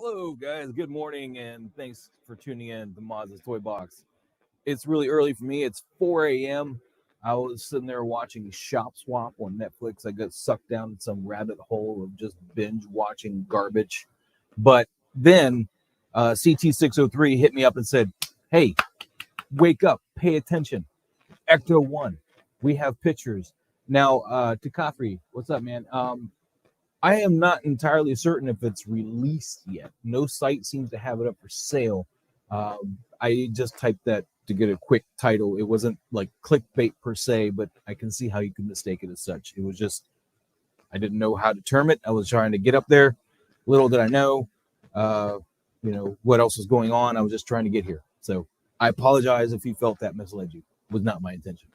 Hello, guys. Good morning, and thanks for tuning in to Maz's Toy Box. It's really early for me. It's 4 a.m. I was sitting there watching Shop Swap on Netflix. I got sucked down in some rabbit hole of just binge watching garbage. But then CT603 hit me up and said, hey, wake up, pay attention. Ecto-1, we have pictures. Now, Takafri, what's up, man? I am not entirely certain if it's released yet. No site seems to have it up for sale. I just typed that to get a quick title. It wasn't like clickbait per se, but I can see how you can mistake it as such. It was just, I didn't know how to term it. I was trying to get up there. Little did I know, what else was going on. I was just trying to get here. So I apologize if you felt that misled you. It was not my intention.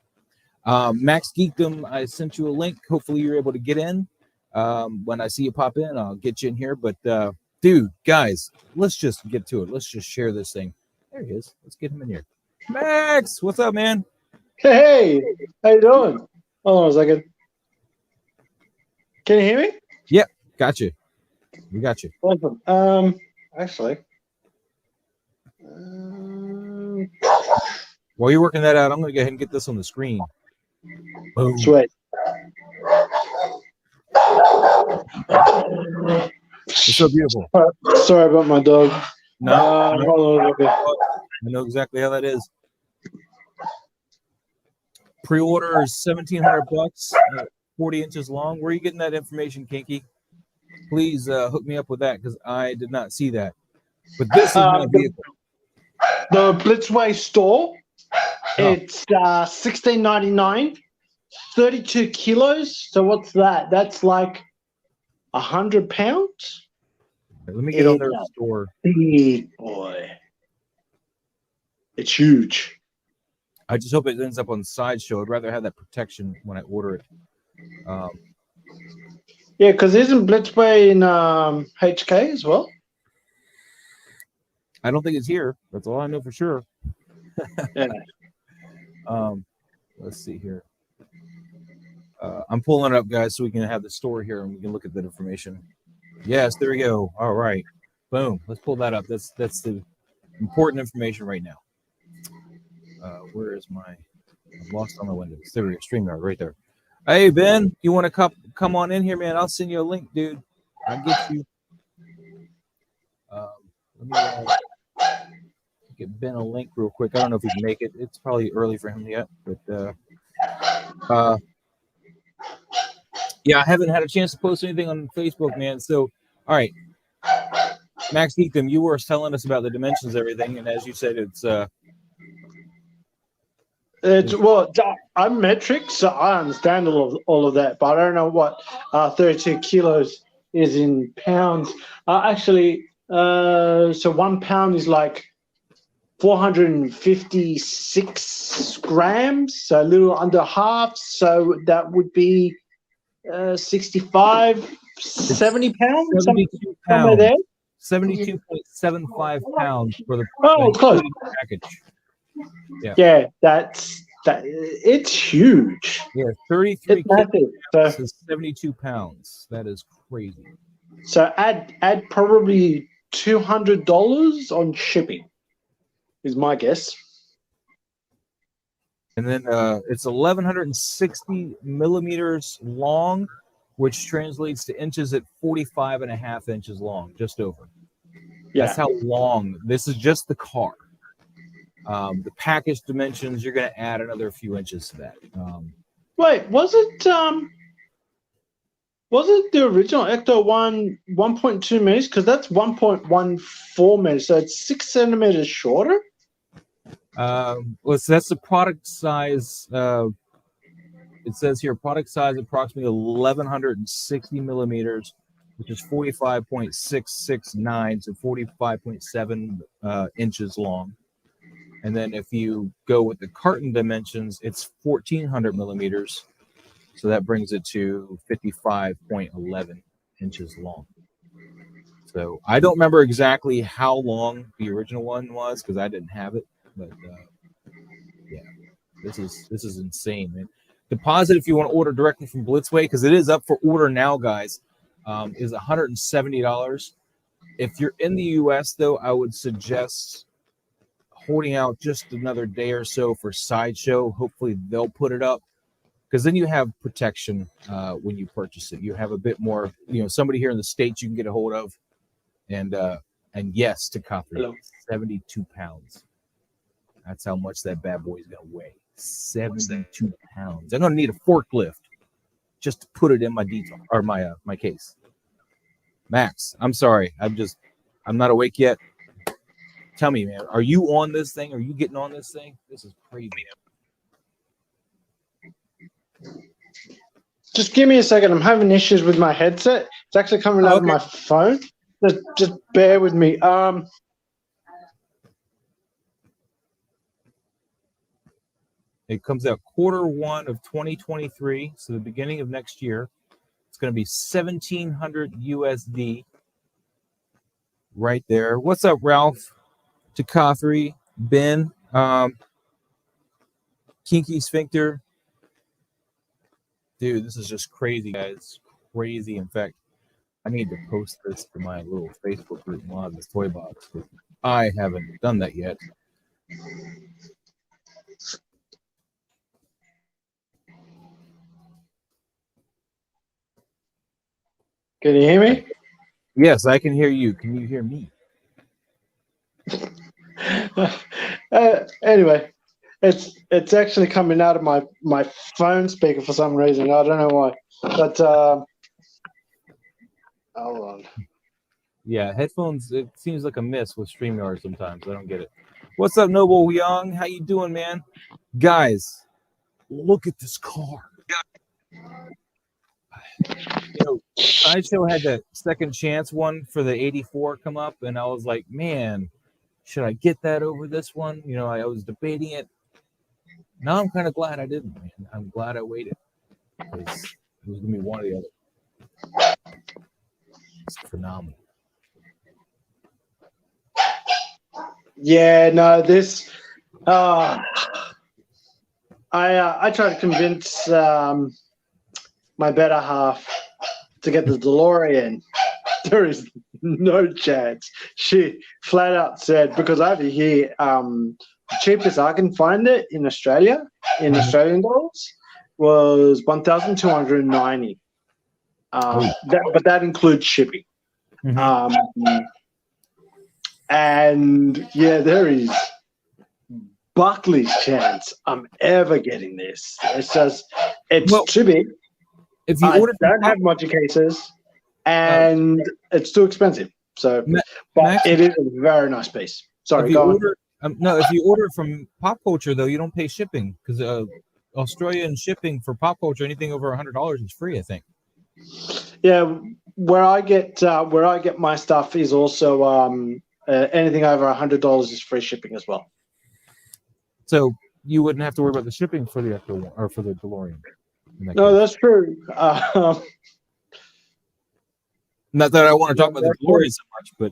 Max Geekdom, I sent you a link. Hopefully you're able to get in. When I see you pop in, I'll get you in here. But dude, guys, let's just get to it. Let's just share this thing. There he is. Let's get him in here. Max, what's up, man? Hey, how you doing? Hold on a second. Can you hear me? Yep, got you. We got you. Awesome. Actually, while you're working that out, I'm going to go ahead and get this on the screen. Boom. Sweet. It's so beautiful. Sorry about my dog. No, hold on a bit. I know exactly how that is. Pre-order is $1,700, 40 inches long. Where are you getting that information, Kinky? Please hook me up with that because I did not see that. But this is my vehicle. The Blitzway store. It's $16.99, 32 kilos. So what's that? That's like 100 pounds. Let me get on their store. Big boy. It's huge. I just hope it ends up on Sideshow. I'd rather have that protection when I order it. Yeah, because isn't Blitzway in HK as well? I don't think it's here. That's all I know for sure. Yeah. Let's see here. I'm pulling it up, guys, so we can have the store here and we can look at that information. Yes, there we go. All right. Boom. Let's pull that up. That's the important information right now. Where is my... I'm lost on my windows. There we go. StreamYard right there. Hey, Ben, you want to come on in here, man? I'll send you a link, dude. I'll get you. Let me get Ben a link real quick. I don't know if he can make it. It's probably early for him yet, but yeah, I haven't had a chance to post anything on Facebook, man. So, all right, Max Geekdom, you were telling us about the dimensions, everything, and as you said, it's well, I'm metric, so I understand all of that, but I don't know what 32 kilos is in pounds. Actually, so 1 pound is like 456 grams, so a little under half. So that would be 65, 70 pounds, 72 somewhere there. 72.75 pounds for the close package. Yeah, it's huge. Yeah, 33 kilos is 72 pounds. That is crazy. So add probably $200 on shipping, is my guess. And then it's 1,160 millimeters long, which translates to inches at 45.5 inches long, just over. Yeah. That's how long. This is just the car. The package dimensions, you're going to add another few inches to that. Wait, was it the original Ecto-1 1.2 meters? Because that's 1.14 meters, so it's 6 centimeters shorter. Well, so that's the product size. It says here product size approximately 1,160 millimeters, which is 45.669, so 45.7 inches long. And then if you go with the carton dimensions, it's 1,400 millimeters. So that brings it to 55.11 inches long. So I don't remember exactly how long the original one was because I didn't have it. But yeah, this is insane, man. Deposit if you want to order directly from Blitzway because it is up for order now, guys. Is $170. If you're in the US, though, I would suggest holding out just another day or so for Sideshow. Hopefully they'll put it up, because then you have protection when you purchase it. You have a bit more, somebody here in the States you can get a hold of. And yes, to Catherine, 72 pounds. That's how much that bad boy is going to weigh. 72 pounds. I'm going to need a forklift just to put it in my detail or my case. Max, I'm sorry. I'm not awake yet. Tell me, man, are you on this thing? Are you getting on this thing? This is crazy. Just give me a second. I'm having issues with my headset. It's actually coming out of my phone. Just bear with me. It comes out Q1 of 2023, so the beginning of next year. It's going to be $1,700 USD right there. What's up, Ralph? Takathri, Ben, Kinky Sphincter. Dude, this is just crazy, guys. Crazy. In fact, I need to post this to my little Facebook group, Moz's Toy Box. I haven't done that yet. Can you hear me? Yes, I can hear you. Can you hear me? Anyway, it's actually coming out of my phone speaker for some reason. I don't know why. But hold on. Yeah, headphones, it seems like a miss with StreamYard sometimes. I don't get it. What's up, Noble Young? How you doing, man? Guys, look at this car. Sideshow had that second chance one for the 84 come up, and I was like, man, should I get that over this one? I was debating it. Now I'm kind of glad I didn't, man. I'm glad I waited, because it was going to be one or the other. It's phenomenal. Yeah, no, this. I tried to convince my better half to get the DeLorean. There is no chance. She flat out said, because over here, the cheapest I can find it in Australia, in Australian dollars, was $1,290. But that includes shipping. And yeah, there is Buckley's chance I'm ever getting this. It's just, too big. If you order, don't have much cases, and it's too expensive. So, but it is a very nice piece. Sorry, go on. No, if you order from Pop Culture, though, you don't pay shipping, because Australian shipping for Pop Culture, anything over $100 is free, I think. Yeah, where I get my stuff is also anything over $100 is free shipping as well. So you wouldn't have to worry about the shipping for the Ecto-1 or for the DeLorean. No, that's true. Not that I want to talk about the DeLorean so much, but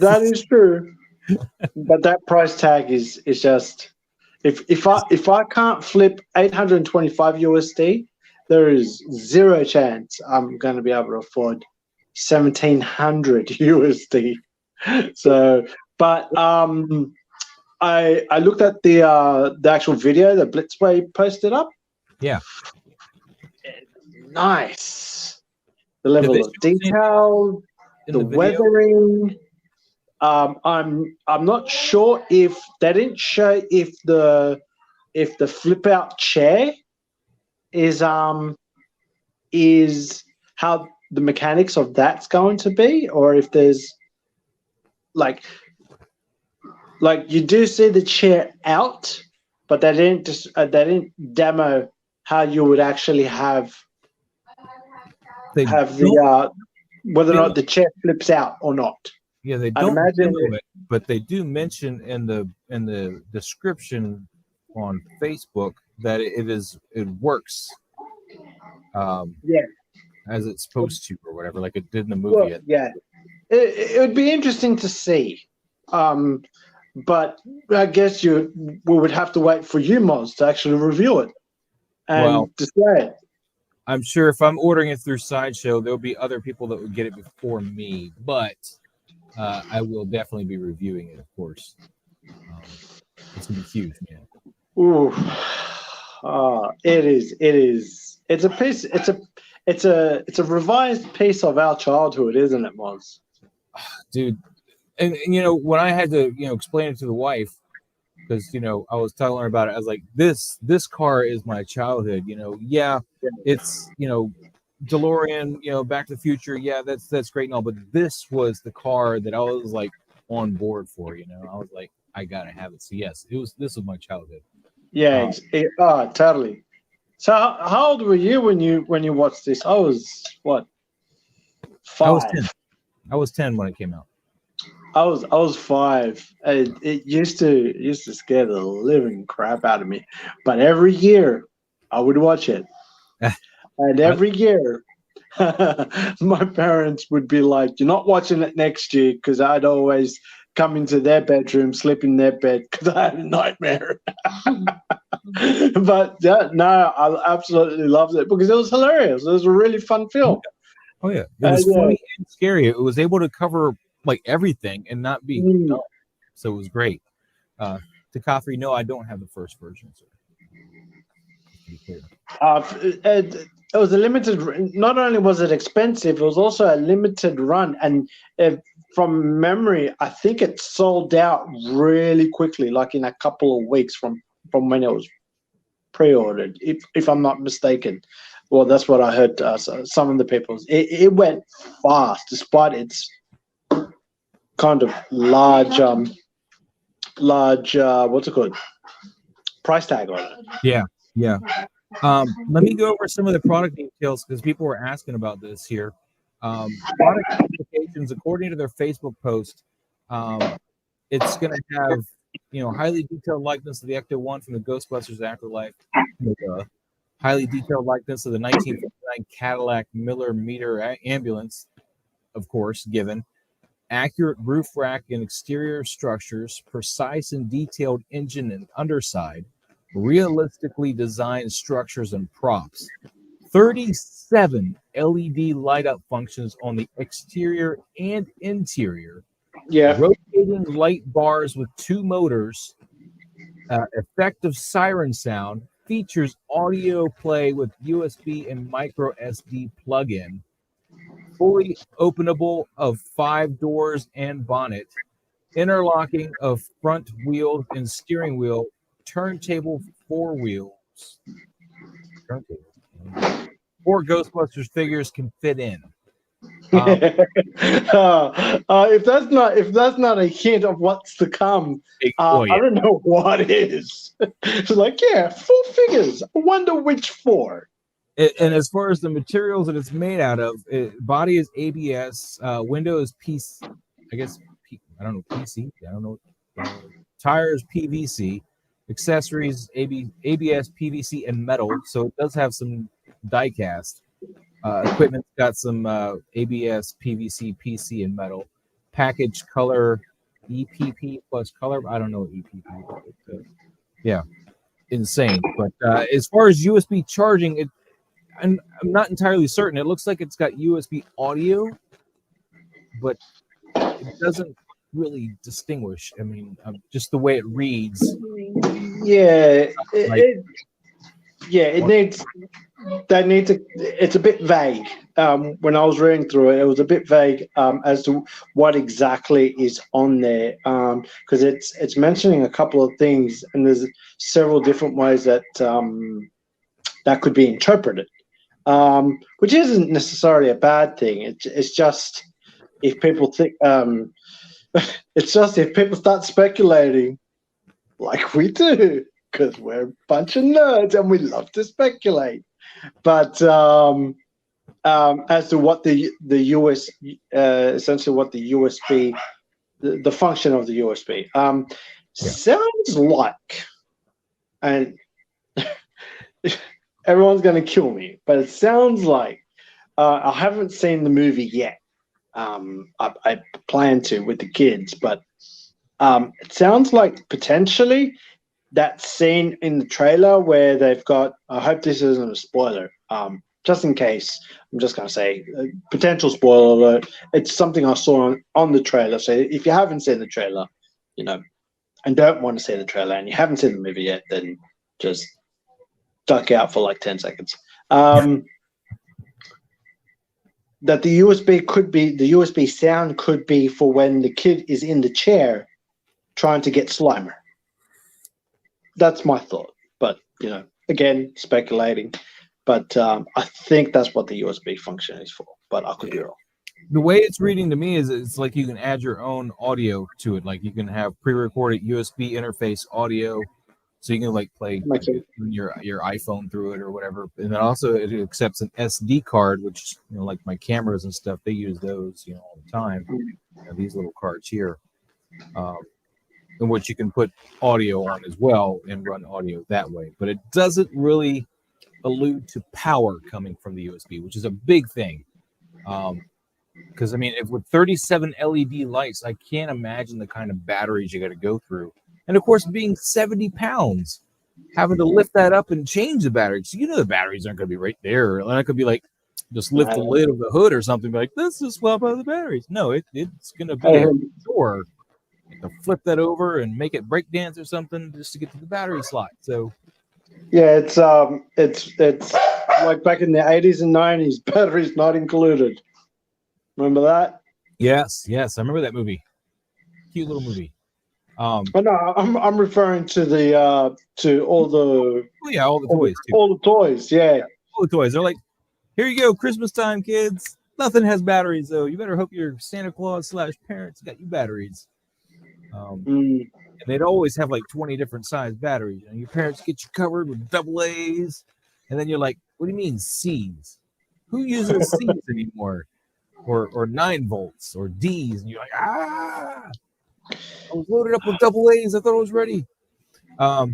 that is true. But that price tag is just, if I can't flip 825 USD, there is zero chance I'm going to be able to afford 1,700 USD. So, but I looked at the actual video that Blitzway posted up. Yeah. Nice. The level of detail, the weathering. I'm not sure if they didn't show if the flip out chair is how the mechanics of that's going to be, or if there's like you do see the chair out, but they didn't demo how you would actually have the whether or not the chair flips out or not. Yeah, they don't demo it, but they do mention in the description on Facebook that it works as it's supposed to, or whatever, like it did in the movie. Well, yeah, it would be interesting to see, but I guess we would have to wait for you, Moz, to actually review it and display it. I'm sure if I'm ordering it through Sideshow, there'll be other people that would get it before me, but I will definitely be reviewing it, of course. It's gonna be huge, man. Ooh, it is. It is. It's a piece. It's a revised piece of our childhood, isn't it, Moz? Dude. And you know, when I had to, explain it to the wife, because I was telling her about it, I was like, this car is my childhood. Yeah, it's DeLorean, Back to the Future. Yeah, that's great and all, but this was the car that I was like on board for. I was like, I gotta have it. So yes, this was my childhood. Yeah. Totally. So how old were you when you watched this? I was what? 5. I was 10 when it came out. I was 5. It used to scare the living crap out of me, but every year I would watch it, and every year my parents would be like, "You're not watching it next year," because I'd always come into their bedroom, sleep in their bed because I had a nightmare. But no, I absolutely loved it because it was hilarious. It was a really fun film. Oh yeah, it was funny and scary. It was able to cover like everything and not be dumb. So it was great. To Coffee, no, I don't have the first version, sir. To be clear. It was a limited. Not only was it expensive, it was also a limited run, and from memory, I think it sold out really quickly, like in a couple of weeks from when it was pre-ordered, if I'm not mistaken. Well, that's what I heard. Some of the people, it went fast, despite its kind of large what's it called, price tag on it. Yeah. Let me go over some of the product details because people were asking about this here. Product applications, according to their Facebook post, it's going to have highly detailed likeness of the Ecto-1 from the Ghostbusters Afterlife, highly detailed likeness of the 1959 Cadillac Miller-Meteor ambulance, of course, given accurate roof rack and exterior structures, precise and detailed engine and underside, realistically designed structures and props, 37 LED light up functions on the exterior and interior, rotating light bars with 2 motors, effective siren sound, features audio play with USB and micro SD plug-in, fully openable of 5 doors and bonnet, interlocking of front wheels and steering wheel, turntable 4 wheels. 4 Ghostbusters figures can fit in. If that's not a hint of what's to come, I don't know what is. It's like, 4 figures. I wonder which 4. And as far as the materials that it's made out of, body is ABS, window is PC. I guess I don't know PC. I don't know. Tires PVC, accessories ABS, PVC, and metal. So it does have some die cast. Equipment's got some ABS, PVC, PC, and metal. Package color EPP plus color. I don't know what EPP is. But, yeah, insane. But as far as USB charging, I'm not entirely certain. It looks like it's got USB audio, but it doesn't really distinguish. I mean, just the way it reads. Yeah, it needs. They need to. It's a bit vague. When I was reading through it, it was a bit vague as to what exactly is on there. Because it's mentioning a couple of things, and there's several different ways that that could be interpreted. Which isn't necessarily a bad thing. It's just if people think, it's just if people start speculating, like we do, because we're a bunch of nerds and we love to speculate. But as to what the US, essentially what the USB, the function of the USB, sounds like, and everyone's going to kill me, but it sounds like I haven't seen the movie yet. I plan to with the kids, but it sounds like potentially that scene in the trailer where they've got. I hope this isn't a spoiler. just in case, I'm just going to say, potential spoiler alert. It's something I saw on the trailer. So if you haven't seen the trailer, and don't want to see the trailer, and you haven't seen the movie yet, then just duck out for like 10 seconds. That the USB sound could be for when the kid is in the chair trying to get Slimer. That's my thought. But, again, speculating. But I think that's what the USB function is for. But I could be wrong. The way it's reading to me is it's like you can add your own audio to it. Like you can have pre-recorded USB interface audio. So you can like play your iPhone through it or whatever. And then also it accepts an SD card, which, like my cameras and stuff, they use those, all the time. These little cards here. In which you can put audio on as well and run audio that way. But it doesn't really allude to power coming from the USB, which is a big thing. Because, if with 37 LED lights, I can't imagine the kind of batteries you got to go through. And, of course, being 70 pounds, having to lift that up and change the batteries. So, the batteries aren't going to be right there. And I could be like, just lift the lid of the hood or something. Be like, let's just swap out the batteries. No, it's going to be a chore to flip that over and make it break dance or something just to get to the battery slot. So, yeah, it's like back in the 80s and 90s, batteries not included. Remember that? Yes, I remember that movie. Cute little movie. No, I'm referring to the to all the all the toys too. All the toys, yeah. All the toys. They're like, here you go, Christmas time, kids. Nothing has batteries though. You better hope your Santa Claus / parents got you batteries. And they'd always have like 20 different size batteries. Your parents get you covered with AA's, and then you're like, what do you mean C's? Who uses C's anymore? Or 9 volts or D's, and you're like, I was loaded up with AA's. I thought I was ready. But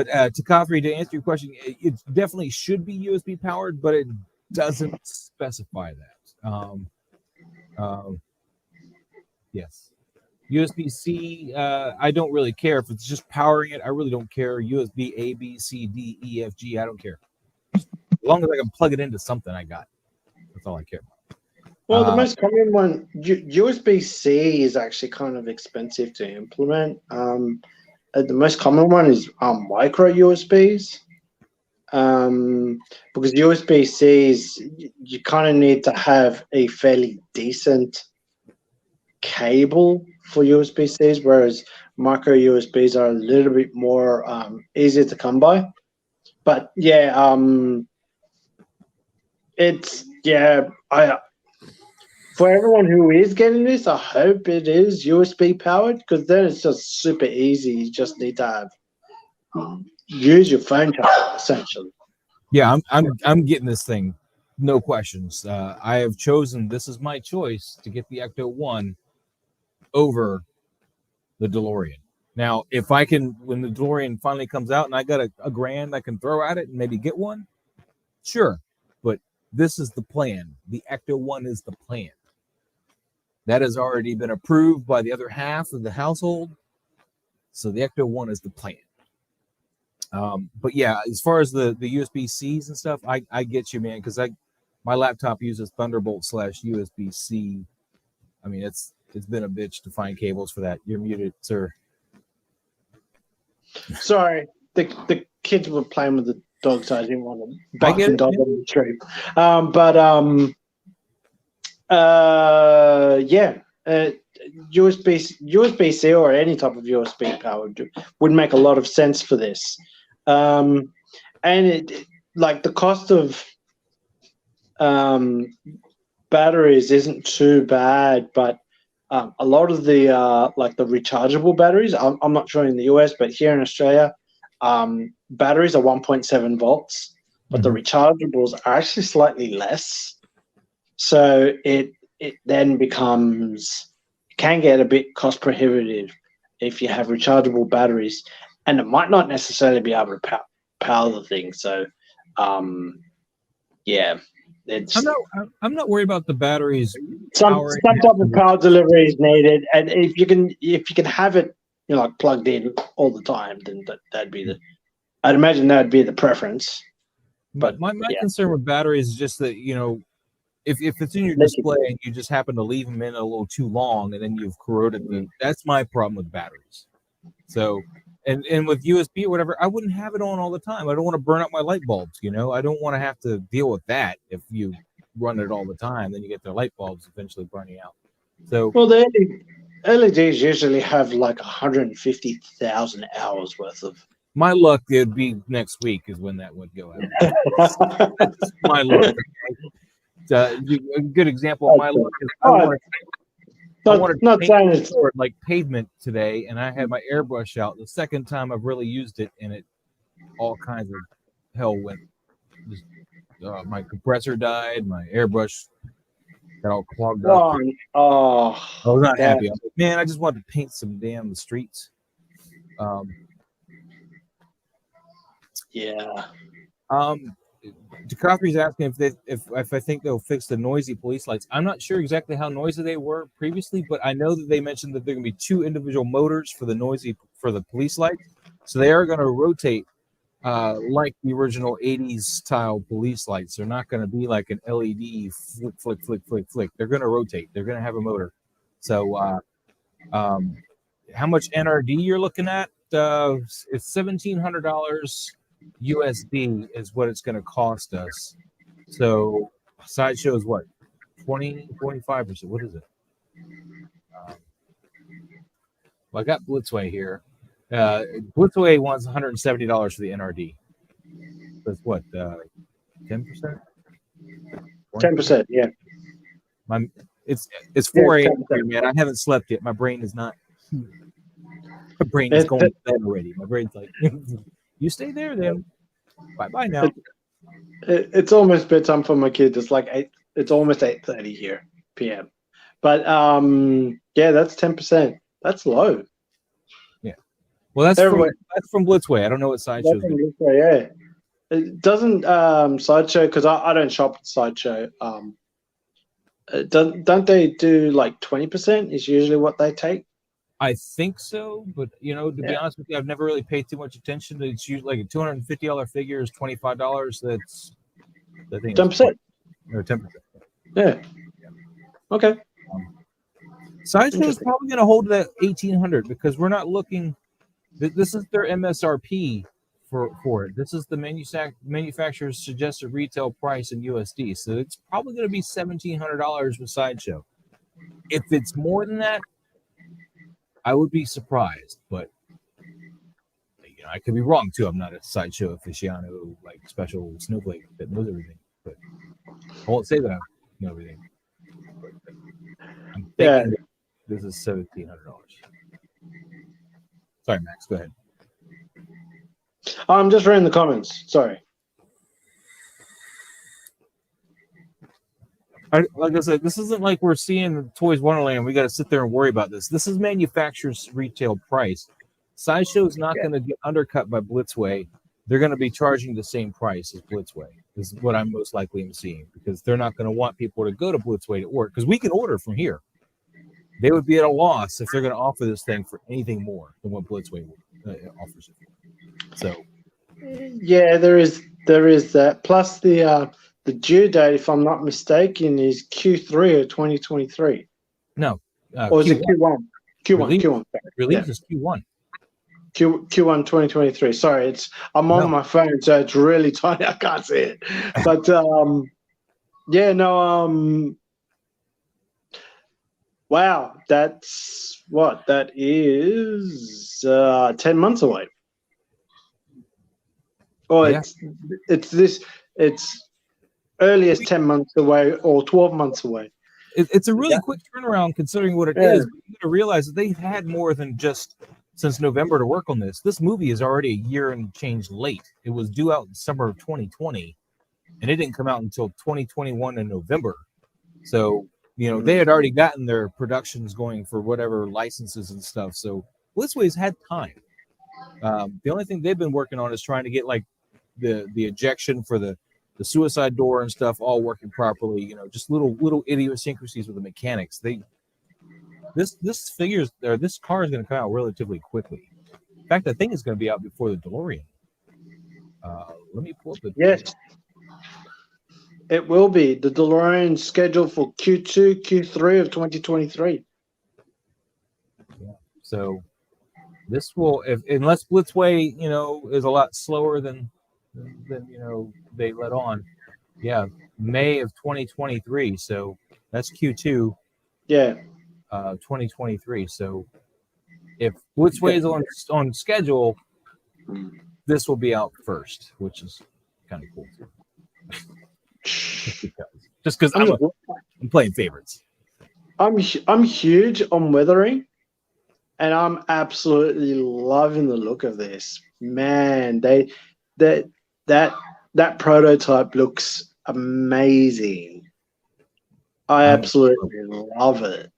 to Coffrey, to answer your question, it definitely should be USB powered, but it doesn't specify that. Yes. USB-C, I don't really care. If it's just powering it, I really don't care. USB A, B, C, D, E, F, G, I don't care. As long as I can plug it into something I got. That's all I care about. Well, the most common one, USB-C, is actually kind of expensive to implement. The most common one is micro USBs. Because USB-Cs, you kind of need to have a fairly decent cable for USB-Cs, whereas micro USBs are a little bit more easier to come by. But yeah, for everyone who is getting this, I hope it is USB powered, because then it's just super easy. You just need to have use your phone charger essentially. Yeah, I'm getting this thing, no questions. I have chosen, this is my choice, to get the Ecto-1 over the DeLorean. Now, if I can, when the DeLorean finally comes out and I got a grand I can throw at it and maybe get one, sure. But this is the plan. The Ecto-1 is the plan. That has already been approved by the other half of the household. So the Ecto-1 is the plan. But yeah, as far as the USB-Cs and stuff, I get you, man, because my laptop uses Thunderbolt / USB-C. It's been a bitch to find cables for that. You're muted, sir. Sorry, the kids were playing with the dog, so I didn't want to bark and dog on the street. USB-C or any type of USB power would make a lot of sense for this. And the cost of batteries isn't too bad, but a lot of the the rechargeable batteries, I'm not sure in the US, but here in Australia, batteries are 1.7 volts, but the rechargeables are actually slightly less. So it then can get a bit cost prohibitive if you have rechargeable batteries, and it might not necessarily be able to power the thing. So, I'm not worried about the batteries. Some type of power delivery is needed, and if you can have it, plugged in all the time, then that'd be I'd imagine that'd be the preference. But my yeah, concern with batteries is just that, you know, if it's in your Let it display and you just happen to leave them in a little too long and then you've corroded that's my problem with batteries. So, and with USB or whatever, I wouldn't have it on all the time. I don't want to burn out my light bulbs, you know. I don't want to have to deal with that if you run it all the time. Then you get the light bulbs eventually burning out. So, well, the LEDs usually have like 150,000 hours worth of. my luck, it'd be next week is when that would go out. That's my luck. A good example of my luck is I wanted to Not paint saying the it's board like pavement today, and I had my airbrush out. The second time I've really used it, and it all kinds of hell went. Just, my compressor died. My airbrush got all clogged up. oh, I was not happy. I was like, man, I just wanted to paint some damn streets. Yeah. DeCoffrey's asking if I think they'll fix the noisy police lights. I'm not sure exactly how noisy they were previously, but I know that they mentioned that there are going to be 2 individual motors for the police lights, so they are going to rotate like the original 80s style police lights. They're not going to be like an LED flick, flick, flick, flick, flick. They're going to rotate. They're going to have a motor. So, how much NRD you're looking at? It's $1,700 USD is what it's going to cost us. So, Sideshow is what? 25%. What is it? Well, I got Blitzway here. Blitzway wants $170 for the NRD. That's what, 10%? 10%, yeah. It's 4 a.m. here, man. I haven't slept yet. My brain is not. My brain is going to bed already. My brain's like, you stay there, then. Bye now. It's almost bedtime for my kids. It's like 8. It's almost 8:30 here p.m. But yeah, that's 10%. That's low. Yeah. Well, that's from Blitzway. I don't know what Sideshow is. Blitzway, yeah. It doesn't Sideshow, because I don't shop at Sideshow. Don't they do like 20% is usually what they take? I think so, but you know, to be honest with you, I've never really paid too much attention. It's usually like a $250 figure is $25. That's I think 10%. Or 10%. Yeah. Okay. Sideshow is probably going to hold that 1,800 because we're not looking. This is their MSRP for it. This is the manufacturer's suggested retail price in USD. So it's probably going to be $1,700 with Sideshow. If it's more than that, I would be surprised, but you know, I could be wrong too. I'm not a Sideshow aficionado, like special snowflake that knows everything. But I won't say that I know everything. I'm thinking this is $1,700. Sorry, Max. Go ahead. I'm just reading the comments. Sorry. Like I said, this isn't like we're seeing Toys Wonderland. We got to sit there and worry about this. This is manufacturer's retail price. Sideshow is not going to get undercut by Blitzway. They're going to be charging the same price as Blitzway. This is what I'm most likely seeing because they're not going to want people to go to Blitzway to order because we can order from here. They would be at a loss if they're going to offer this thing for anything more than what Blitzway offers it for. So, yeah, there is that. Plus the due date, if I'm not mistaken, is Q3 of 2023. No, or is it Q1? Q1. Release is Q1. Q1 2023. Sorry, I'm on my phone, so it's really tiny. I can't see it. But wow, that's what that is. 10 months away. Oh, it's earliest 10 months away or 12 months away. It's a really quick turnaround considering what it is. But you got to realize that they've had more than just since November to work on this. This movie is already a year and change late. It was due out in summer of 2020, and it didn't come out until 2021 in November. So, you know, they had already gotten their productions going for whatever licenses and stuff. So Blitzway's had time. The only thing they've been working on is trying to get like the ejection for the suicide door and stuff all working properly. You know, just little idiosyncrasies with the mechanics. This car is going to come out relatively quickly. In fact, I think it's going to be out before the DeLorean. Let me pull up the It will be. The DeLorean scheduled for Q2, Q3 of 2023. Yeah. So this will, unless Blitzway, is a lot slower than they let on. Yeah, May of 2023. So that's Q2. Yeah. 2023. So if Blitzway is on schedule, this will be out first, which is kind of cool too. just because I'm playing favorites. I'm huge on weathering, and I'm absolutely loving the look of this. Man, that prototype looks amazing. I absolutely love it.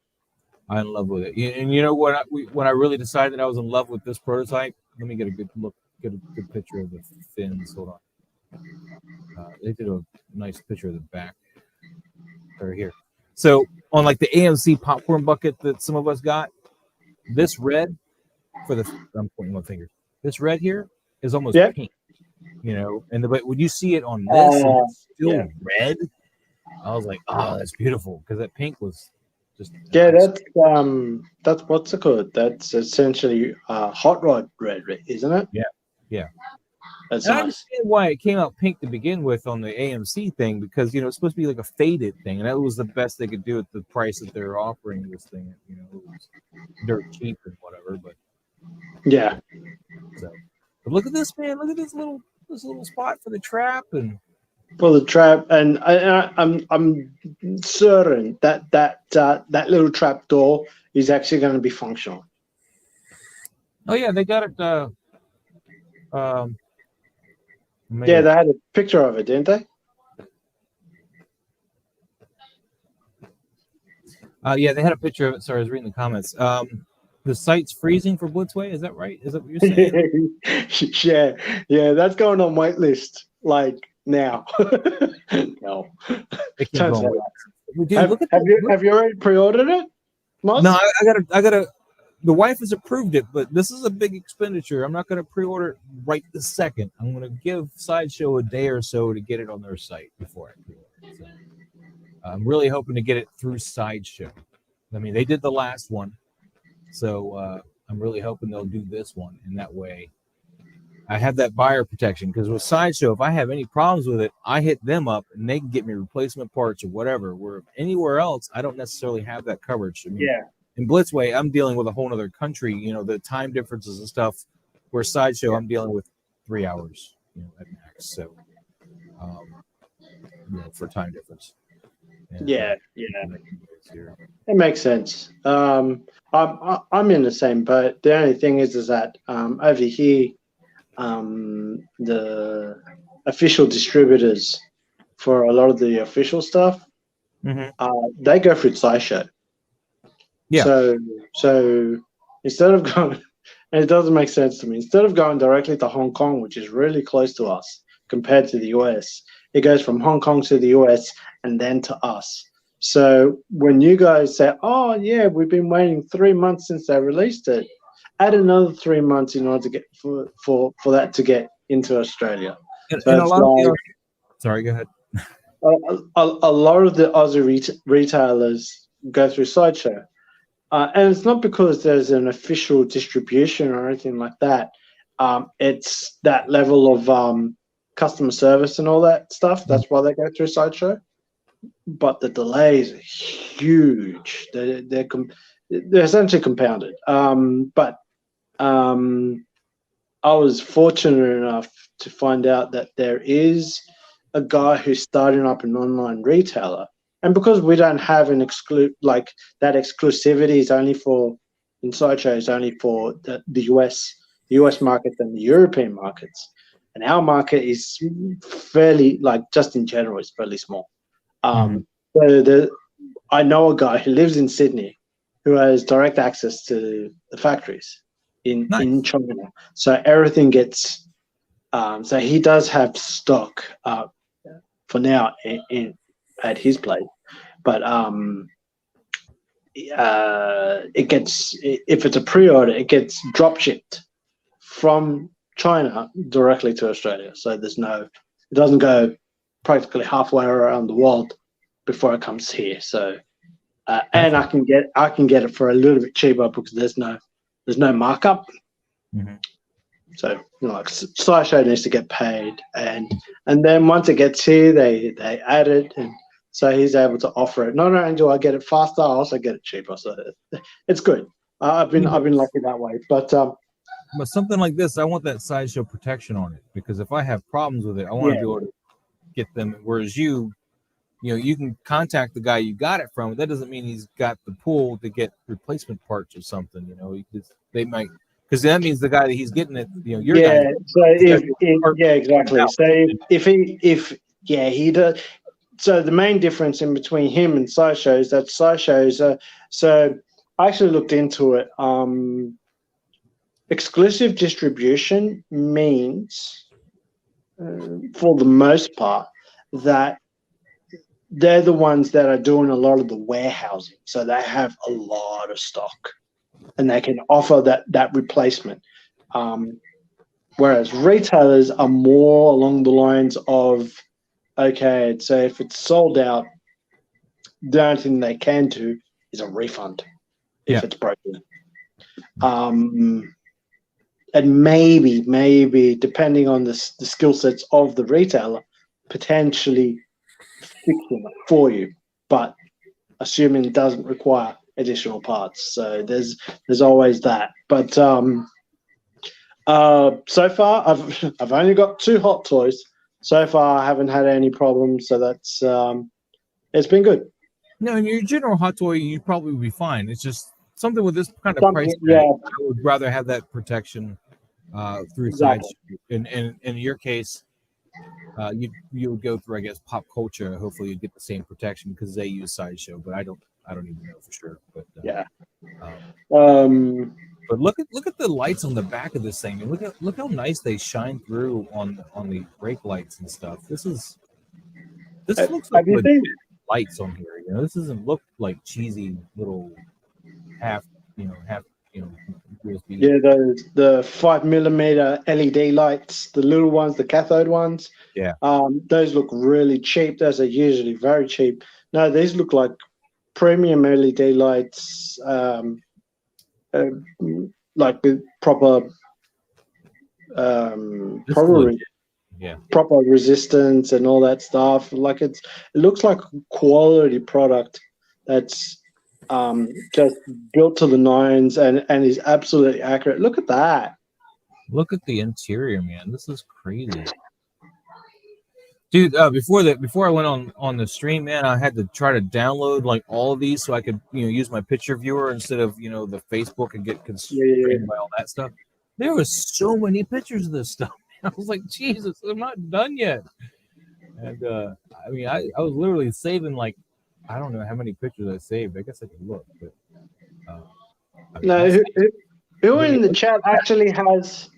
I'm in love with it. And you know what? When I really decided I was in love with this prototype, let me get a good look, get a good picture of the fins. Hold on. They did a nice picture of the back right here. So on like the AMC popcorn bucket that some of us got, this red I'm pointing my finger. This red here is almost pink, but when you see it on this, and it's still red. I was like, oh, that's beautiful, because that pink was just that's what's it called? That's essentially hot rod red, isn't it? Yeah. That's and nice. I understand why it came out pink to begin with on the AMC thing, because it's supposed to be like a faded thing, and that was the best they could do at the price that they're offering this thing. It was dirt cheap and whatever, but yeah. So, but look at this, man! Look at this little spot for the trap and. For the trap, and I'm certain that little trap door is actually going to be functional. Oh yeah, they got it. Yeah, they had a picture of it, didn't they? Yeah, they had a picture of it. Sorry, I was reading the comments. The site's freezing for Blitzway. Is that right? Is that what you're saying? yeah, that's going on waitlist like now. No. Dude, have you already pre-ordered it? Moss? No, I gotta. The wife has approved it, but this is a big expenditure. I'm not gonna pre-order it right this second. I'm gonna give Sideshow a day or so to get it on their site before I pre-order it. So, I'm really hoping to get it through Sideshow. I mean, they did the last one, so I'm really hoping they'll do this one, and that way I have that buyer protection. Because with Sideshow, if I have any problems with it, I hit them up and they can get me replacement parts or whatever. Where anywhere else, I don't necessarily have that coverage. I mean, in Blitzway, I'm dealing with a whole other country. The time differences and stuff. Where Sideshow, I'm dealing with 3 hours, at max. So, for time difference. And, it makes sense. I'm in the same boat. The only thing is that over here, the official distributors for a lot of the official stuff, they go through Sideshow. Yeah. So instead of going, and it doesn't make sense to me, instead of going directly to Hong Kong, which is really close to us compared to the US, it goes from Hong Kong to the US and then to us. So when you guys say, oh, yeah, we've been waiting 3 months since they released it, add another 3 months in order to get for that to get into Australia. And a lot of sorry, go ahead. A lot of the Aussie retailers go through Sideshow. And it's not because there's an official distribution or anything like that. It's that level of customer service and all that stuff. That's why they go through Sideshow. But the delays are huge. They're essentially compounded. But I was fortunate enough to find out that there is a guy who's starting up an online retailer. And because we don't have an that exclusivity is only for, in Sideshow is only for the US market and the European markets. And our market is fairly, just in general, it's fairly small. So I know a guy who lives in Sydney who has direct access to the factories in China. So everything gets, so he does have stock for now at his place. But it gets, if it's a pre-order, it gets drop shipped from China directly to Australia. So it doesn't go practically halfway around the world before it comes here. So, and I can get it for a little bit cheaper because there's no markup. Mm-hmm. So like SciShow needs to get paid, and then once it gets here, they add it, and so he's able to offer it. Not only do I get it faster, I also get it cheaper. So it's good. I've been lucky that way, but something like this, I want that sideshow protection on it, because if I have problems with it, I want to be able to get them. Whereas you can contact the guy you got it from. That doesn't mean he's got the pool to get replacement parts or something. They might, because that means the guy that he's getting it. Your guy. So exactly. So if he does. So the main difference in between him and SciShow is that SciShow so I actually looked into it. Exclusive distribution means, for the most part, that they're the ones that are doing a lot of the warehousing. So they have a lot of stock and they can offer that replacement. Whereas retailers are more along the lines of, okay, so if it's sold out, the only thing they can do is a refund if it's broken. And maybe depending on the skill sets of the retailer, potentially fixing it for you, but assuming it doesn't require additional parts. So there's always that. But so far I've only got 2 hot toys. So far I haven't had any problems. So that's it's been good. No, in your general hot toy, you probably would be fine. It's just something with this kind of price tag. I would rather have that protection through sideshow. In your case, you would go through, I guess, pop culture. Hopefully, you get the same protection because they use sideshow. But I don't even know for sure. But but look at the lights on the back of this thing, and look how nice they shine through on the brake lights and stuff. This looks like lights on here. This doesn't look like cheesy little half USB. Yeah, the 5mm LED lights, the little ones, the cathode ones. Yeah. Those look really cheap. Those are usually very cheap. No, these look like premium LED lights, like with proper, proper resistance and all that stuff. Like it looks like a quality product that's just built to the nines and is absolutely accurate. Look at that. Look at the interior, man. This is crazy. Dude, before I went on the stream, man, I had to try to download like all of these so I could use my picture viewer instead of the Facebook and get constrained by all that stuff. There was so many pictures of this stuff. I was like, Jesus, I'm not done yet. And I was literally saving like, I don't know how many pictures I saved. I guess I could look, but who in the chat actually has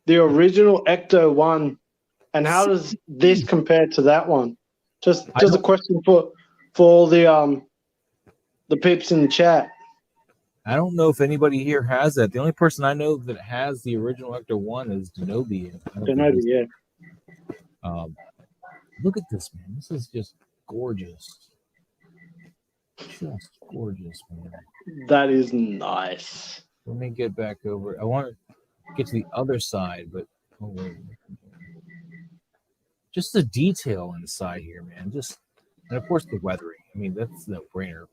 the original Ecto-1, and how does this compare to that one? Just a question for all the peeps in the chat. I don't know if anybody here has that. The only person I know that has the original Ecto-1 is Denobi. Look at this, man. This is just gorgeous. Just gorgeous, man. That is nice. Let me get back over. I want to get to the other side, but just the detail inside here, man. And of course the weathering. I mean, that's no brainer.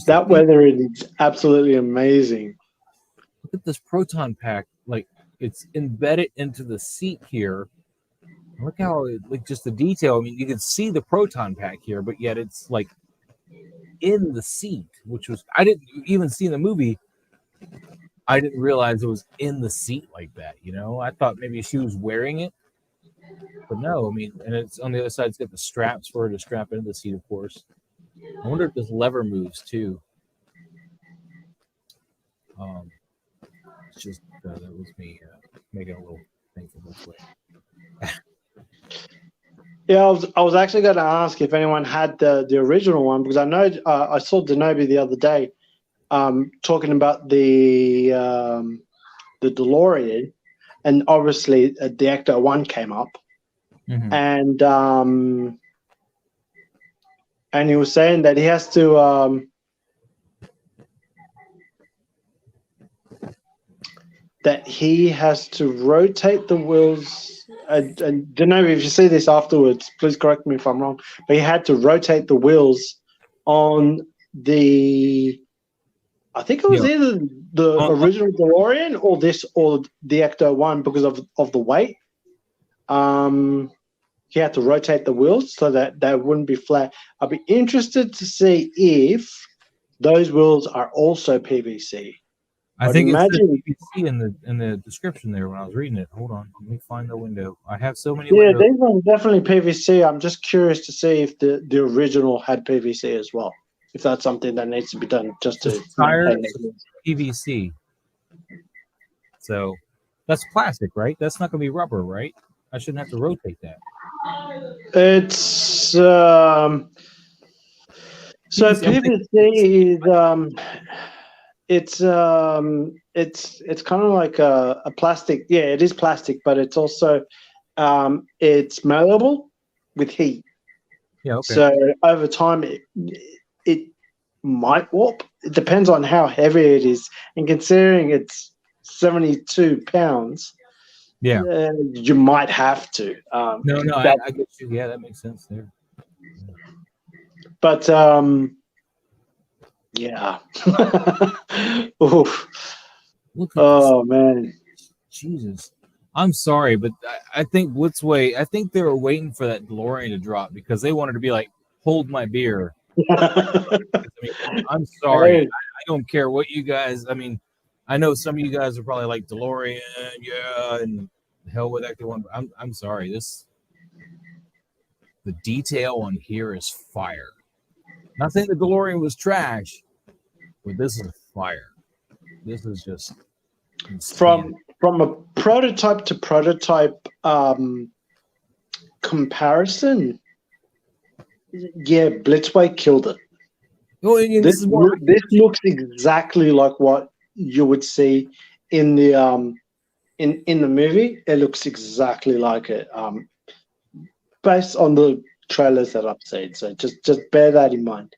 That weathering is absolutely amazing. Look at this Proton Pack. Like, it's embedded into the seat here. Look how just the detail. I mean, you can see the Proton Pack here, but yet it's like in the seat, which was, I didn't even see in the movie. I didn't realize it was in the seat like that. I thought maybe she was wearing it, but no. I mean, and it's on the other side. It's got the straps for her to strap into the seat, of course. I wonder if this lever moves too. It's just that was me making a little thing for Blitzway. Yeah, I was actually going to ask if anyone had the original one, because I know I saw Denobi the other day talking about the DeLorean, and obviously the Ecto-1 came up. and he was saying that he has to rotate the wheels. I don't know if you see this afterwards. Please correct me if I'm wrong. But he had to rotate the wheels on the. I think it was either the original DeLorean or the Ecto-1 because of the weight. He had to rotate the wheels so that they wouldn't be flat. I'd be interested to see if those wheels are also PVC. I think it said PVC in the description there when I was reading it. Hold on, let me find the window. I have so many windows. These ones definitely PVC. I'm just curious to see if the original had PVC as well. If that's something that needs to be done just to tire PVC. So that's plastic, right? That's not going to be rubber, right? I shouldn't have to rotate that. It's so PVC is it's kind of like a plastic. Yeah, it is plastic, but it's also it's malleable with heat. Yeah. Okay. So over time, it might warp. It depends on how heavy it is, and considering it's 72 pounds. Yeah, you might have to. I get you. Yeah, that makes sense there. But yeah. Oof. Man. Jesus. I'm sorry, but I think Blitzway, I think they were waiting for that DeLorean to drop because they wanted to be like, hold my beer. I mean, I'm sorry. I don't care what you guys, I mean, I know some of you guys are probably like DeLorean, and hell with Ecto-1. I'm sorry. The detail on here is fire. Not saying the DeLorean was trash, but this is fire. This is just insane. From a prototype to prototype comparison. Yeah, Blitzway killed it. Oh, this looks exactly like what you would see in the in the movie. It looks exactly like it, based on the trailers that I've seen. So just bear that in mind.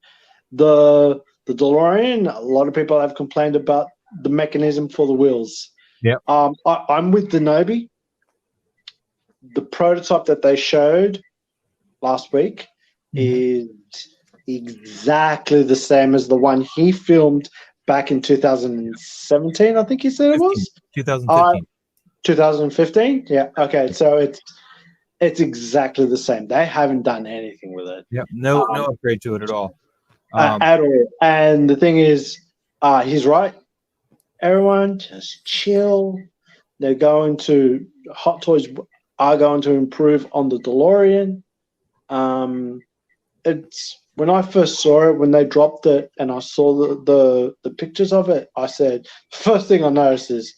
The DeLorean, a lot of people have complained about the mechanism for the wheels. Yeah, I'm with Denobi. The prototype that they showed last week is exactly the same as the one he filmed back in 2017. I think he said it was 2015. 2015. Yeah. Okay. So it's exactly the same. They haven't done anything with it. Yeah. No upgrade to it at all. At all. And the thing is, he's right. Everyone just chill. They're going to Hot Toys are going to improve on the DeLorean. It's when I first saw it, when they dropped it, and I saw the pictures of it, I said, first thing I noticed is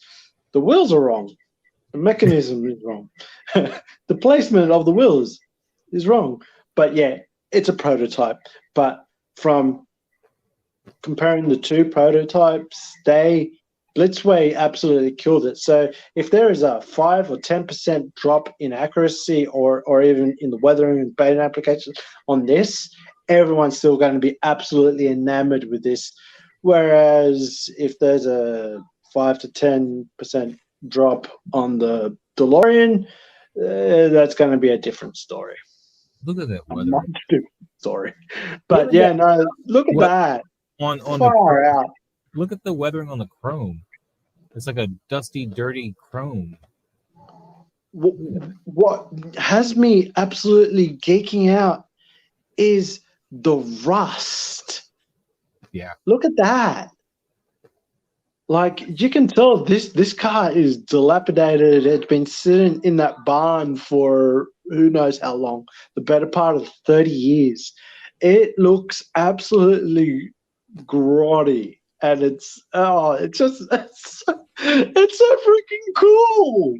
the wheels are wrong. The mechanism is wrong. The placement of the wheels is wrong. But yeah, it's a prototype. But from comparing the two prototypes, Blitzway absolutely killed it. So if there is a 5 or 10% drop in accuracy or even in the weathering and paint applications on this, everyone's still going to be absolutely enamored with this. Whereas if there's a 5 to 10% drop on the DeLorean, that's going to be a different story. Look at that weather. Much different story. But yeah, no, look at that. On far out. Look at the weathering on the chrome. It's like a dusty, dirty chrome. What has me absolutely geeking out is the rust. Yeah. Look at that. Like, you can tell this car is dilapidated. It's been sitting in that barn for who knows how long, the better part of 30 years. It looks absolutely grotty. And it's so freaking cool.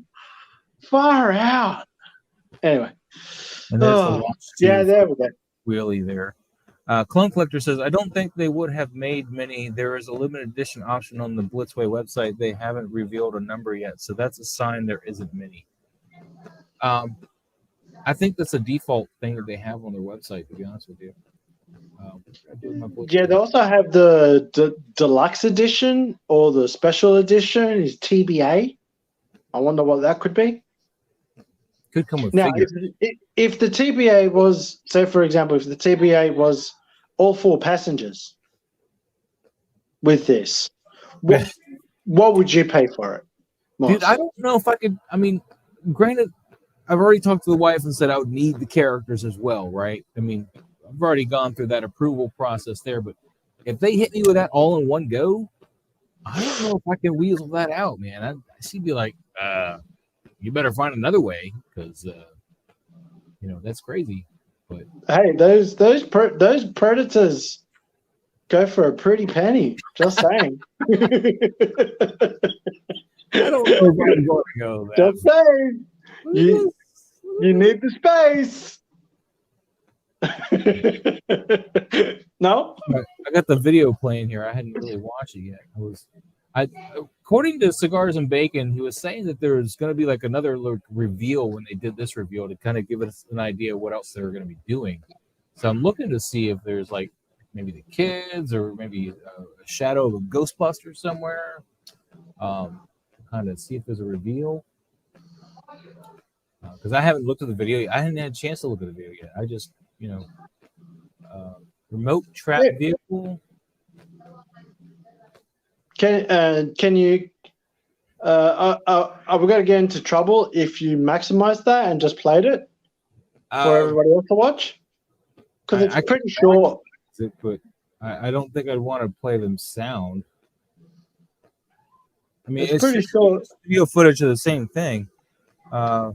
Far out. Anyway. And there's the launch there we go. Wheelie there. Clone Collector says, I don't think they would have made many. There is a limited edition option on the Blitzway website. They haven't revealed a number yet. So that's a sign there isn't many. I think that's a default thing that they have on their website. To be honest with you, I do my Yeah, they also have the deluxe edition or the special edition is TBA. I wonder what that could be. could come with Now, figures. if the TBA was, say, for example, if the TBA was all 4 passengers with this, what would you pay for it? Dude, Moss? I don't know if I could. I mean, granted, I've already talked to the wife and said I would need the characters as well, right? I mean, I've already gone through that approval process there, but if they hit me with that all in one go, I don't know if I can weasel that out, man. She'd be like, you better find another way because, that's crazy. But Hey, those predators go for a pretty penny. Just saying. I don't know if I'm going to go that. Just saying. You need the space. No? I got the video playing here. I hadn't really watched it yet. According to Cigars and Bacon, he was saying that there's going to be like another reveal when they did this reveal to kind of give us an idea of what else they're going to be doing. So I'm looking to see if there's like maybe the kids or maybe a shadow of a Ghostbuster somewhere. Kind of see if there's a reveal. Because I haven't looked at the video yet. I hadn't had a chance to look at the video yet. I just, remote trap vehicle. Can you? Are we going to get into trouble if you maximize that and just played it for everybody else to watch? Because it's pretty short. But I don't think I'd want to play them sound. I mean, it's pretty short. Video footage of the same thing. Yeah.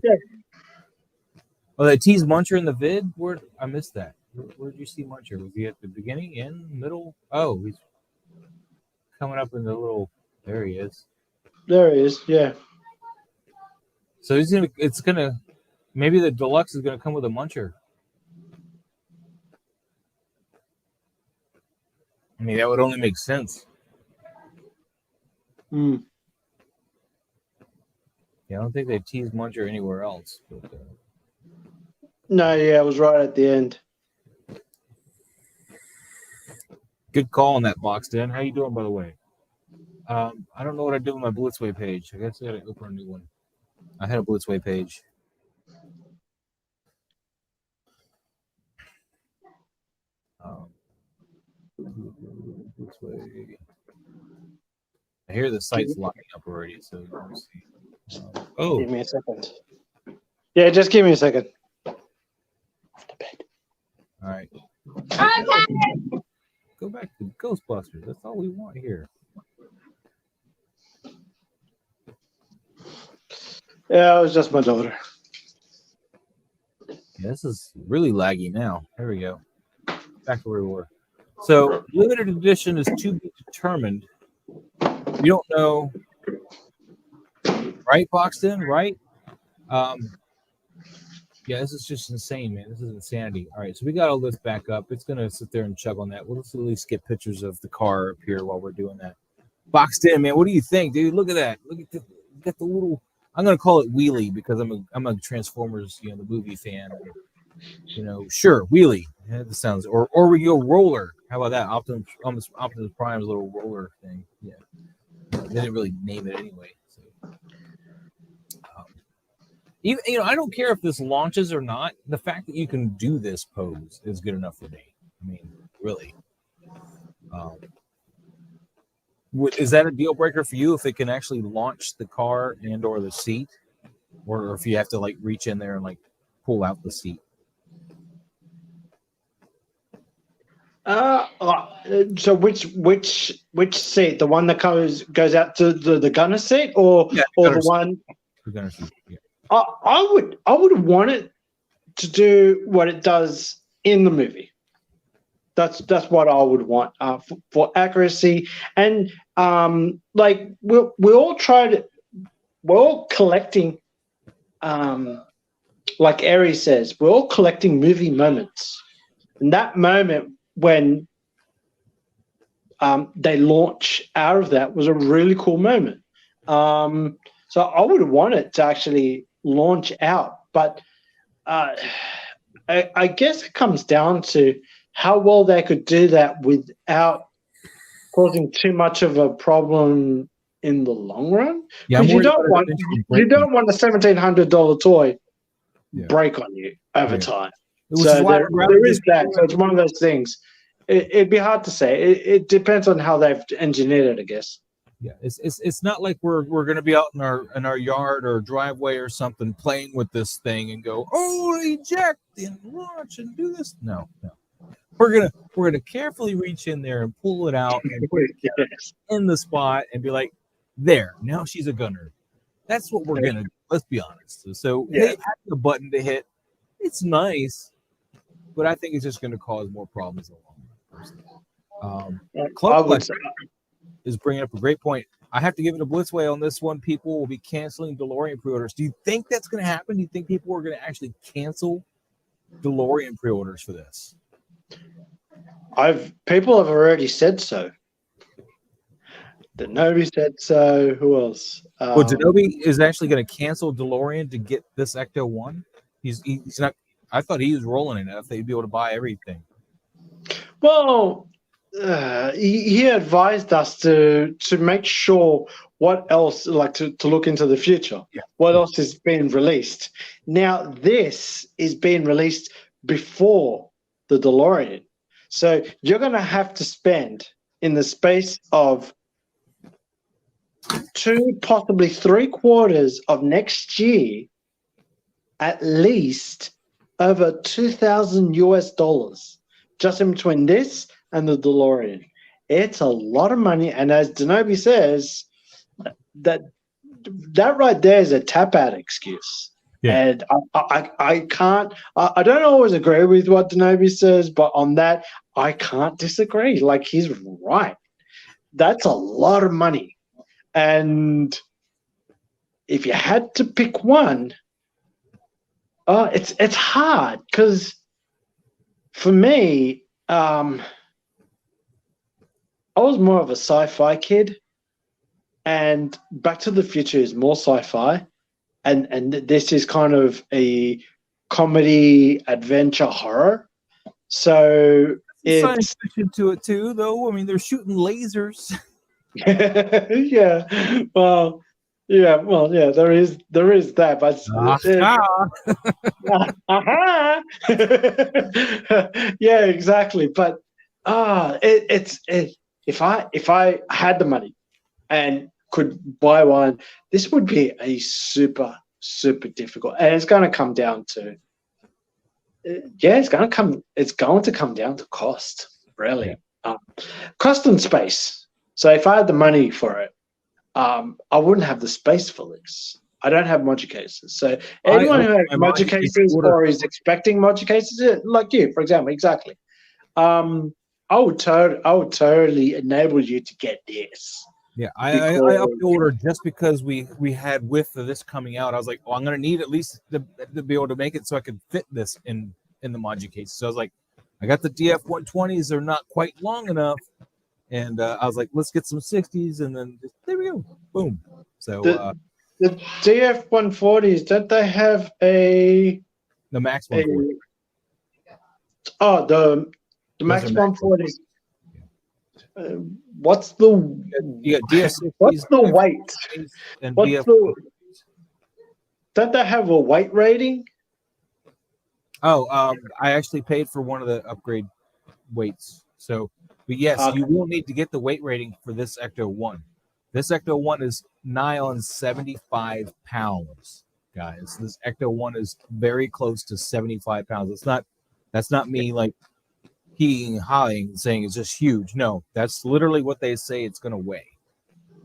Oh, they teased Muncher in the vid? I missed that. Where did you see Muncher? Was he at the beginning, end, middle? Oh, he's coming up in the little. There he is. There he is. Yeah. So maybe the deluxe is gonna come with a Muncher. I mean, that would only make sense. Hmm. Yeah, I don't think they teased Muncher anywhere else. But, No, yeah, it was right at the end. good call on that, box, Dan. How you doing, by the way? I don't know what I did with my Blitzway page. I guess I got to open a new one. I had a Blitzway page. Blitzway. I hear the site's locking up already, so let me see. Give me a second. Yeah, just give me a second. All right. Okay. Go back to Ghostbusters. That's all we want here. Yeah, it was just my daughter. Yeah, this is really laggy now. There we go. Back to where we were. So, limited edition is to be determined. We don't know. Right, Boxton? Right? Yeah, this is just insane, man. This is insanity. All right, so we got all this back up. It's going to sit there and chug on that. We'll just at least get pictures of the car up here while we're doing that. Boxed in, man. What do you think, dude? Look at that. Look at got the little. I'm going to call it wheelie because I'm a Transformers, the movie fan. Sure, wheelie. Yeah, that sounds. Or we go roller. How about that? Optimus Prime's little roller thing. Yeah, they didn't really name it anyway. So. Even, I don't care if this launches or not. The fact that you can do this pose is good enough for me. I mean, really. Is that a deal breaker for you if it can actually launch the car and or the seat, or if you have to like reach in there and like pull out the seat? So which seat? The one that goes out to the gunner seat, or the one? The gunner seat. Yeah. I would want it to do what it does in the movie. That's what I would want for accuracy, and like we all tried. We're all collecting, like Aries says, we're all collecting movie moments, and that moment when they launch out of that was a really cool moment. So I would want it to actually launch out, but I guess it comes down to how well they could do that without causing too much of a problem in the long run. Yeah, I'm Because you worried about don't it want eventually you breaking. don't want a $1,700 toy Yeah. break on you over Yeah. time. Which is So why I'd rather there is just that. So it's one of those things. It'd be hard to say. It depends on how they've engineered it, I guess. Yeah, it's not like we're gonna be out in our yard or driveway or something playing with this thing and go, oh, eject and launch and do this. No. We're gonna carefully reach in there and pull it out and put it Yes. in the spot and be like, there, now she's a gunner. That's what we're gonna do. Let's be honest. So Yeah. having a button to hit, it's nice, but I think it's just gonna cause more problems in the long run. I Club would say. is bringing up a great point. I have to give it a Blitzway on this one. People will be canceling DeLorean pre-orders. Do you think that's going to happen? Do you think people are going to actually cancel DeLorean pre-orders for this? People have already said so. Denobi said so. Who else? Well, Denobi is actually going to cancel DeLorean to get this Ecto-1. He's not. I thought he was rolling enough that he'd be able to buy everything. Well, he advised us to make sure what else, like to look into the future. Yeah. What else is being released? Now, this is being released before the DeLorean. So you're going to have to spend in the space of 2, possibly 3 quarters of next year, at least over $2,000 just in between this and the DeLorean. It's a lot of money, and as Denobi says, that right there is a tap-out excuse. Yeah. And I can't. I don't always agree with what Denobi says, but on that, I can't disagree. Like, he's right. That's a lot of money, and if you had to pick one, it's hard because for me, I was more of a sci-fi kid, and Back to the Future is more sci-fi, and this is kind of a comedy, adventure, horror. So it's science fiction to it too, though. I mean, they're shooting lasers. Yeah. Well, there is that, but yeah, exactly. But if I had the money and could buy one, this would be a super difficult, and it's going to come down to it's going to come down to cost, really. Cost and space. So if I had the money for it, I wouldn't have the space for this. I don't have modular cases. So anyone who has modular cases or is expecting modular cases, like you, for example, exactly. I would totally enable you to get this. Yeah, I upped the order just because we had width of this coming out. I was like, I'm going to need at least to be able to make it so I could fit this in the modular case. So I was like, I got the DF-120s. They're not quite long enough. And I was like, let's get some 60s, and then there we go, boom. So the DF-140s, don't they have the Max 140? The Max 140s. What's the what's the weight? And don't they have a weight rating? I actually paid for one of the upgrade weights, so. But yes, you will need to get the weight rating for this Ecto-1. This Ecto-1 is nigh on 75 pounds, guys. This Ecto-1 is very close to 75 pounds. That's not me like heeing, hawing, saying it's just huge. No, that's literally what they say it's going to weigh.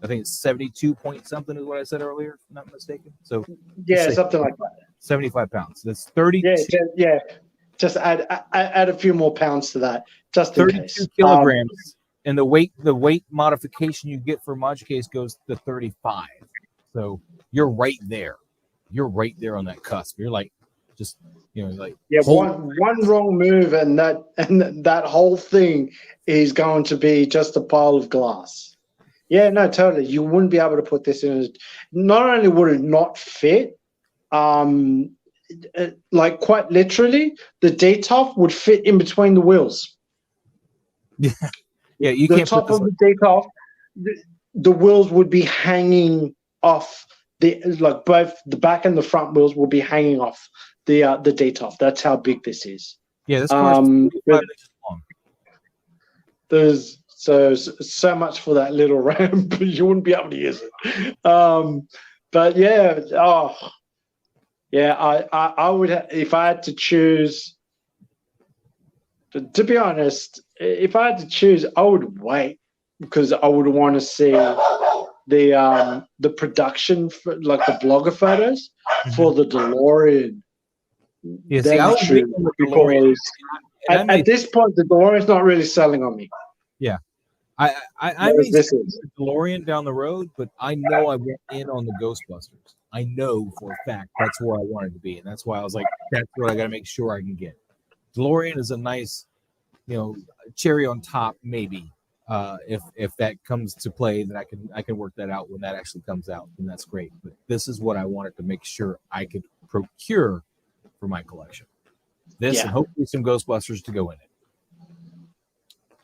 I think it's 72 point something is what I said earlier, if I'm not mistaken. So yeah, something like that. 75 pounds. That's 32. Yeah. Just add a few more pounds to that, just in 32 case. kilograms, and the weight modification you get for modular case goes to 35. So you're right there. You're right there on that cusp. You're like, just one wrong move, and that whole thing is going to be just a pile of glass. Yeah, no, totally. You wouldn't be able to put this in. Not only would it not fit, like quite literally, the detailing would fit in between the wheels. Yeah, you The can't put top this. of the detailing, the wheels would be hanging off like both the back and the front wheels will be hanging off the detailing. That's how big this is. Yeah, this car's 45 But inches long. there's so much for that little ramp. You wouldn't be able to use it. But yeah, I would if I had to choose. To be honest, if I had to choose, I would wait because I would want to see the production for, like the blogger photos for the DeLorean. Yeah, see, I was waiting on the DeLorean, because at this point, the DeLorean's not really selling on me. Yeah, I may see the DeLorean down the road, but I know I went in on the Ghostbusters. I know for a fact that's where I wanted to be, and that's why I was like, that's what I got to make sure I can get. DeLorean is a nice, cherry on top, maybe. If that comes to play, then I can work that out when that actually comes out, and that's great. But this is what I wanted to make sure I could procure for my collection. This and hopefully some Ghostbusters to go in it.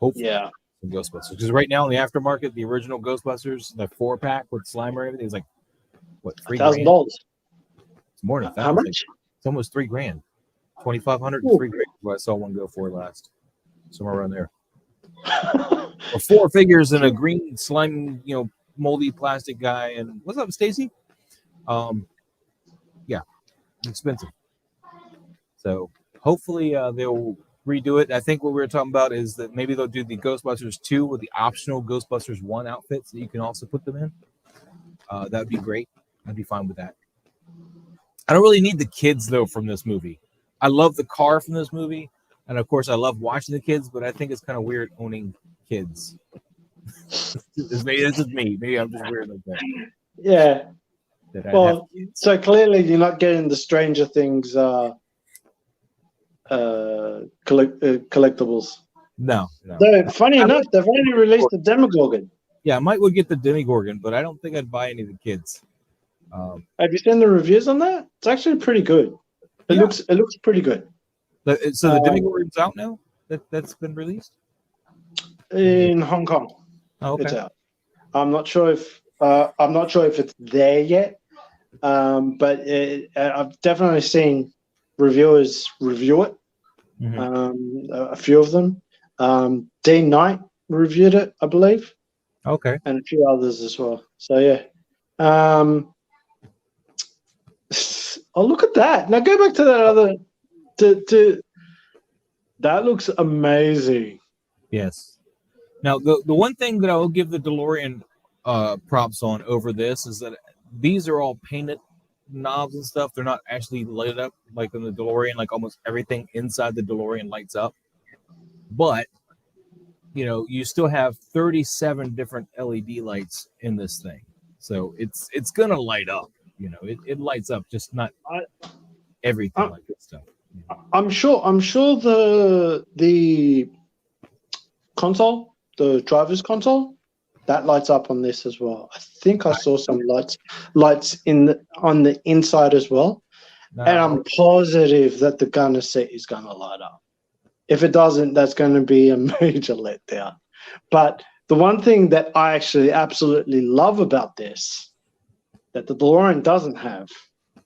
Hopefully, some Ghostbusters, because right now in the aftermarket, the original Ghostbusters, the 4-pack with Slimer and everything is like what, $3,000? It's more than that. How much? Like, it's almost $3,000. 2,500 and $3,000. What I saw one go for last, somewhere around there. Or 4 figures and a green slime, moldy plastic guy. And what's up, Stacy? Yeah, expensive. So hopefully they'll redo it. I think what we were talking about is that maybe they'll do the Ghostbusters 2 with the optional Ghostbusters 1 outfits that you can also put them in. That would be great. I'd be fine with that. I don't really need the kids, though, from this movie. I love the car from this movie. And, of course, I love watching the kids, but I think it's kind of weird owning kids. Maybe this is me. Maybe I'm just weird like that. Yeah. Well, so clearly you're not getting the Stranger Things collectibles. No. Though, funny enough, they've only released the Demogorgon. Yeah, I might would get the Demogorgon, but I don't think I'd buy any of the kids. Have you seen the reviews on that? It's actually pretty good. It looks pretty good. So the Demogorgon's out now? That's been released? In Hong Kong. Oh, okay. It's out. I'm not sure if it's there yet. But I've definitely seen reviewers review it. Mm-hmm. A few of them. Dean Knight reviewed it, I believe. Okay. And a few others as well. So yeah. Oh, look at that! Now go back to that other. That looks amazing. Yes. Now the one thing that I will give the DeLorean props on over this is that these are all painted knobs and stuff. They're not actually lit up like in the DeLorean. Like almost everything inside the DeLorean lights up. But you still have 37 different LED lights in this thing, so it's gonna light up. It lights up, just not everything like this stuff. I'm sure the console, the driver's console, that lights up on this as well. I think I saw some lights on the inside as well. No. And I'm positive that the gunner seat is going to light up. If it doesn't, that's going to be a major letdown. But the one thing that I actually absolutely love about this, that the DeLorean doesn't have,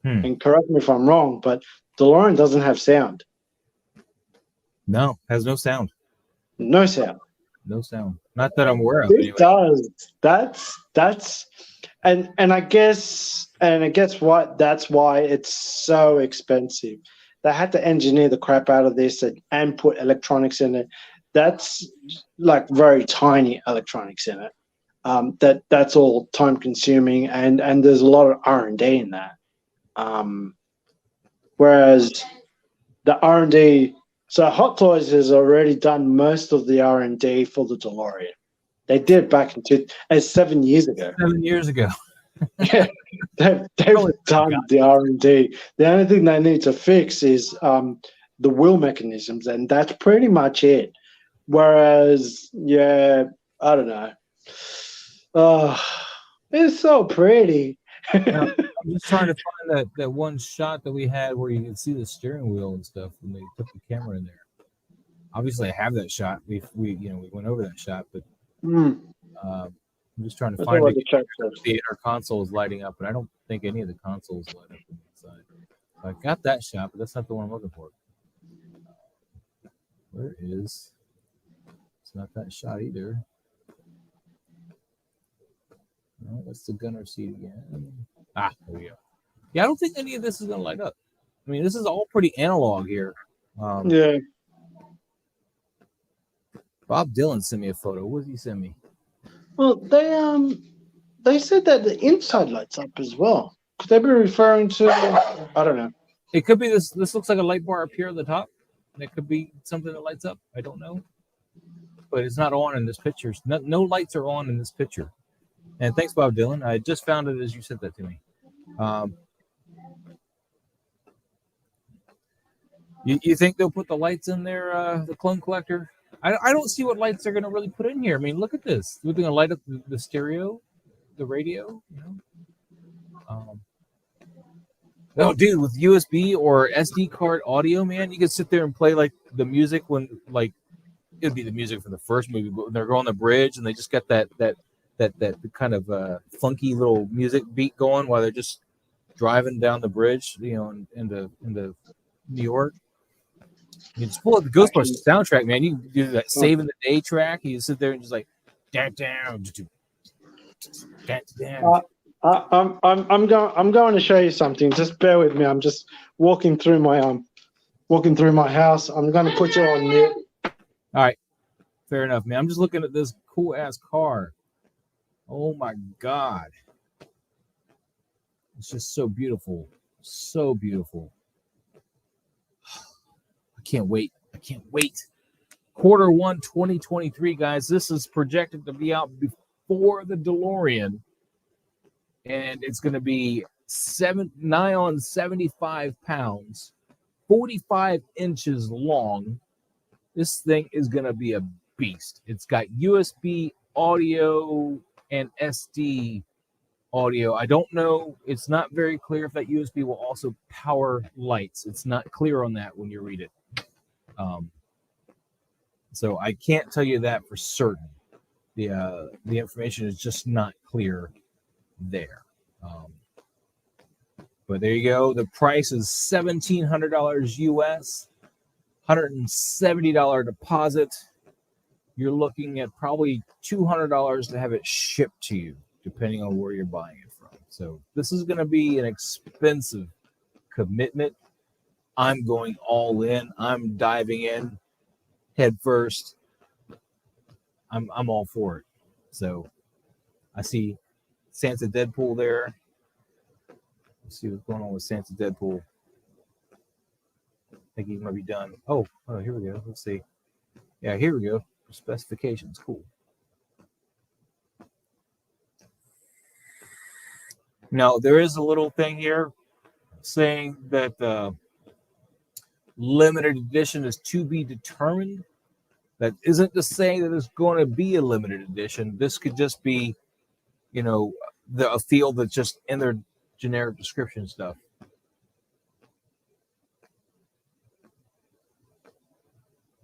and correct me if I'm wrong, but DeLorean doesn't have sound. No, has no sound. No sound. No sound. Not that I'm aware of. It anyway. Does. That's and I guess what that's why it's so expensive. They had to engineer the crap out of this and put electronics in it. That's like very tiny electronics in it. That's all time consuming and there's a lot of R&D in that. Whereas the R&D, so Hot Toys has already done most of the R&D for the DeLorean. They did back in 7 years ago. 7 years ago. Yeah, they've done the R&D. The only thing they need to fix is the wheel mechanisms, and that's pretty much it. Whereas, yeah, I don't know. It's so pretty. Now, I'm just trying to find that one shot that we had where you can see the steering wheel and stuff when they put the camera in there. Obviously, I have that shot. We went over that shot, but I'm just trying to find it. The inner console is lighting up, and I don't think any of the consoles light up on the inside. So I got that shot, but that's not the one I'm looking for. Where is? It's not that shot either. No, that's the gunner seat again. There we go. Yeah, I don't think any of this is going to light up. I mean, this is all pretty analog here. Yeah. Bob Dylan sent me a photo. What did he send me? Well, they said that the inside lights up as well. Could they be referring to? I don't know. It could be this. This looks like a light bar up here at the top. It could be something that lights up. I don't know, but it's not on in this picture. No lights are on in this picture. And thanks, Bob Dylan. I just found it as you sent that to me. You think they'll put the lights in there, the clone collector? I don't see what lights they're going to really put in here. I mean, look at this. We're going to light up the stereo, the radio. Oh, dude, with USB or SD card audio, man, you can sit there and play like the music when, like, it'd be the music from the first movie, but when they're going on the bridge and they just got that kind of funky little music beat going while they're just driving down the bridge, into New York. You just pull up the Ghostbusters soundtrack, man. You can do that saving the day track. You sit there and just like down. I'm going to show you something. Just bear with me. I'm just walking through my house. I'm going to put you on mute. All right, fair enough, man. I'm just looking at this cool ass car. Oh my God, it's just so beautiful, so beautiful. I can't wait. Q1 2023, guys. This is projected to be out before the DeLorean, and it's going to be 9 on 75 pounds, 45 inches long. This thing is going to be a beast. It's got USB audio and SD audio. I don't know. It's not very clear if that USB will also power lights. It's not clear on that when you read it. So I can't tell you that for certain. The information is just not clear there. But there you go. The price is $1,700 US, $170 deposit. You're looking at probably $200 to have it shipped to you, depending on where you're buying it from. So this is going to be an expensive commitment. I'm going all in. I'm diving in head first. I'm all for it. So I see Santa Deadpool there. Let's see what's going on with Santa Deadpool. I think he might be done. Oh, here we go. Let's see. Yeah, here we go. Specifications. Cool. Now, there is a little thing here saying that limited edition is to be determined. That isn't to say that it's going to be a limited edition. This could just be, a field that's just in their generic description stuff.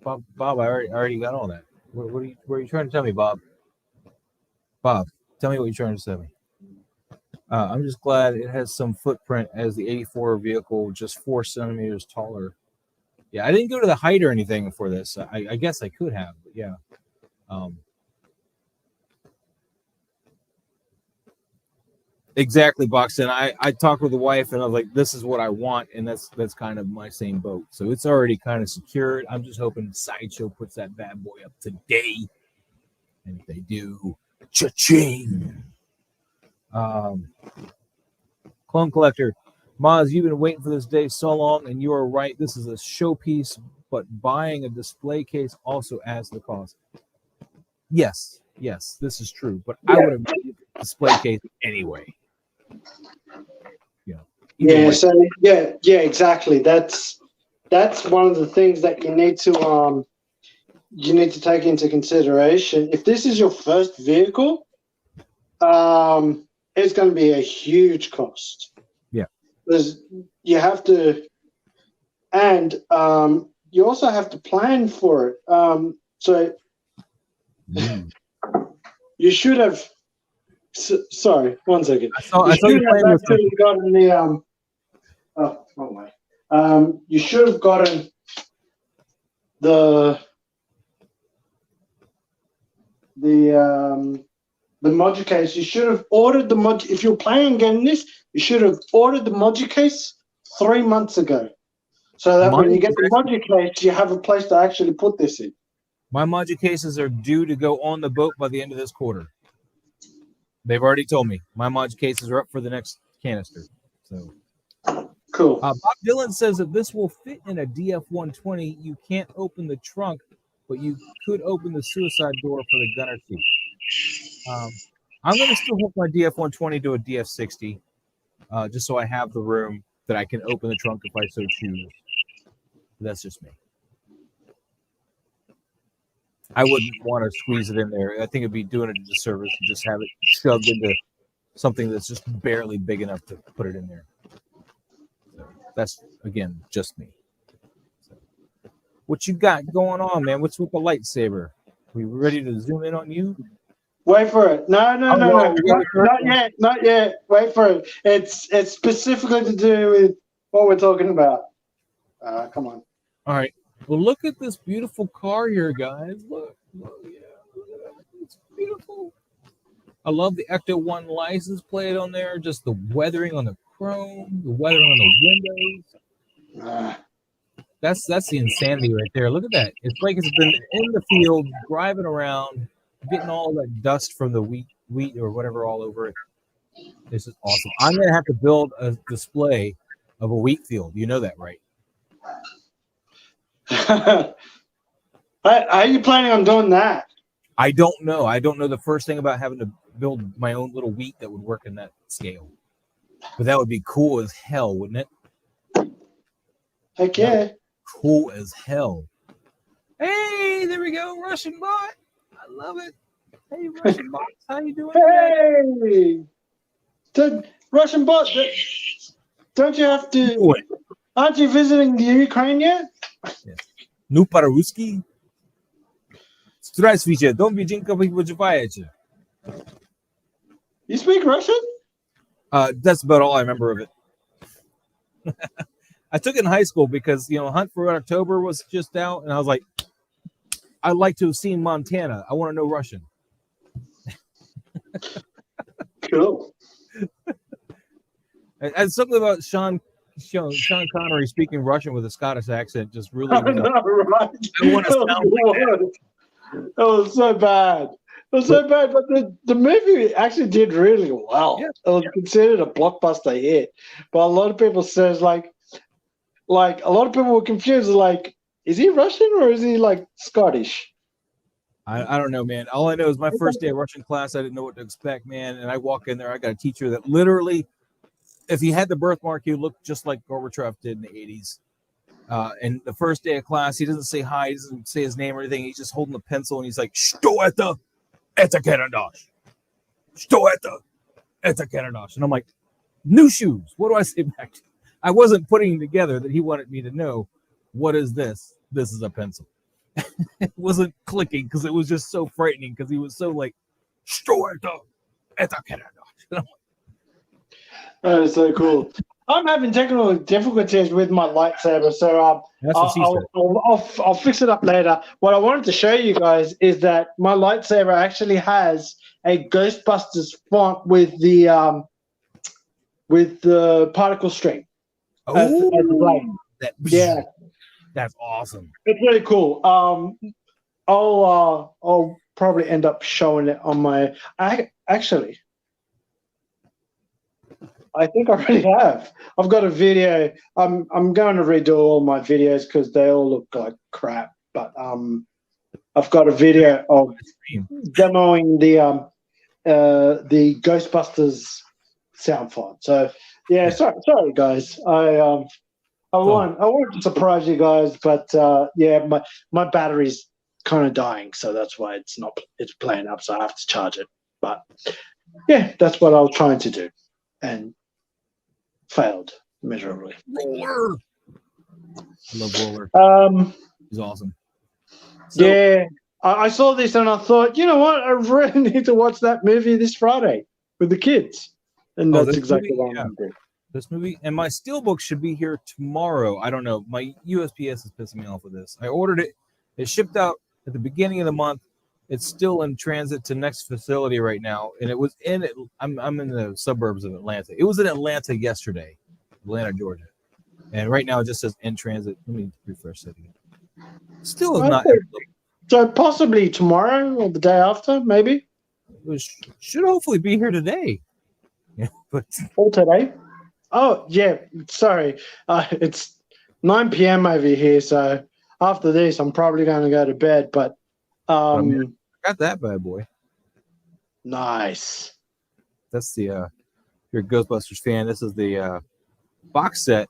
Bob, I already got all that. What are you trying to tell me, Bob? Bob, tell me what you're trying to tell me. I'm just glad it has some footprint as the 84 vehicle, just 4 centimeters taller. Yeah, I didn't go to the height or anything for this. I guess I could have, but yeah. Exactly, Boxton. I talked with the wife and I was like, this is what I want, and that's kind of my same boat. So it's already kind of secured. I'm just hoping Sideshow puts that bad boy up today. And if they do, cha-ching. Clone Collector. Maz, you've been waiting for this day so long, and you are right. This is a showpiece, but buying a display case also adds to the cost. Yes, this is true. But I would have made a display case anyway. Yeah, exactly. That's one of the things that you need to take into consideration. If this is your first vehicle, it's going to be a huge cost. Yeah. Because you have to, and you also have to plan for it. So you should have. Sorry, 1 second. I saw you playing with actually gotten the oh, wrong way. You should have gotten the module case. You should have ordered the mod. If you're planning on getting this, you should have ordered the module case 3 months ago, so that when you get the module case, you have a place to actually put this in. My module cases are due to go on the boat by the end of this quarter. They've already told me my module cases are up for the next canister. So cool. Bob Dylan says that this will fit in a DF-120. You can't open the trunk, but you could open the suicide door for the gunner seat. I'm going to still hook my DF-120 to a DF-60, just so I have the room that I can open the trunk if I so choose. That's just me. I wouldn't want to squeeze it in there. I think it'd be doing it a disservice to just have it shoved into something that's just barely big enough to put it in there. So that's, again, just me. So, what you got going on, man? What's with the lightsaber? We ready to zoom in on you? Wait for it. No. Not yet. Wait for it. It's specifically to do with what we're talking about. Come on. All right. Well, look at this beautiful car here, guys. Look, yeah, look at that. It's beautiful. I love the Ecto-1 license plate on there. Just the weathering on the chrome, the weathering on the windows. That's the insanity right there. Look at that. It's like it's been in the field, driving around, getting all that dust from the wheat or whatever all over it. This is awesome. I'm going to have to build a display of a wheat field. You know that, right? How are you planning on doing that? I don't know. I don't know the first thing about having to build my own little wheat that would work in that scale. But that would be cool as hell, wouldn't it? Heck yeah. Cool as hell. Hey, there we go. Russian bot. I love it. Hey, Russian bot. How you doing? Hey. Russian bot, don't you have to... Aren't you visiting the Ukraine yet? Ну, по-русски. Здравствуйте, дом Беженко, вы выживаете. You speak Russian? That's about all I remember of it. I took it in high school because, Hunt for Red October was just out, and I was like, I'd like to have seen Montana. I want to know Russian. Cool. And something about Sean Connery speaking Russian with a Scottish accent just really. I know, right? I want to sound like that. It was so bad. It was so bad, but the movie actually did really well. Yeah. It was considered a blockbuster hit. But a lot of people says like a lot of people were confused. Like, is he Russian or is he like Scottish? I don't know, man. All I know is my first day of Russian class, I didn't know what to expect, man. And I walk in there, I got a teacher that literally, if he had the birthmark, he looked just like Gorbachev did in the 80s. And the first day of class, he doesn't say hi, he doesn't say his name or anything. He's just holding a pencil and he's like, "Что это? Это карандаш. Что это? Это карандаш." And I'm like, new shoes. What do I say back to him? I wasn't putting together that he wanted me to know, what is this? This is a pencil. It wasn't clicking because it was just so frightening because he was so like, "Что это? Это карандаш." That is so cool. I'm having technical difficulties with my lightsaber, so I'll fix it up later. What I wanted to show you guys is that my lightsaber actually has a Ghostbusters font with the particle string. Yeah, that's awesome. It's really cool. I'll probably end up showing it on my. I think I already have. I've got a video. I'm going to redo all my videos because they all look like crap. But I've got a video of demoing the Ghostbusters sound font. So yeah, sorry guys. I wanted to surprise you guys, but yeah, my battery's kind of dying, so that's why it's playing up. So I have to charge it. But yeah, that's what I was trying to do, and failed miserably. Roller. I love Roller. He's awesome. So, yeah, I saw this and I thought, you know what? I really need to watch that movie this Friday with the kids, and that's exactly what I'm going to do. This movie and my Steelbook should be here tomorrow. I don't know. My USPS is pissing me off with this. I ordered it. It shipped out at the beginning of the month. It's still in transit to next facility right now, and it was in it. I'm in the suburbs of Atlanta. It was in Atlanta yesterday, Atlanta, Georgia, and right now it just says in transit. Let me refresh that again. Still is not. So possibly tomorrow or the day after, maybe. It should hopefully be here today. Yeah, but or today. Oh yeah, sorry. It's 9 p.m. over here, so after this, I'm probably going to go to bed. But I got that bad boy. Nice. That's the if you're a Ghostbusters fan, this is the box set.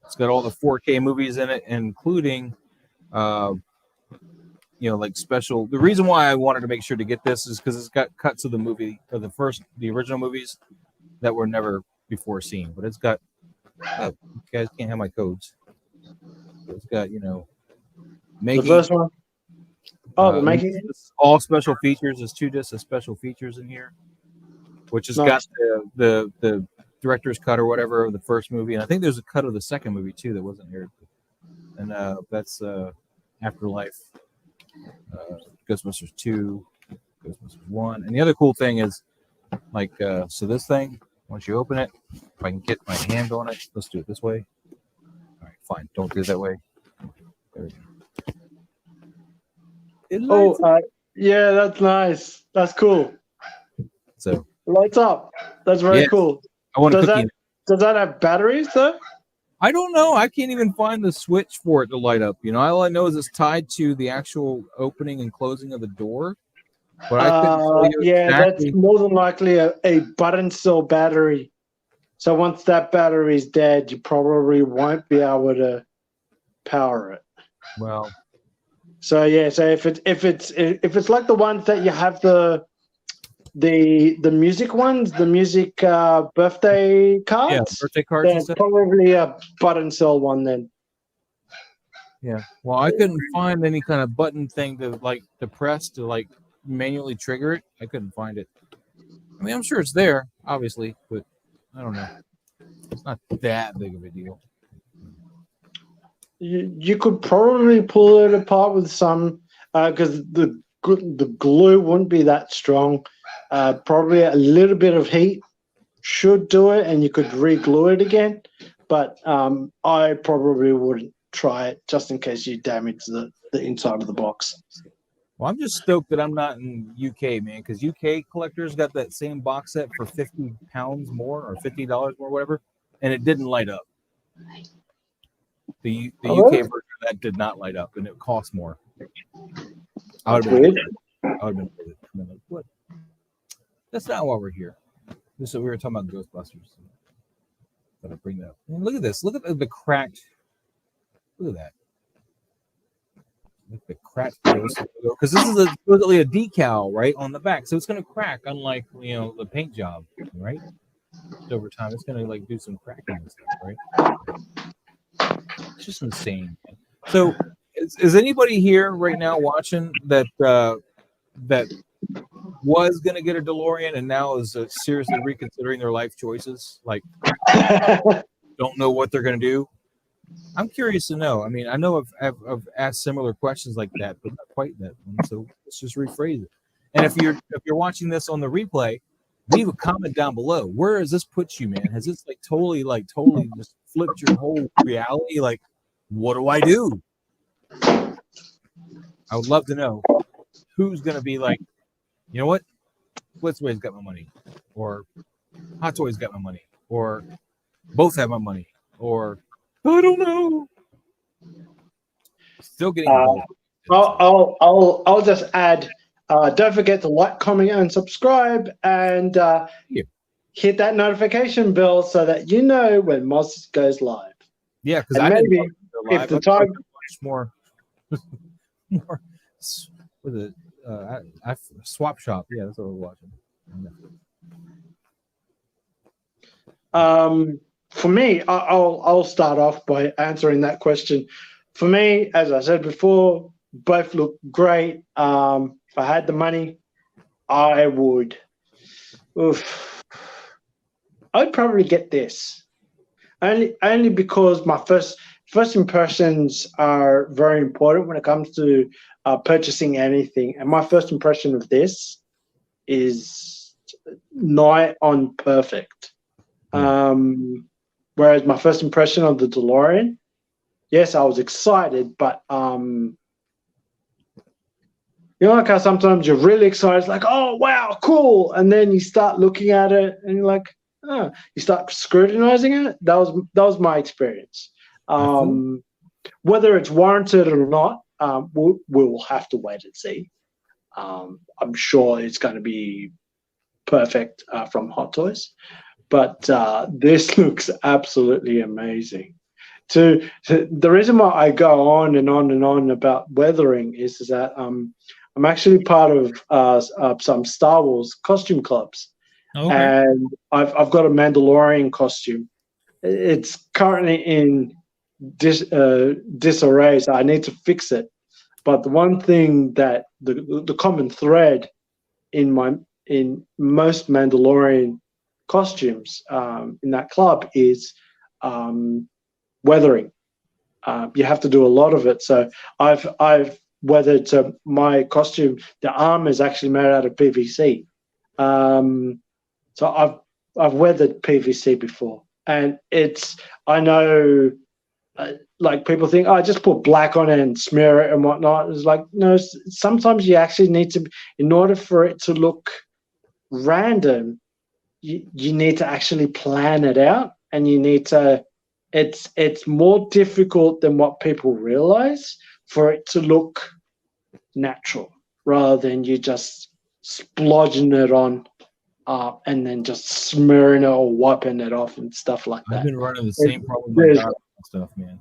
It's got all the 4K movies in it, including like special. The reason why I wanted to make sure to get this is because it's got cuts of the movie of the original movies that were never before seen. But it's got you guys can't have my codes. It's got making the first one. Oh, the making all special features. There's 2 discs of special features in here, which has got the director's cut or whatever of the first movie, and I think there's a cut of the second movie too that wasn't aired. And that's Afterlife, Ghostbusters 2, Ghostbusters 1, and the other cool thing is so this thing, once you open it, if I can get my hand on it, let's do it this way. All right, fine, don't do it that way. There we go. Yeah, that's nice. That's cool. So lights up. That's very cool. I want does that have batteries though? I don't know. I can't even find the switch for it to light up. All I know is it's tied to the actual opening and closing of the door. But I couldn't tell you exactly. That's more than likely a button cell battery. So once that battery is dead, you probably won't be able to power it. Well. So yeah, so if it's like the ones that you have the music ones, the music birthday cards, birthday cards, then probably a button cell one then. Yeah, well, I couldn't find any kind of button thing to press to manually trigger it. I couldn't find it. I mean, I'm sure it's there, obviously, but I don't know. It's not that big of a deal. You could probably pull it apart with some because the glue wouldn't be that strong. Probably a little bit of heat should do it, and you could re-glue it again. But I probably wouldn't try it just in case you damage the inside of the box. Well, I'm just stoked that I'm not in UK, man, because UK collectors got that same box set for £50 more or $50 more, whatever, and it didn't light up. The UK version of that did not light up, and it cost more. I would have been like, what? That's not why we're here. We were talking about Ghostbusters. Gotta bring that up. And look at this. Look at the cracked. Look at that. Look at the cracked because this is supposedly a decal right on the back, so it's gonna crack. Unlike the paint job, right? Over time, it's gonna do some cracking and stuff, right? It's just insane. So, is anybody here right now watching that was going to get a DeLorean and now is seriously reconsidering their life choices? Don't know what they're going to do. I'm curious to know. I mean, I know I've asked similar questions like that, but not quite that one. So let's just rephrase it. And if you're watching this on the replay, leave a comment down below. Where has this put you, man? Has this totally just flipped your whole reality? What do I do? I would love to know who's going to be you know what? Blitzway's got my money, or Hot Toys got my money, or both have my money, or I don't know. Still getting involved. I'll just add. Don't forget to like, comment, and subscribe, and hit that notification bell so that you know when Moz goes live. Yeah, because if the time more with it. Swap Shop. Yeah, that's what we're watching. For me, I'll start off by answering that question. For me, as I said before, both look great. If I had the money, I would. I'd probably get this only because my first impressions are very important when it comes to purchasing anything. And my first impression of this is nigh on perfect. Whereas my first impression of the DeLorean, yes, I was excited, but you know, like how sometimes you're really excited, it's like, oh wow, cool, and then you start looking at it and you're like, oh, you start scrutinizing it. That was my experience. Whether it's warranted or not, we'll have to wait and see. I'm sure it's going to be perfect from Hot Toys, but this looks absolutely amazing. The reason why I go on and on and on about weathering is that I'm actually part of some Star Wars costume clubs, and I've got a Mandalorian costume. It's currently in disarray, so I need to fix it. But the one thing that the common thread in most Mandalorian costumes in that club is weathering. You have to do a lot of it. So I've weathered my costume. The arm is actually made out of PVC. So I've weathered PVC before, and I know. Like people think, oh, just put black on it and smear it and whatnot. It's like, no, sometimes you actually need to, in order for it to look random, you need to actually plan it out, and you need to, it's more difficult than what people realize for it to look natural rather than you just splodging it on and then just smearing it or wiping it off and stuff like that. I've been running the same problem with my stuff, man.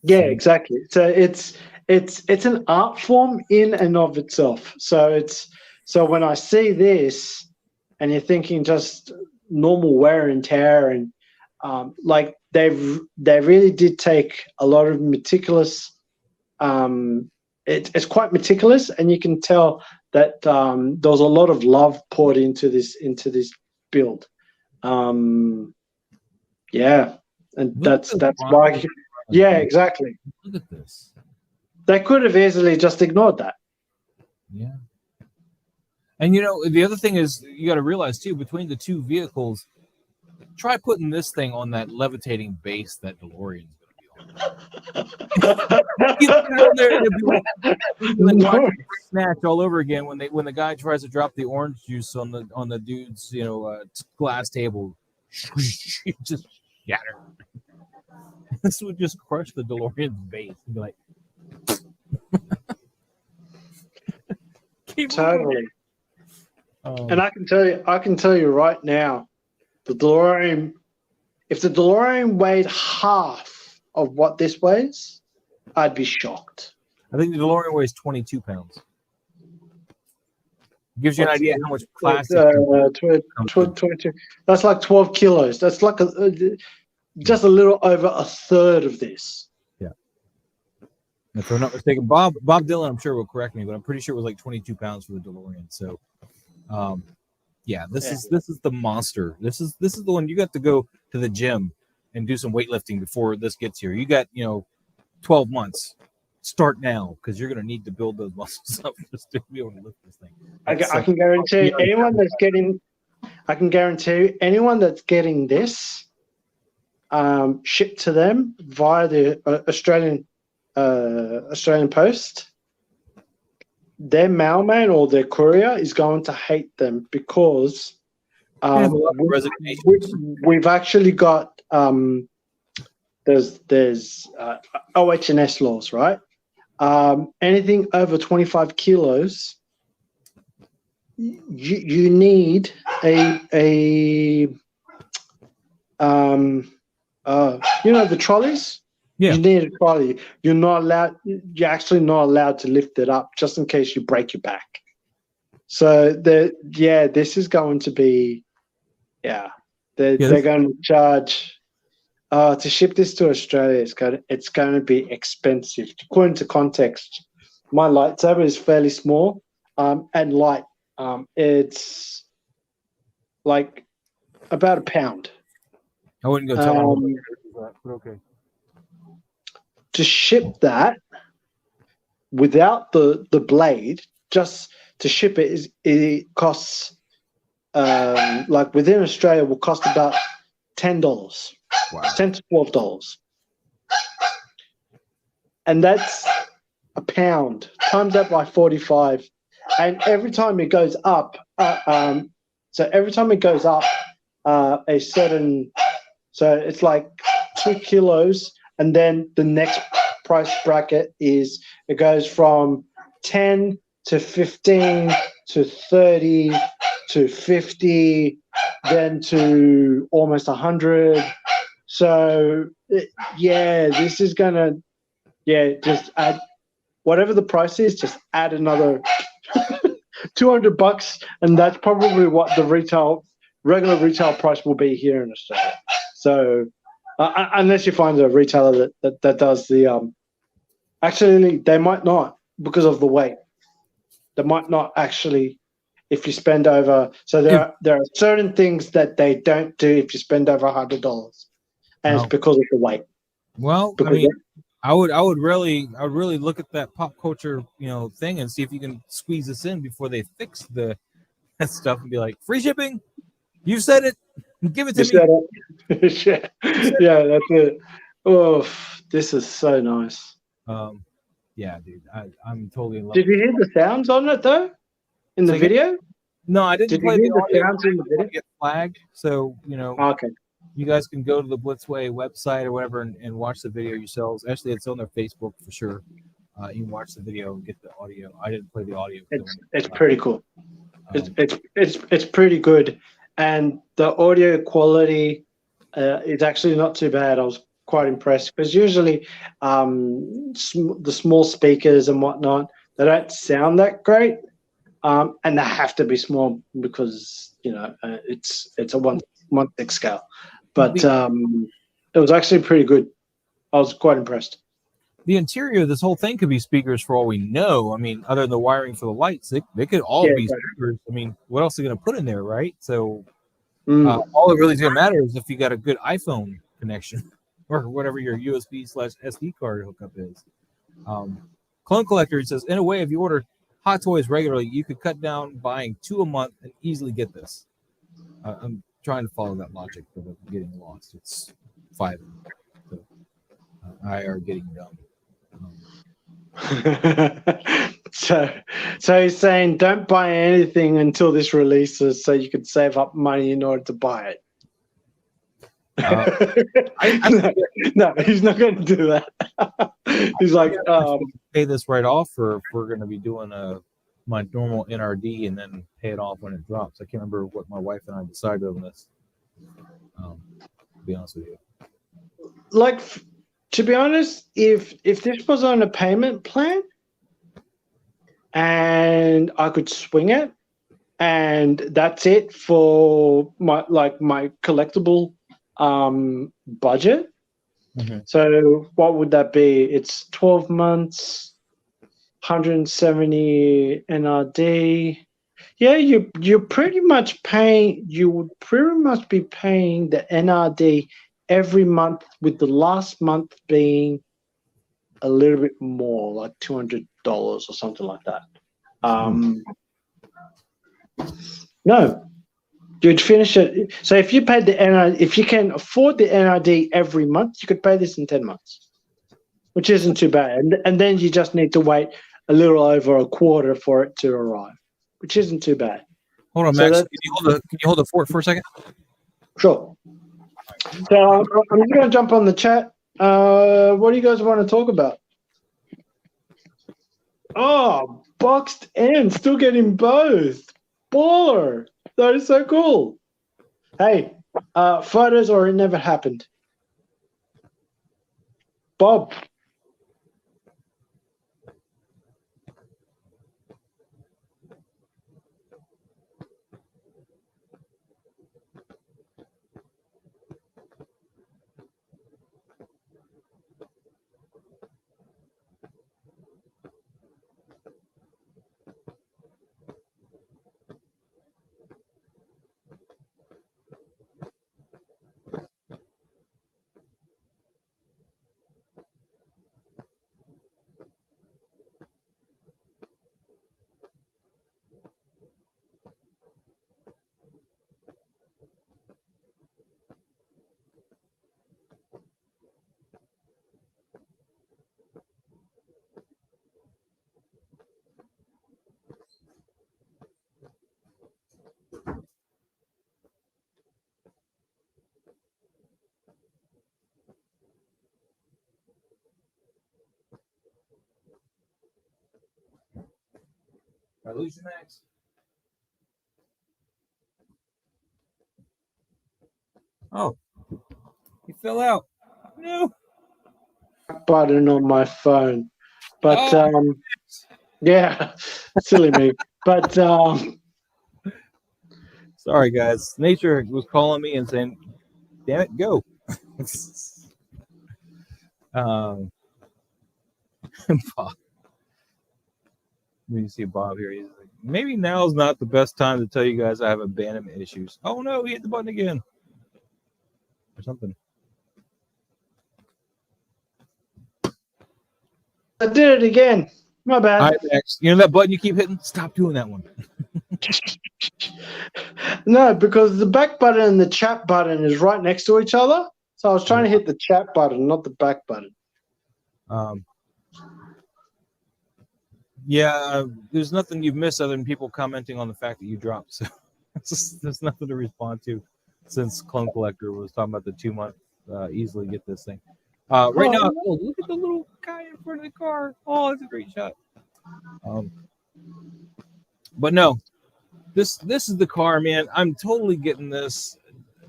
Exactly. So it's an art form in and of itself. So when I see this, and you're thinking just normal wear and tear, and like they really did take a lot of meticulous. It's quite meticulous, and you can tell that there was a lot of love poured into this build. Yeah, and that's why. Yeah, exactly. Look at this. They could have easily just ignored that. Yeah. And you know, the other thing is, you got to realize too, between the two vehicles, try putting this thing on that levitating base that DeLorean's going to be on. You look down there and it'd be like watching Snatch all over again when the guy tries to drop the orange juice on the dude's glass table, just shatter. This would just crush the DeLorean's base. You'd be like, totally. And I can tell you right now, the DeLorean, if the DeLorean weighed half of what this weighs, I'd be shocked. I think the DeLorean weighs 22 pounds. Gives you an idea how much plastic. 22. That's like 12 kilos. That's like just a little over a third of this. Yeah. If I'm not mistaken, Bob Dylan, I'm sure will correct me, but I'm pretty sure it was like 22 pounds for the DeLorean. So, this is the monster. This is the one you got to go to the gym and do some weightlifting before this gets here. You got 12 months. Start now, because you're going to need to build those muscles up just to be able to lift this thing. I can guarantee anyone that's getting. I can guarantee anyone that's getting this. Shipped to them via the Australian Post, their mailman or their courier is going to hate them because we've actually got there's OH&S laws, right? Anything over 25 kilos, you need a the trolleys? Yeah. You need a trolley. You're actually not allowed to lift it up just in case you break your back. So this is going to be, they're going to charge. To ship this to Australia, it's going to be expensive. According to context, my lightsaber is fairly small and light. It's like about a pound. I wouldn't go tell them that, but okay. To ship that without the blade, just to ship it costs like within Australia will cost about $10. Wow. $10 to $12. And that's a pound. Times that by 45. And every time it goes up, so it's like 2 kilos, and then the next price bracket is it goes from 10 to 15 to 30 to 50, then to almost 100. So this is gonna just add whatever the price is, just add another $200, and that's probably what the regular retail price will be here in Australia. So unless you find a retailer that does the actually they might not, because of the weight. They might not actually, if you spend over. So there are certain things that they don't do if you spend over $100, and it's because of the weight. Well, I mean, I would really look at that pop culture, thing and see if you can squeeze this in before they fix that stuff and be like, free shipping. You said it. Give it to me. Yeah, that's it. Oh, this is so nice. Yeah, dude, I'm totally in love. Did you hear the sounds on it though? In the video? No, I didn't play the audio. Sounds in the video? Get flagged, so okay. You guys can go to the Blitzway website or whatever and watch the video yourselves. Actually, it's on their Facebook for sure. You can watch the video and get the audio. I didn't play the audio. It's pretty cool. It's pretty good, and the audio quality is actually not too bad. I was quite impressed because usually the small speakers and whatnot, they don't sound that great, and they have to be small because it's a 1/6 scale. But it was actually pretty good. I was quite impressed. The interior of this whole thing could be speakers for all we know. I mean, other than the wiring for the lights, they could all be speakers. I mean, what else are they going to put in there, right? So all it really is going to matter is if you got a good iPhone connection or whatever your USB/SD card hookup is. Clone Collector says, in a way, if you order Hot Toys regularly, you could cut down buying 2 a month and easily get this. I'm trying to follow that logic, but I'm getting lost. It's 5. So, I are getting dumb. So he's saying don't buy anything until this releases so you could save up money in order to buy it. No, he's not going to do that. He's like, pay this right off, or if we're going to be doing my normal NRD and then pay it off when it drops. I can't remember what my wife and I decided on this. To be honest with you, to be honest, if this was on a payment plan and I could swing it, and that's it for my collectible budget. Mm-hmm. So what would that be? It's 12 months, 170 NRD. Yeah, you're pretty much paying. You would pretty much be paying the NRD every month, with the last month being a little bit more, like $200 or something like that. No, you'd finish it. So if you paid the NRD, if you can afford the NRD every month, you could pay this in 10 months, which isn't too bad. And then you just need to wait a little over a quarter for it to arrive, which isn't too bad. Hold on, Max. Can you hold the fort for a second? Sure. So I'm just going to jump on the chat. What do you guys want to talk about? Oh, Boxed and still getting both. Baller. That is so cool. Hey, photos or it never happened. Bob. Did I lose you, Max? Oh, he fell out. No. Button on my phone. But Oh. yeah, silly me. But Sorry, guys. Nature was calling me and saying, "Damn it, go." Bob. When you see Bob here, he's like, maybe now's not the best time to tell you guys I have abandonment issues. Oh no, he hit the button again. Or something. I did it again. My bad. All right, Max. You know that button you keep hitting? Stop doing that one. No, because the back button and the chat button is right next to each other. So I was trying to hit the chat button, not the back button. Yeah, there's nothing you've missed other than people commenting on the fact that you dropped. So there's nothing to respond to since Clone Collector was talking about the 2-month easily get this thing. Right now, look at the little guy in front of the car. Oh, it's a great shot. But no, this is the car, man. I'm totally getting this.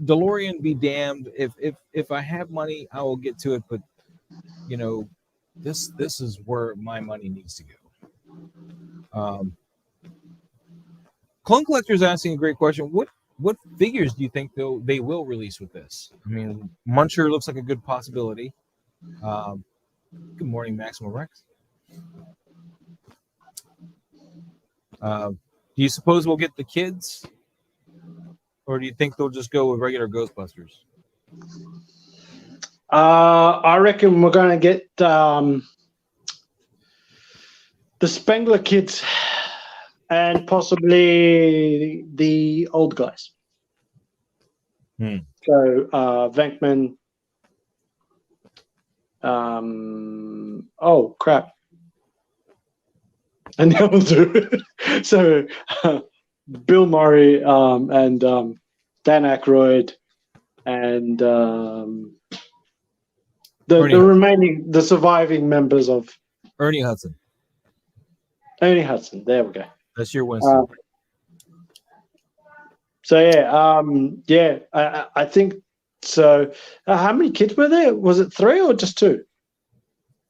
DeLorean be damned. If I have money, I will get to it. But you know, this is where my money needs to go. Clone Collector is asking a great question. What figures do you think they will release with this? I mean, Muncher looks like a good possibility. Good morning, Maximum Rex. Do you suppose we'll get the kids, or do you think they'll just go with regular Ghostbusters? I reckon we're going to get the Spengler kids and possibly the old guys. So Venkman. Oh crap! And the other two. So Bill Murray and Dan Aykroyd and the surviving members of Ernie Hudson. Ernie Hudson. There we go. That's your Winston. So yeah, I think so. How many kids were there? Was it 3 or just 2?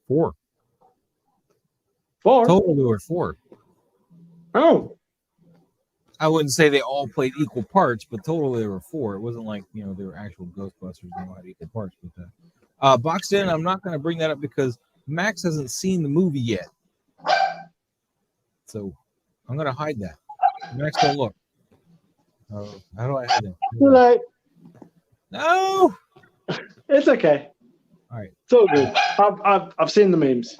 4. 4. Total, there were 4. Oh, I wouldn't say they all played equal parts, but total there were 4. It wasn't like they were actual Ghostbusters. They all had equal parts. But boxed in, I'm not going to bring that up because Max hasn't seen the movie yet, so I'm going to hide that. Max, don't look. How do I hide that? Too late. No, it's okay. All right, it's all good. I've seen the memes.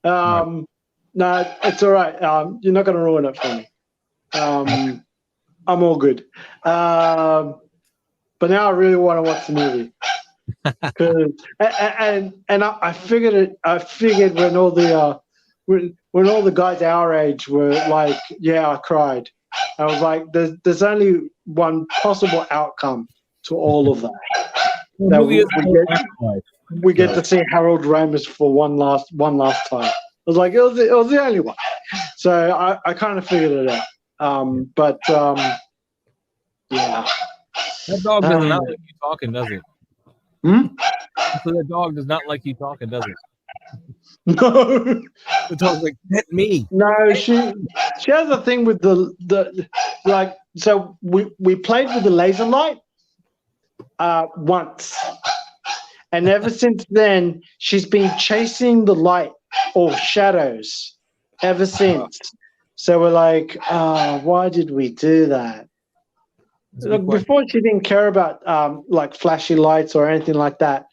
Right. No, it's all right. You're not going to ruin it for me. I'm all good. But now I really want to watch the movie. and I figured it. I figured when all the guys our age were like, yeah, I cried. I was like, there's only one possible outcome to all of that. We get to see Harold Ramis for one last time. I was like, it was the only one. So I kind of figured it out. But yeah. That dog does not like you talking, does it? So that dog does not like you talking, does it? No. The dog's like, hit me. No, she has a thing with the like. So we played with the laser light once, and ever since then she's been chasing the light or shadows ever since. So we're like, why did we do that? Before she didn't care about like flashy lights or anything like that,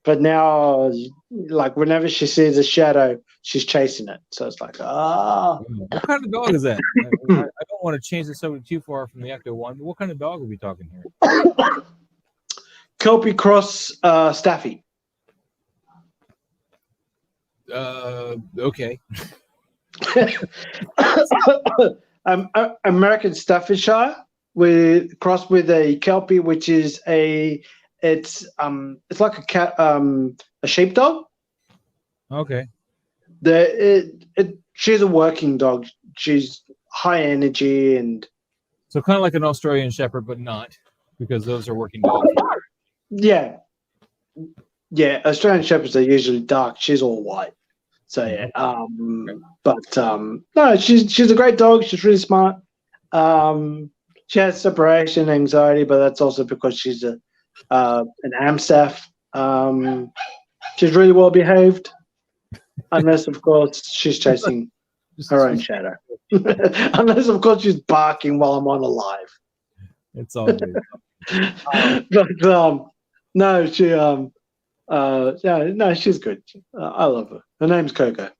but now like whenever she sees a shadow, she's chasing it. So it's like, What kind of dog is that? I don't want to change the subject too far from the Ecto-1, but what kind of dog are we talking here? Kelpie Cross Staffy. Okay. American Staffordshire crossed with a Kelpie, which is it's like a cat, a sheepdog. Okay. She's a working dog. She's high energy and So kind of like an Australian Shepherd, but not, because those are working dogs. yeah. Australian Shepherds are usually dark. She's all white. So yeah. No, she's a great dog. She's really smart. She has separation anxiety, but that's also because she's an AMSAF. She's really well behaved, unless of course she's chasing her own shadow. Unless of course she's barking while I'm on alive. It's all good. But no, she no, she's good. I love her. Her name's Coco.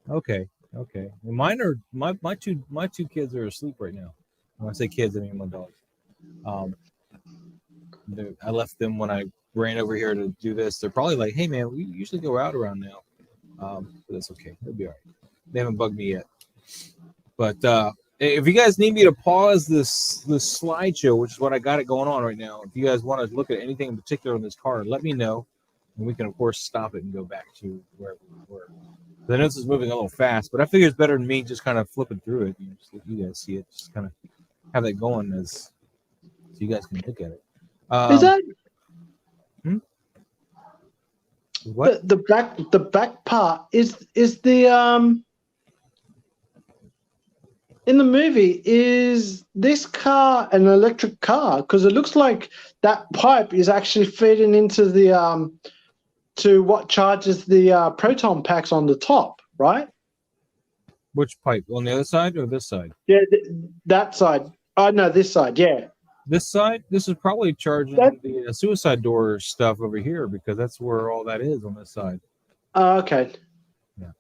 Okay. Well, mine are my two kids are asleep right now. When I say kids, I mean my dogs. I left them when I ran over here to do this. They're probably like, "Hey, man, we usually go out around now." But that's okay. They'll be all right. They haven't bugged me yet. But if you guys need me to pause this slideshow, which is what I got it going on right now, if you guys want to look at anything in particular on this car, let me know, and we can of course stop it and go back to where we were. I know this is moving a little fast, but I figure it's better than me just kind of flipping through it. Just let you guys see it. Just kind of have that going so you guys can look at it. Is that what? The back part is the in the movie, is this car an electric car? Because it looks like that pipe is actually feeding into the to what charges the proton packs on the top, right? Which pipe? On the other side or this side? Yeah, that side. Oh no, this side. Yeah. This side? This is probably charging the suicide door stuff over here, because that's where all that is on this side. Okay. Yeah.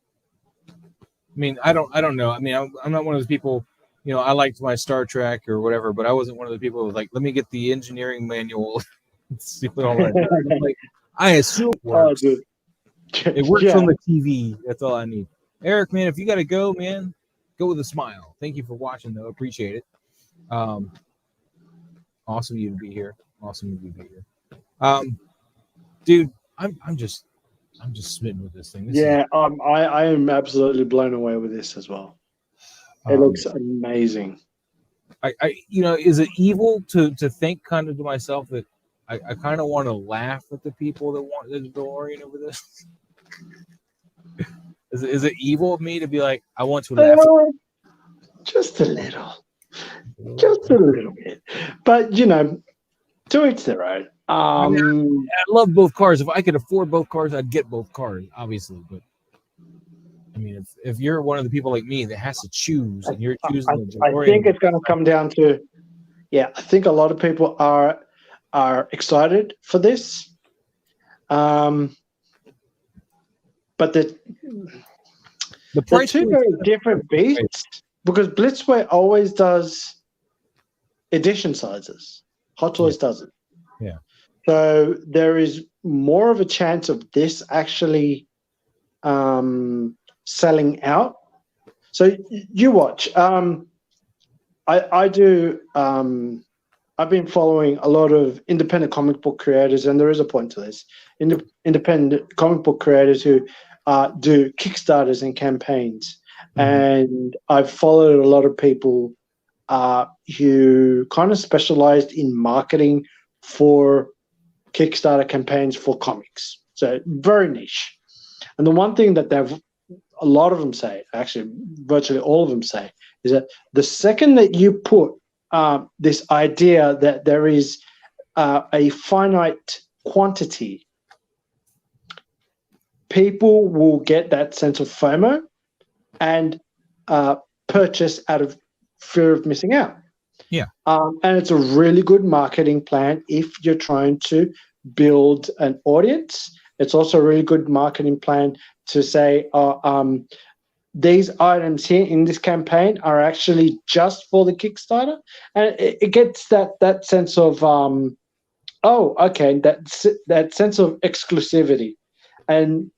I mean, I don't know. I mean, I'm not one of those people. I liked my Star Trek or whatever, but I wasn't one of the people who was like, let me get the engineering manual. See what all that. Like, I assume it works. Oh, it works on the TV. That's all I need. Eric, man, if you got to go, man, go with a smile. Thank you for watching, though. Appreciate it. Awesome of you to be here. Dude, I'm just smitten with this thing. I am absolutely blown away with this as well. It looks amazing. Is it evil to think kind of to myself that I kind of want to laugh at the people that want the DeLorean over this? Is it evil of me to be like, I want to laugh? Just a little bit. But to each their own. I love both cars. If I could afford both cars, I'd get both cars, obviously. But I mean, if you're one of the people like me that has to choose, and you're choosing the DeLorean, I think it's going to come down to, I think a lot of people are excited for this. But the price, two very different beasts, because Blitzway always does edition sizes. Hot Toys doesn't. Yeah. So there is more of a chance of this actually selling out. So you watch. I do. I've been following a lot of independent comic book creators, and there is a point to this. Independent comic book creators who do Kickstarters and campaigns. And I've followed a lot of people who kind of specialized in marketing for Kickstarter campaigns for comics. So very niche. And the one thing that a lot of them say, actually virtually all of them say, is that the second that you put this idea that there is a finite quantity, people will get that sense of FOMO and purchase out of fear of missing out. Yeah. And it's a really good marketing plan if you're trying to build an audience. It's also a really good marketing plan to say, these items here in this campaign are actually just for the Kickstarter. And it gets that sense of, that sense of exclusivity. And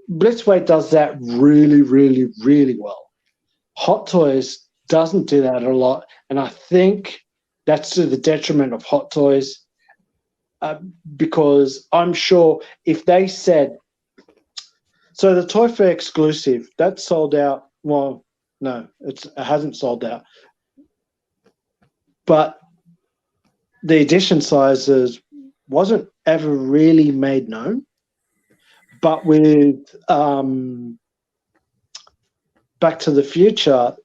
Blitzway does that really, really, really well. Hot Toys doesn't do that a lot, and I think that's to the detriment of Hot Toys, because I'm sure if they said, so the Toy Fair exclusive, that sold out, well, No, it hasn't sold out. But the edition sizes wasn't ever really made known. But with Back to the Future,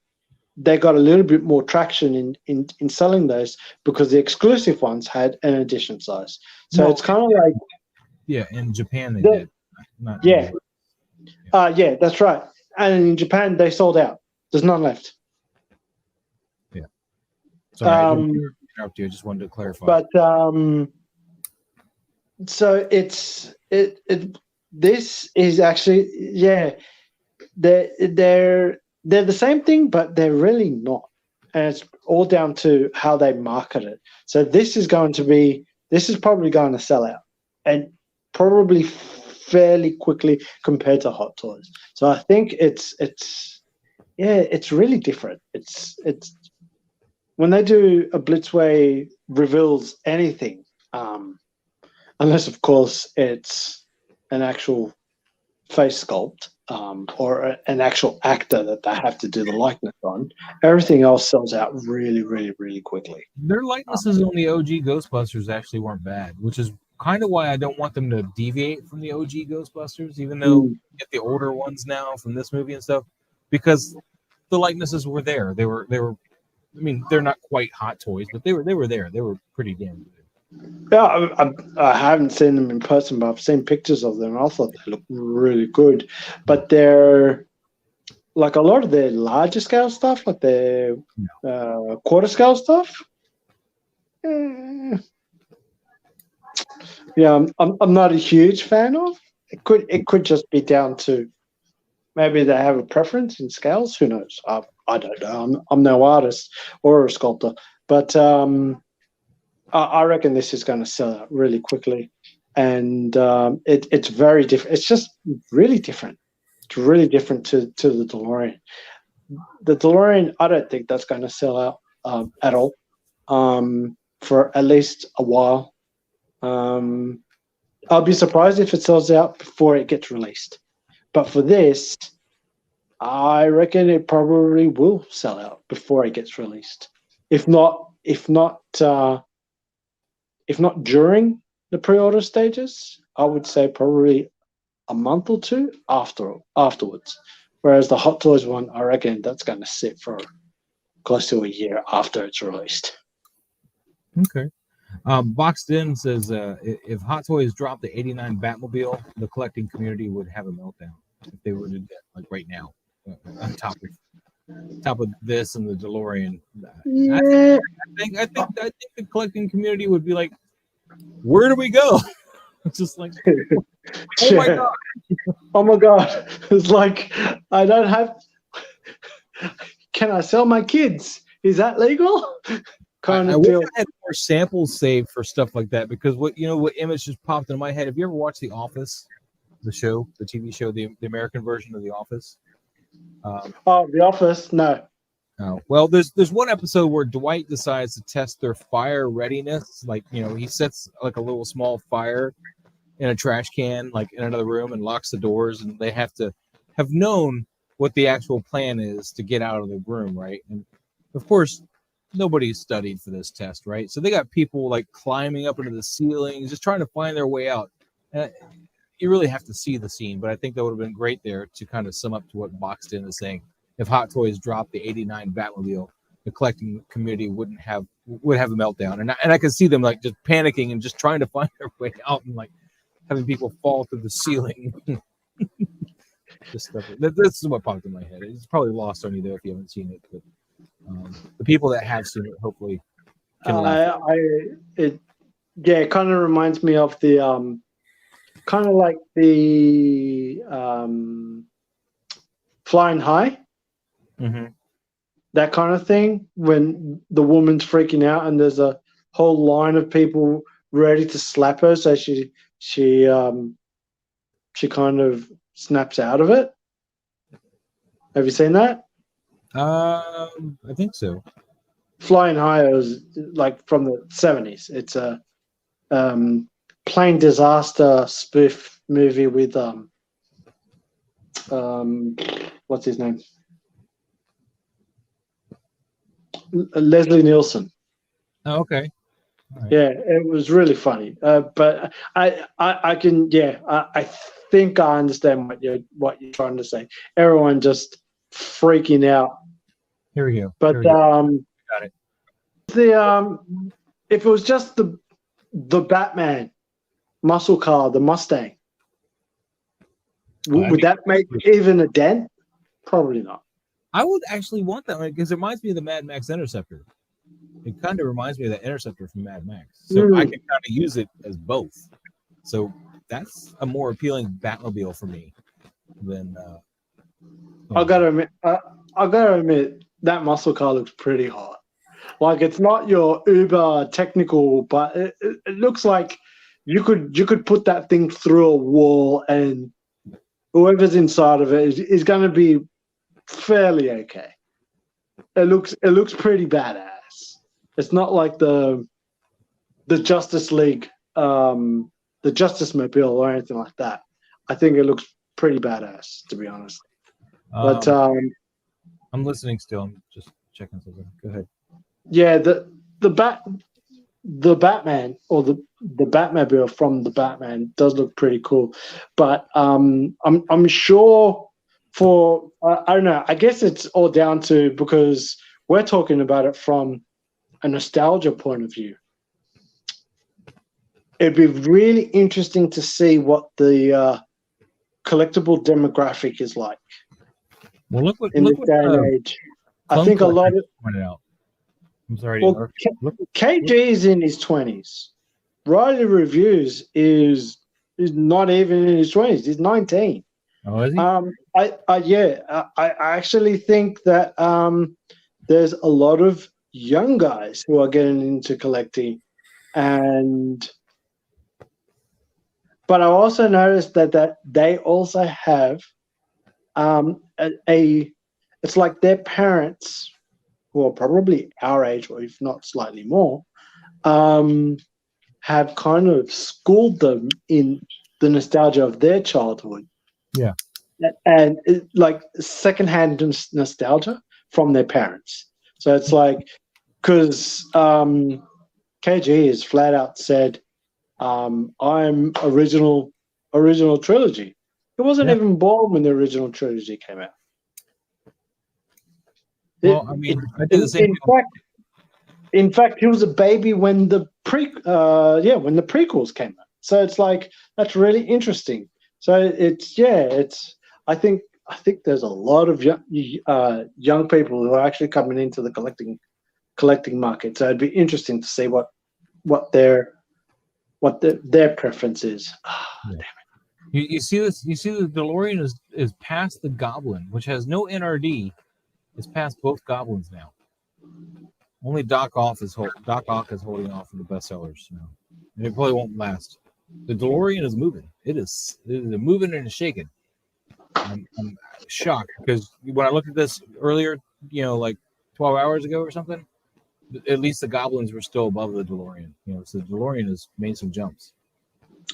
they got a little bit more traction in selling those because the exclusive ones had an edition size. So it's kind of like... Yeah, in Japan they did. Not yeah. Yeah, that's right. And in Japan, they sold out. There's none left. Yeah. Sorry, I didn't interrupt you. I just wanted to clarify. But so this is actually, yeah, they're the same thing, but they're really not. And it's all down to how they market it. So this is probably going to sell out, and probably fairly quickly compared to Hot Toys. So I think it's really different. It's when they do a Blitzway reveals anything, unless of course it's an actual face sculpt or an actual actor that they have to do the likeness on. Everything else sells out really, really, really quickly. Their likenesses on the OG Ghostbusters actually weren't bad, which is kind of why I don't want them to deviate from the OG Ghostbusters, even though we get the older ones now from this movie and stuff, because the likenesses were there. They were. I mean, they're not quite Hot Toys, but they were there. They were pretty damn good. Yeah, I haven't seen them in person, but I've seen pictures of them. I thought they looked really good, but they're like a lot of their larger scale stuff, like their quarter scale stuff. Yeah, I'm not a huge fan of. It could just be down to maybe they have a preference in scales. Who knows? I don't know. I'm no artist or a sculptor, but I reckon this is going to sell out really quickly, and it's very different. It's just really different. It's really different to the DeLorean. The DeLorean, I don't think that's going to sell out at all for at least a while. I'll be surprised if it sells out before it gets released. But for this, I reckon it probably will sell out before it gets released. If not during the pre-order stages, I would say probably a month or two afterwards. Whereas the Hot Toys one, I reckon that's going to sit for close to a year after it's released. Okay. Boxed In says if Hot Toys dropped the '89 Batmobile, the collecting community would have a meltdown if they were to do that, like right now, on top of this and the DeLorean. Yeah. I think the collecting community would be like, where do we go? It's just like, oh my god, oh my god! It's like I don't have. Can I sell my kids? Is that legal? I wish I had more samples saved for stuff like that, because what image just popped into my head. Have you ever watched The Office, the show, the TV show, the American version of The Office? The Office, no. Oh, well, there's one episode where Dwight decides to test their fire readiness. Like, he sets like a little small fire in a trash can, like in another room, and locks the doors, and they have to have known what the actual plan is to get out of the room, right? And of course, nobody's studied for this test, right? So they got people like climbing up into the ceilings, just trying to find their way out. You really have to see the scene, but I think that would have been great there to kind of sum up to what Boxed In is saying. If Hot Toys dropped the '89 Batmobile, the collecting community would have a meltdown, and I can see them like just panicking and just trying to find their way out, and like having people fall through the ceiling. Just stuff. This is what popped in my head. It's probably lost on you though if you haven't seen it, but the people that have seen it hopefully can laugh. It kind of reminds me of the kind of like the Flying High. Mm-hmm. That kind of thing, when the woman's freaking out and there's a whole line of people ready to slap her, so she kind of snaps out of it. Have you seen that? I think so. Flying High was like from the 70s. It's a plane disaster spoof movie with what's his name? Leslie Nielsen. Oh, okay. All right. Yeah, it was really funny. But I can, yeah, I think I understand what you're trying to say. Everyone just freaking out. Here we go. But Got it. if it was just the Batman muscle car, the Mustang, would that make even a dent? Probably not. I would actually want that because it reminds me of the Mad Max Interceptor. It kind of reminds me of the Interceptor from Mad Max. So I can kind of use it as both. So that's a more appealing Batmobile for me than. I gotta admit, that muscle car looks pretty hot. Like, it's not your uber technical, but it looks like you could put that thing through a wall, and whoever's inside of it is going to be fairly okay. It looks pretty badass. It's not like the Justice League, the Justice Mobile or anything like that. I think it looks pretty badass, to be honest. But I'm listening still. I'm just checking something. Go ahead. Yeah, the Batman or the Batmobile from the Batman does look pretty cool, but I'm sure for I don't know. I guess it's all down to because we're talking about it from a nostalgia point of view. It'd be really interesting to see what the collectible demographic is like. Well, look in this day and age. I think a lot of pointed out. I'm sorry. Well, KG is in his 20s. Riley Reviews is not even in his 20s. He's 19. Oh, is he? I actually think that there's a lot of young guys who are getting into collecting, but I also noticed that they also have it's like their parents, who are probably our age or if not slightly more, have kind of schooled them in the nostalgia of their childhood. Yeah. And like secondhand nostalgia from their parents. So it's like, because KG has flat out said, I'm original trilogy. He wasn't even born when the original trilogy came out. Well, I mean, I did the same. In fact, he was a baby when the prequels came out. So it's like, that's really interesting. So I think there's a lot of young people who are actually coming into the collecting market. So it'd be interesting to see what their preference is. Damn it. You see this? You see the DeLorean is past the Goblin, which has no NRD. It's past both Goblins now. Only Doc Ock is holding off of the bestsellers now, and it probably won't last. The DeLorean is moving. It is moving and shaking. I'm shocked because when I looked at this earlier, like 12 hours ago or something, at least the Goblins were still above the DeLorean. So the DeLorean has made some jumps.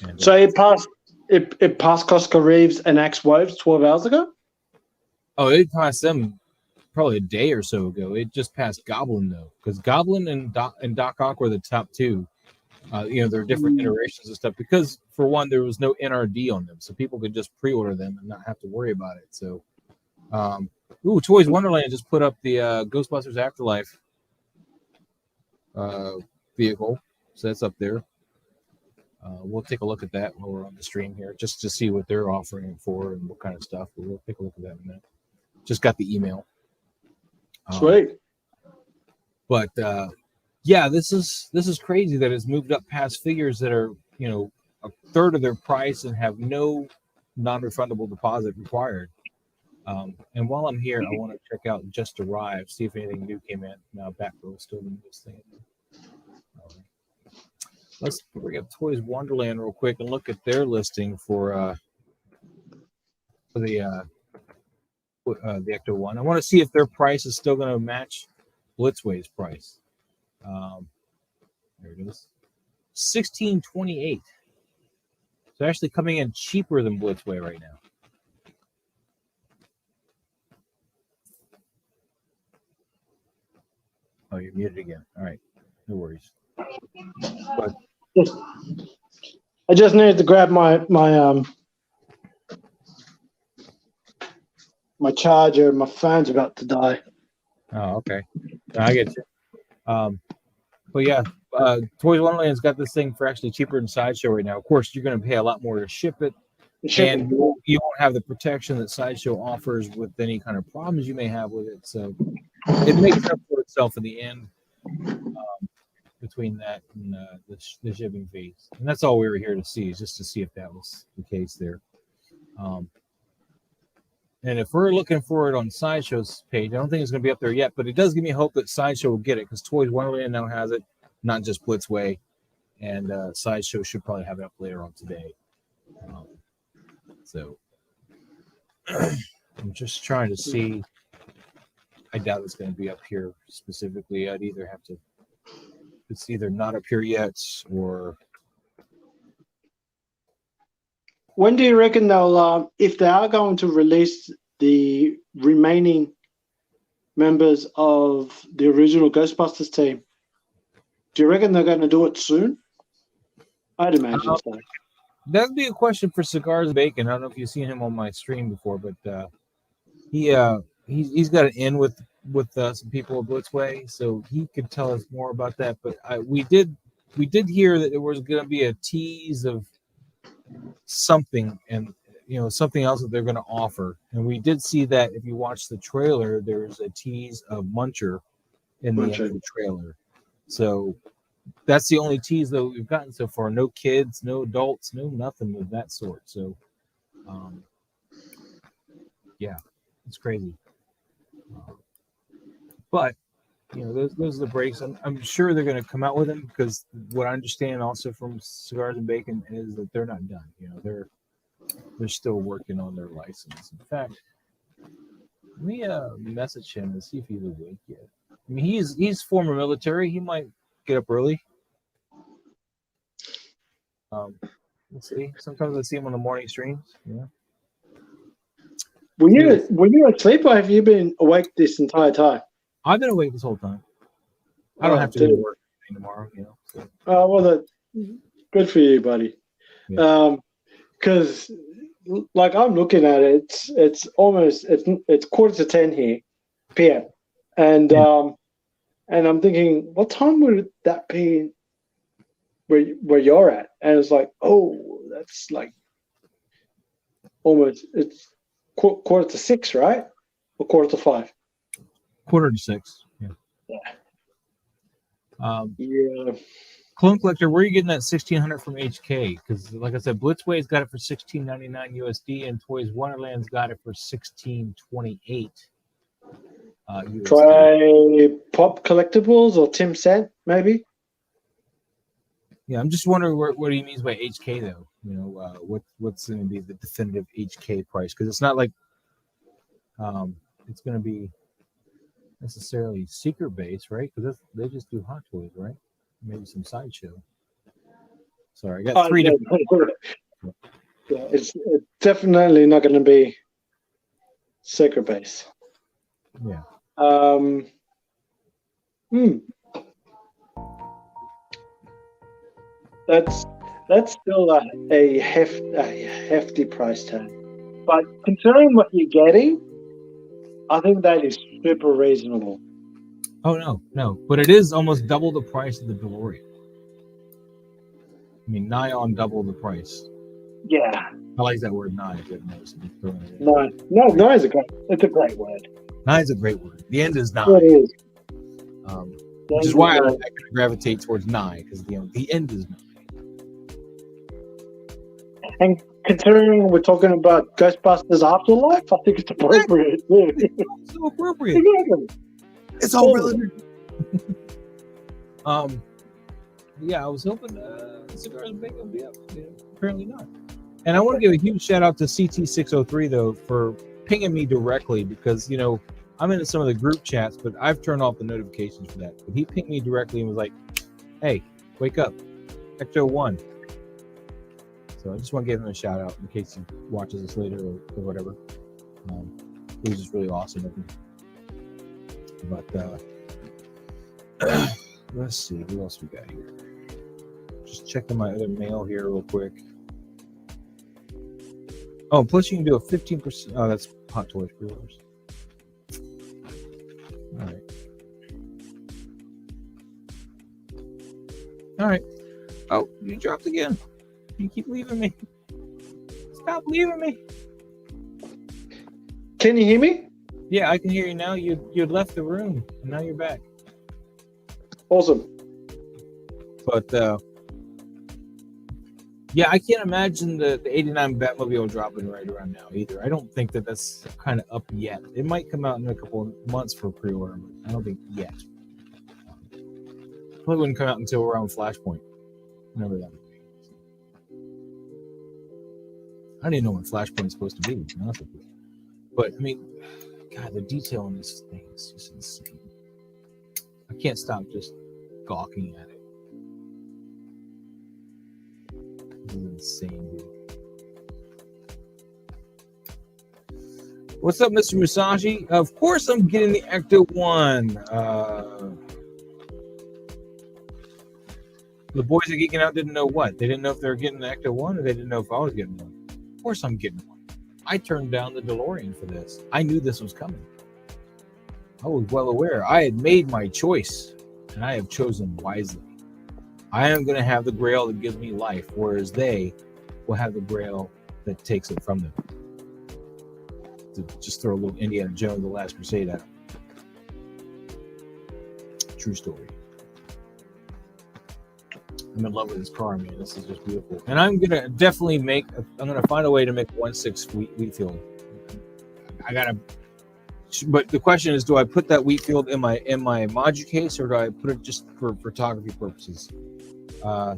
And, so it passed Costco Reeves and Axe Woves 12 hours ago? Oh, it passed them probably a day or so ago. It just passed Goblin though, because Goblin and Doc Ock were the top two. There are different iterations of stuff because for one, there was no NRD on them, so people could just pre-order them and not have to worry about it. So, Toys Wonderland just put up the Ghostbusters Afterlife vehicle, so that's up there. We'll take a look at that while we're on the stream here, just to see what they're offering for and what kind of stuff. But we'll take a look at that in a minute. Just got the email. Sweet. But this is crazy that it's moved up past figures that are a third of their price and have no non-refundable deposit required. And while I'm here, I want to check out Just Arrived, see if anything new came in. Now Batgirl is still the newest thing. Let's bring up Toys Wonderland real quick and look at their listing for the Ecto-1. I want to see if their price is still going to match Blitzway's price. There it is, $16.28. So actually coming in cheaper than Blitzway right now. Oh, you're muted again. All right, no worries. But I just needed to grab my charger. My phone's about to die. oh, okay, I get you. But yeah, Toys Wonderland's got this thing for actually cheaper than Sideshow right now. Of course, you're going to pay a lot more to ship it, and you won't have the protection that Sideshow offers with any kind of problems you may have with it. So it makes up for itself in the end between that and the shipping fees. And that's all we were here to see, is just to see if that was the case there. And if we're looking for it on Sideshow's page, I don't think it's going to be up there yet, but it does give me hope that Sideshow will get it, because Toys Wonderland now has it, not just Blitzway, and Sideshow should probably have it up later on today. So I'm just trying to see. I doubt it's going to be up here specifically. I'd either have to. It's either not up here yet, or. When do you reckon they'll, if they are going to release the remaining members of the original Ghostbusters team, do you reckon they're going to do it soon? I'd imagine so. That'd be a question for Cigars and Bacon. I don't know if you've seen him on my stream before, but he's got an in with some people at Blitzway, so he could tell us more about that. But we did hear that there was going to be a tease of something, and something else that they're going to offer. And we did see that. If you watch the trailer, there's a tease of Muncher in the end of the trailer. So that's the only tease that we've gotten so far. No kids, no adults, no nothing of that sort. So yeah, it's crazy. But those are the breaks. I'm sure they're going to come out with them, because what I understand also from Cigars and Bacon is that they're not done. They're still working on their license. In fact, let me message him and see if he's awake yet. I mean, he's former military. He might get up early. Let's see. Sometimes I see him on the morning streams. Yeah. Were you asleep, or have you been awake this entire time? I've been awake this whole time. I don't have to do work tomorrow, So. Well, good for you, buddy. Yeah. Because like I'm looking at it, it's almost it's 9:45 here, p.m. And I'm thinking, what time would that be where you're at? And it's like, oh, that's like almost, it's 5:45, right? Or 5:45? 5:45. Yeah. Yeah. Clone Collector, where are you getting that 1,600 from HK? Because, like I said, Blitzway's got it for $16.99 USD, and Toys Wonderland's got it for $16.28 USD. Try Pop Collectibles or Tim Cent, maybe. Yeah, I'm just wondering what he means by HK, though. What's going to be the definitive HK price? Because it's not like it's going to be necessarily secret base, right? Because they just do Hot Toys, right? Maybe some Sideshow. Sorry, I got three different. Yeah, it's definitely not going to be secret base. Yeah. That's still a hefty price tag. But considering what you're getting, I think that is super reasonable. Oh no, but it is almost double the price of the DeLorean. I mean, nigh on double the price. Yeah. I like that word, nigh. No is a great word. Nigh is a great word. The end is nigh. It is. Which is why I kind of gravitate towards nigh, because the end is nigh. And considering we're talking about Ghostbusters Afterlife, I think it's appropriate. It's so appropriate. Exactly. It's all relative. Yeah, I was hoping Cigars and Bacon would be up. Apparently not. And I want to give a huge shout out to CT603 though for pinging me directly, because I'm into some of the group chats, but I've turned off the notifications for that. But he pinged me directly and was like, "Hey, wake up, Ecto-1." So I just want to give him a shout out in case he watches this later or whatever. It was just really awesome of him. But Let's see, what else we got here? Just checking my other mail here real quick. Oh, plus you can do a 15%. Oh, that's Hot Toys pre-orders. All right. All right. Oh, you dropped again. You keep leaving me. Stop leaving me. Can you hear me? Yeah, I can hear you now. You left the room, and now you're back. Awesome. But yeah, I can't imagine the 89 Batmobile dropping right around now either. I don't think that's kind of up yet. It might come out in a couple of months for pre-order, but I don't think yet. Probably wouldn't come out until around Flashpoint. Whenever that would be. I don't even know when Flashpoint's supposed to be honest with you. But I mean, God, the detail on this thing is just insane. I can't stop just gawking at it. It's insane, dude. What's up, Mr. Musashi? Of course I'm getting the Ecto-1. The boys at Geeking Out didn't know what? They didn't know if they were getting the Ecto-1 or they didn't know if I was getting one. Of course I'm getting one. I turned down the DeLorean for this. I knew this was coming. I was well aware. I had made my choice, and I have chosen wisely. I am going to have the Grail that gives me life, whereas they will have the Grail that takes it from them. To just throw a little Indiana Jones, The Last Crusade at them. True story. I'm in love with this car, man. This is just beautiful. And I'm going to definitely I'm going to find a way to make 1/6 Wheatfield. But the question is, do I put that Wheatfield in my module case, or do I put it just for photography purposes? I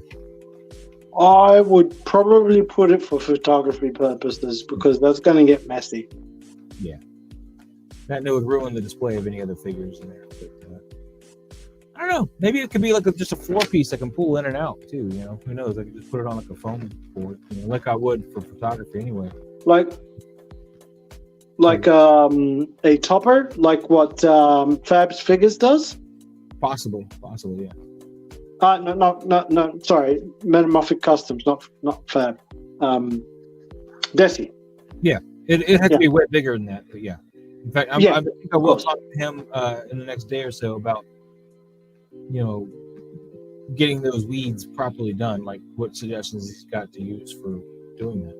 would probably put it for photography purposes because that's going to get messy. Yeah. That would ruin the display of any other figures in there. But, I don't know. Maybe it could be like just a floor piece I can pull in and out too. You know, who knows? I could just put it on like a foam board, like I would for photography anyway. Like a topper, like what Fab's Figures does. Possibly, yeah. No. Sorry, Metamorphic Customs, not Fab. Desi. Yeah, it had to be way bigger than that, but yeah. In fact, I think I will talk to him in the next day or so about, getting those weeds properly done, like what suggestions he's got to use for doing that.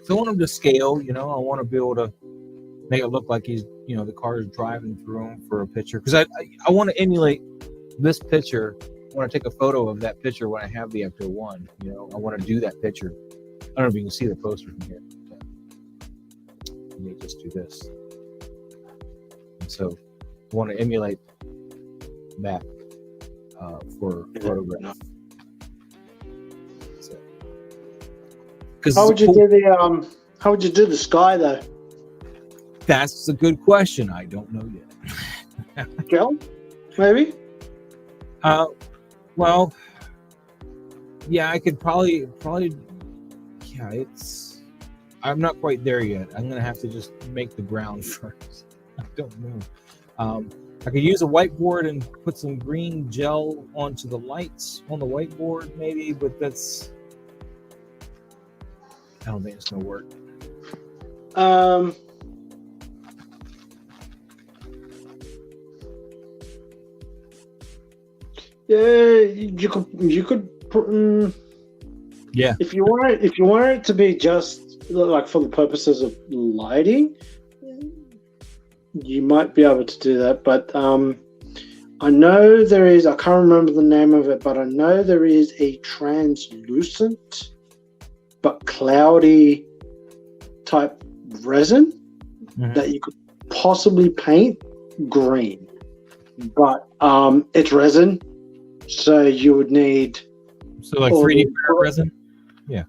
So I want him to scale, I want to be able to make it look like he's, the car is driving through him for a picture. Because I want to emulate this picture. I want to take a photo of that picture when I have the Ecto-1. I want to do that picture. I don't know if you can see the poster from here. Let me just do this. And so I want to emulate that for photograph. So, how would you do the sky though? That's a good question. I don't know yet. Gel, maybe. Well, yeah, I could probably. Yeah, I'm not quite there yet. I'm gonna have to just make the ground first. I don't know. I could use a whiteboard and put some green gel onto the lights on the whiteboard, maybe, but I don't think it's gonna work. Yeah, you could. Yeah. If you want it to be just like for the purposes of lighting, you might be able to do that. But I know there is. I can't remember the name of it, but I know there is a translucent but cloudy type resin that you could possibly paint green, but it's resin, so you would need 3D printer resin. Yeah.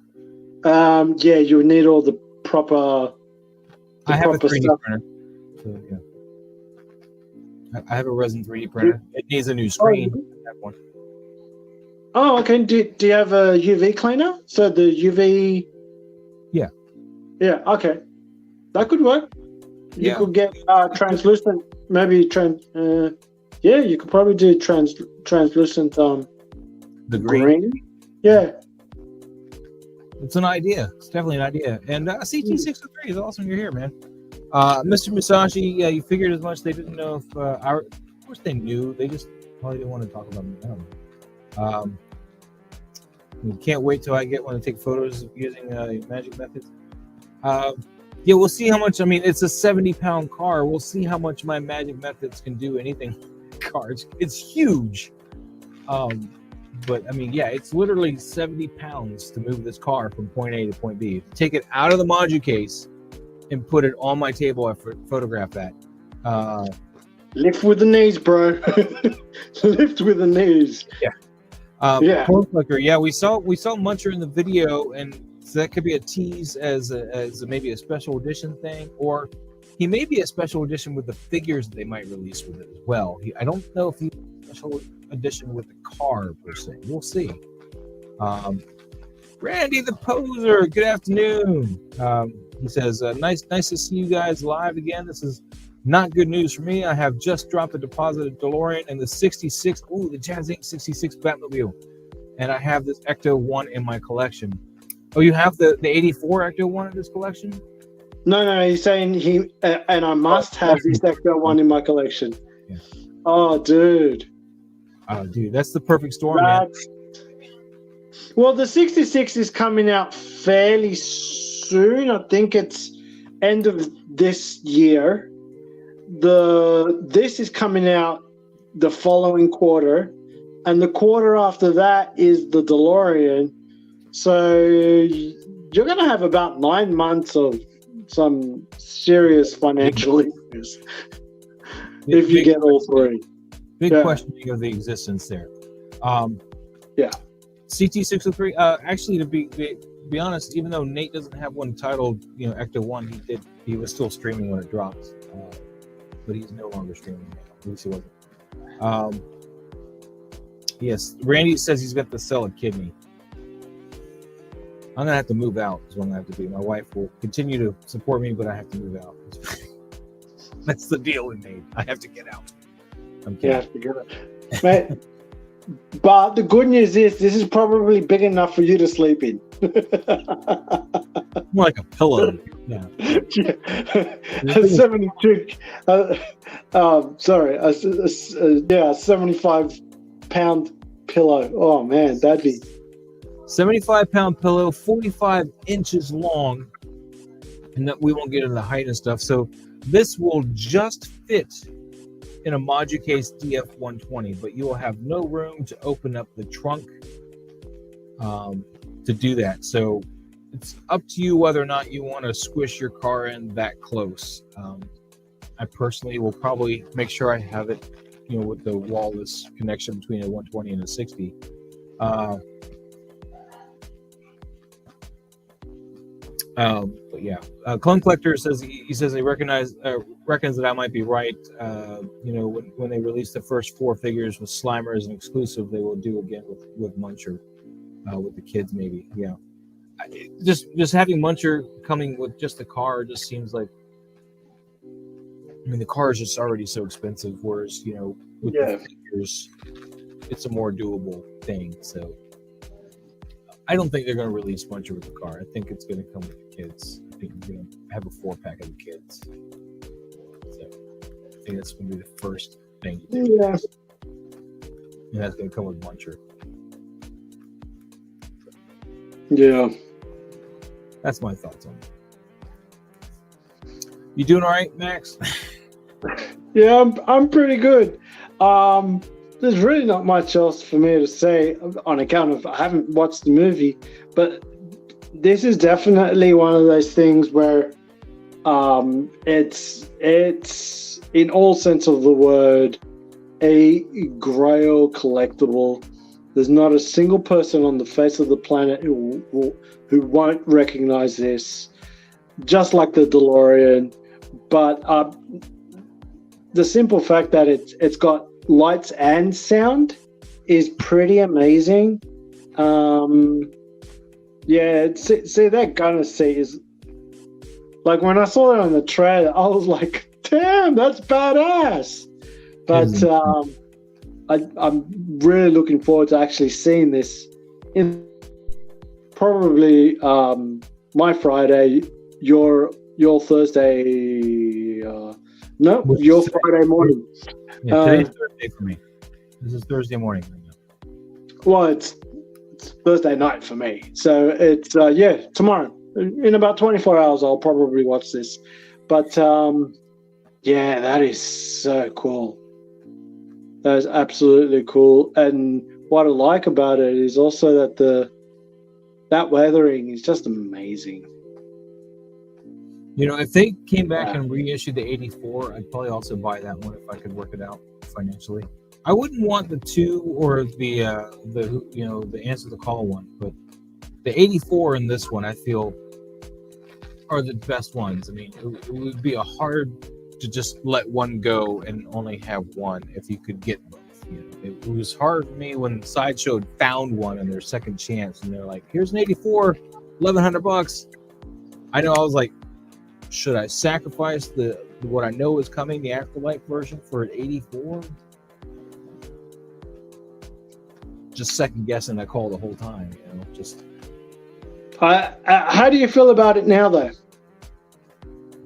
Yeah, you would need all the proper. I have a 3D printer. So, yeah. I have a resin 3D printer. It needs a new screen. That one. Oh, okay. Do you have a UV cleaner? So the UV. Yeah. Yeah. Okay. That could work. You could get translucent, maybe Yeah, you could probably do translucent The green. Yeah. It's an idea. It's definitely an idea. And CT603 is awesome you're here, man. Mr. Musashi, yeah, you figured as much. They didn't know if of course they knew. They just probably didn't want to talk about it. We can't wait till I get one to take photos using magic methods. Yeah, we'll see how much. I mean, it's a 70-pound car. We'll see how much my magic methods can do anything. Cars, it's huge. But I mean, yeah, it's literally 70 pounds to move this car from point A to point B. Take it out of the module case and put it on my table. I photograph that. Lift with the knees, bro. Lift with the knees. Yeah. Collector, yeah, we saw Muncher in the video, and so that could be a tease as maybe a special edition thing, or he may be a special edition with the figures that they might release with it as well. I don't know if he's a special edition with the car per se. We'll see. Randy the Poser, good afternoon. He says, nice to see you guys live again. This is not good news for me. I have just dropped a deposited DeLorean and the 66, the Jazz Inc. 66 Batmobile. And I have this Ecto-1 in my collection. Oh, you have the 84 Ecto-1 in this collection? No, he's saying and I must have this Ecto-1 in my collection. Yeah. Oh, dude. Oh, dude, that's the perfect storm, man. Well, the 66 is coming out fairly soon. I think it's end of this year. This is coming out the following quarter, and the quarter after that is the DeLorean. So you're going to have about 9 months of some serious financial issues if you get all three. Big questioning of the existence there. Yeah. CT603. Actually, to be honest, even though Nate doesn't have one titled, Ecto-1, he was still streaming when it dropped, but he's no longer streaming now. At least he wasn't. Yes, Randy says he's got to sell a kidney. I'm gonna have to move out. Is what I'm gonna have to do. My wife will continue to support me, but I have to move out. That's the deal we made. I have to get out. I'm kidding. You have to get out, mate. But the good news is this is probably big enough for you to sleep in. More like a pillow. Yeah. A 72. Sorry. A 75-pound pillow. Oh man, that'd be 75-pound pillow, 45 inches long, and that we won't get into the height and stuff. So this will just fit in a module case DF120, but you will have no room to open up the trunk to do that. So it's up to you whether or not you want to squish your car in that close. I personally will probably make sure I have it, with the wall-less connection between a 120 and a 60. But yeah, Clone Collector says he says he reckons that I might be right. When they release the first 4 figures with Slimer as an exclusive, they will do again with Muncher, with the kids maybe. Yeah, just having Muncher coming with just the car just seems like. I mean, the car is just already so expensive, whereas with the figures, it's a more doable thing. So. I don't think they're going to release Muncher with the car. I think it's going to come with the kids. I think we're going to have a 4-pack of the kids. So I think that's going to be the first thing to do. Yeah. And that's going to come with Muncher. Yeah. That's my thoughts on it. You doing all right, Max? Yeah, I'm pretty good. There's really not much else for me to say on account of I haven't watched the movie, but this is definitely one of those things where it's in all sense of the word a Grail collectible. There's not a single person on the face of the planet who won't recognize this, just like the DeLorean. But the simple fact that it's got lights and sound is pretty amazing. See that gunner seat is like when I saw that on the trailer, I was like, damn, that's badass. But I'm really looking forward to actually seeing this in probably my Friday, your Thursday. Your Friday morning. Yeah, today's Thursday for me. This is Thursday morning right now. Well, it's Thursday night for me. So it's tomorrow. In about 24 hours, I'll probably watch this. But yeah, that is so cool. That is absolutely cool. And what I like about it is also that that weathering is just amazing. You know, if they came back and reissued the 84, I'd probably also buy that one if I could work it out financially. I wouldn't want the 2 or the answer the call one, but the 84 and this one I feel are the best ones. I mean, it would be a hard to just let one go and only have one if you could get both. You know, it was hard for me when Sideshow found one in their second chance, and they're like, "Here's an 84, $1,100." I know I was like, should I sacrifice what I know is coming, the Afterlife version, for an 84? Just second guessing that call the whole time, you know. Just. How do you feel about it now, though?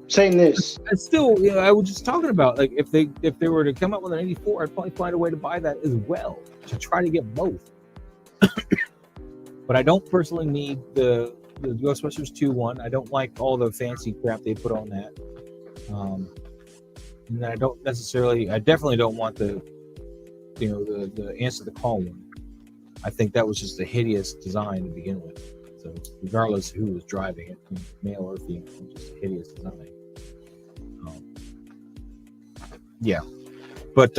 Saying this, I still, you know, I was just talking about like if they were to come up with an 84, I'd probably find a way to buy that as well to try to get both. But I don't personally need the Ghostbusters 2 one. I don't like all the fancy crap they put on that. And I definitely don't want the answer the call one. I think that was just a hideous design to begin with. So regardless of who was driving it, male or female, just a hideous design. Yeah. But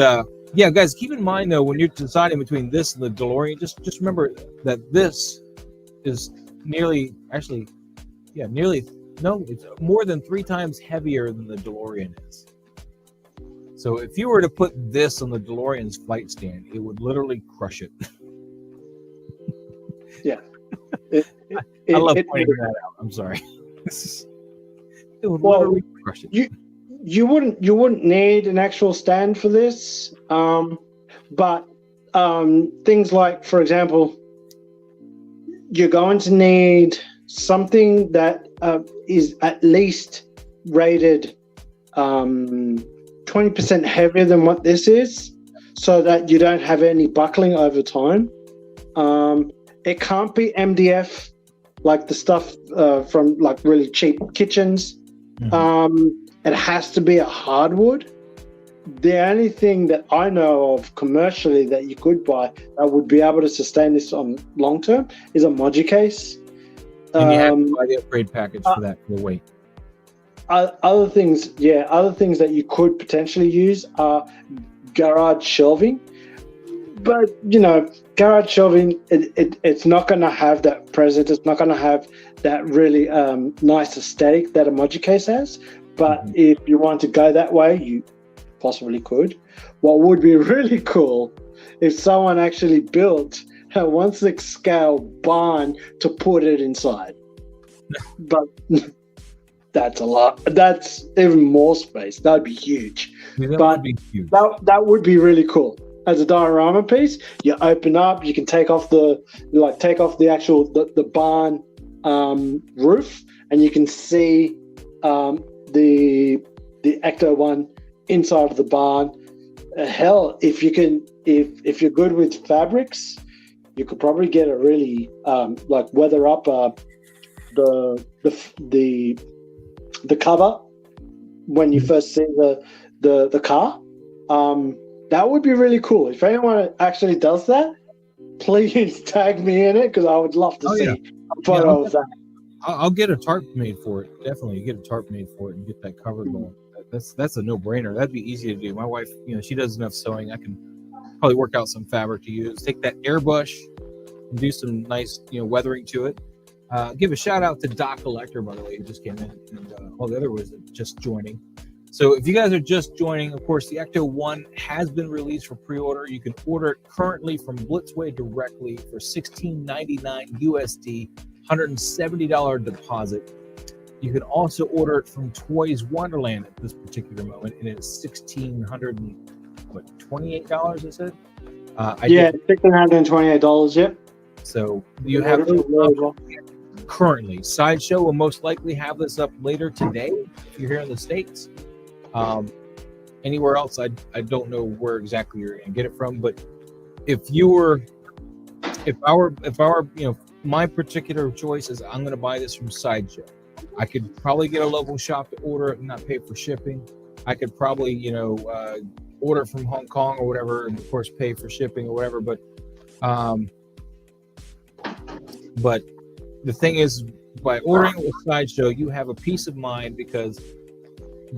yeah, guys, keep in mind though, when you're deciding between this and the DeLorean, just remember that this is it's more than 3 times heavier than the DeLorean is. So if you were to put this on the DeLorean's flight stand, it would literally crush it. Yeah. I love pointing that out. I'm sorry. It would literally crush it. You wouldn't need an actual stand for this, but things like, for example, you're going to need something that is at least rated 20% heavier than what this is, so that you don't have any buckling over time. It can't be MDF, like the stuff from like really cheap kitchens. Mm-hmm. It has to be a hardwood. The only thing that I know of commercially that you could buy that would be able to sustain this on long term is a Moji case. And you have to buy the upgrade package for that, for the weight. Other things that you could potentially use are garage shelving. But, you know, garage shelving, it's not going to have that presence. It's not going to have that really nice aesthetic that a Moji case has. But if you want to go that way, you possibly could. What would be really cool if someone actually built a 1/6 scale barn to put it inside. But that's a lot. That's even more space. That'd be huge. Yeah, would be huge. That would be really cool. As a diorama piece, you open up, you can take off the actual the barn roof, and you can see the Ecto-1 inside of the barn. Hell, if you're good with fabrics, you could probably get a really weather up the cover when you first see the car. That would be really cool. If anyone actually does that, please tag me in it, because I would love to see a photo of that. I'll get a tarp made for it. Definitely get a tarp made for it and get that cover going. That's a no-brainer. That'd be easy to do. My wife, she does enough sewing. I can probably work out some fabric to use. Take that airbrush and do some nice, weathering to it. Give a shout out to Doc Collector, by the way, who just came in, and all the other ones just joining. So if you guys are just joining, of course, the Ecto-1 has been released for pre-order. You can order it currently from Blitzway directly for $16.99 USD, $170 deposit. You can also order it from Toys Wonderland at this particular moment, and it's $1,600 what, $28? I said. $1,628. Yep. So you have those currently. Sideshow will most likely have this up later today if you're here in the States. Anywhere else, I don't know where exactly you're gonna get it from. But if our my particular choice is I'm gonna buy this from Sideshow. I could probably get a local shop to order it and not pay for shipping. I could probably order from Hong Kong or whatever, and of course pay for shipping or whatever. But the thing is, by ordering with Sideshow, you have a peace of mind because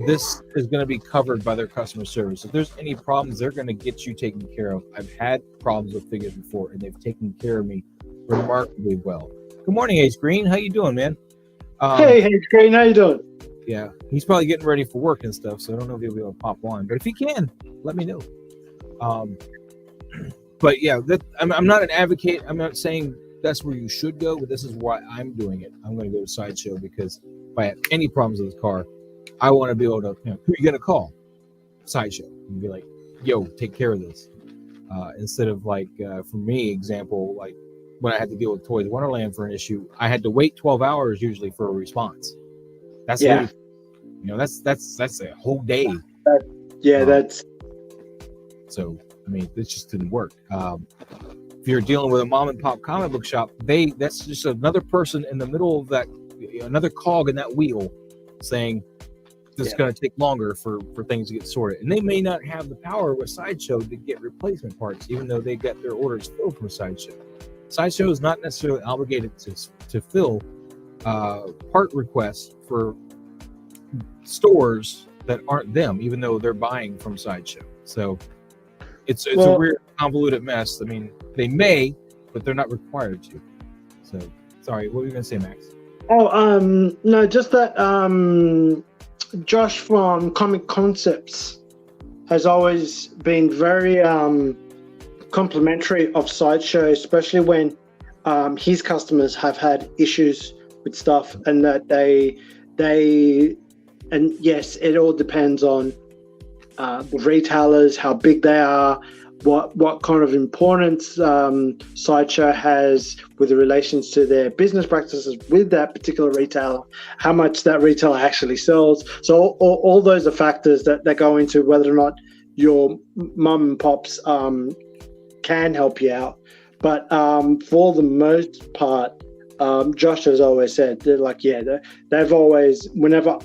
this is going to be covered by their customer service. If there's any problems, they're going to get you taken care of. I've had problems with figures before, and they've taken care of me remarkably well. Good morning, Ace Green. How you doing, man? Hey, Ace Green. How you doing? Yeah, he's probably getting ready for work and stuff, so I don't know if he'll be able to pop on. But if he can, let me know. But yeah, I'm not an advocate. I'm not saying that's where you should go, but this is why I'm doing it. I'm going to go to Sideshow because if I have any problems with the car, I want to be able to, who are you going to call? Sideshow. And be like, yo, take care of this. Instead of like, for me, example, like when I had to deal with Toys Wonderland for an issue, I had to wait 12 hours usually for a response. That's that's a whole day. That's. So, I mean, this just didn't work. If you're dealing with a mom and pop comic book shop, that's just another person in the middle of that, another cog in that wheel saying, this is going to take longer for things to get sorted. And they may not have the power with Sideshow to get replacement parts, even though they get their orders filled from Sideshow. Sideshow is not necessarily obligated to fill part requests for stores that aren't them, even though they're buying from Sideshow. So it's a weird, convoluted mess. I mean, they may, but they're not required to. So, sorry, what were you going to say, Max? No, just that Josh from Comic Concepts has always been very complimentary of Sideshow, especially when his customers have had issues with stuff, and that and yes, it all depends on the retailers, how big they are, what kind of importance Sideshow has with the relations to their business practices with that particular retailer, how much that retailer actually sells. So all those are factors that go into whether or not your mum and pops can help you out. But for the most part, Josh has always said, they're like, they've always, whenever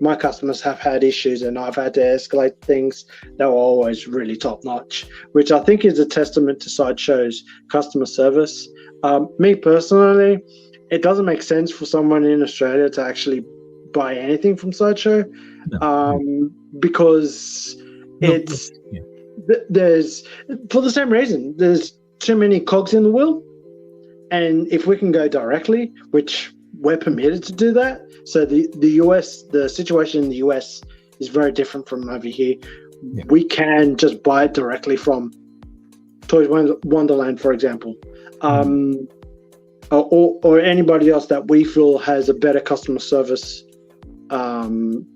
my customers have had issues and I've had to escalate things, they were always really top notch, which I think is a testament to Sideshow's customer service. Me personally, it doesn't make sense for someone in Australia to actually buy anything from Sideshow, because there's, for the same reason, there's too many cogs in the wheel. And if we can go directly, which we're permitted to do that. So the US, the situation in the US is very different from over here. Yeah. We can just buy it directly from Toys Wonderland, for example, or anybody else that we feel has a better customer service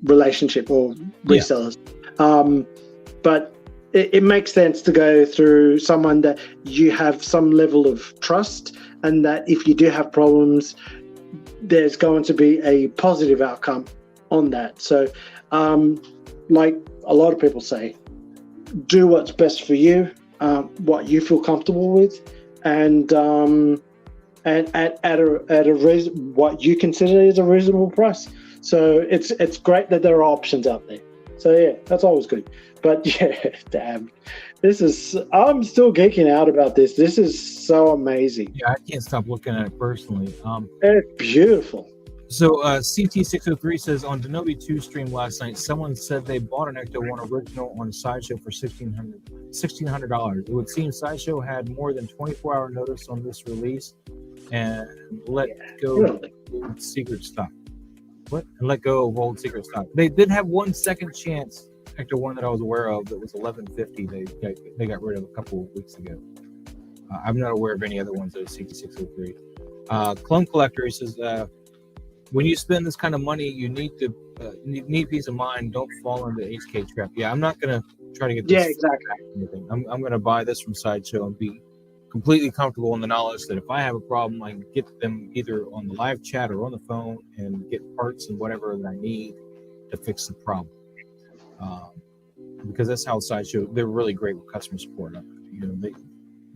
relationship or resellers. But it makes sense to go through someone that you have some level of trust, and that if you do have problems, there's going to be a positive outcome on that. So, like a lot of people say, do what's best for you, what you feel comfortable with, and at what you consider is a reasonable price. So it's great that there are options out there. So yeah, that's always good. But yeah, damn, I'm still geeking out about this. This is so amazing. Yeah, I can't stop looking at it personally. It's beautiful. So CT603 says, on Denobi 2 stream last night, someone said they bought an Ecto-1 original on Sideshow for $1,600. It would seem Sideshow had more than 24-hour notice on this release and let go of old secret stock. What? And let go of old secret stock. They did have one second chance Ecto-1 that I was aware of that was $11.50. They got rid of a couple of weeks ago. I'm not aware of any other ones that are CT603. Clone Collector, he says, when you spend this kind of money, you need peace of mind. Don't fall into the HK trap. Yeah, I'm not going to try to get Yeah, this. exactly. I'm going to buy this from Sideshow and be completely comfortable in the knowledge that if I have a problem, I can get them either on the live chat or on the phone and get parts and whatever that I need to fix the problem. Because that's how Sideshow, they're really great with customer support. You know,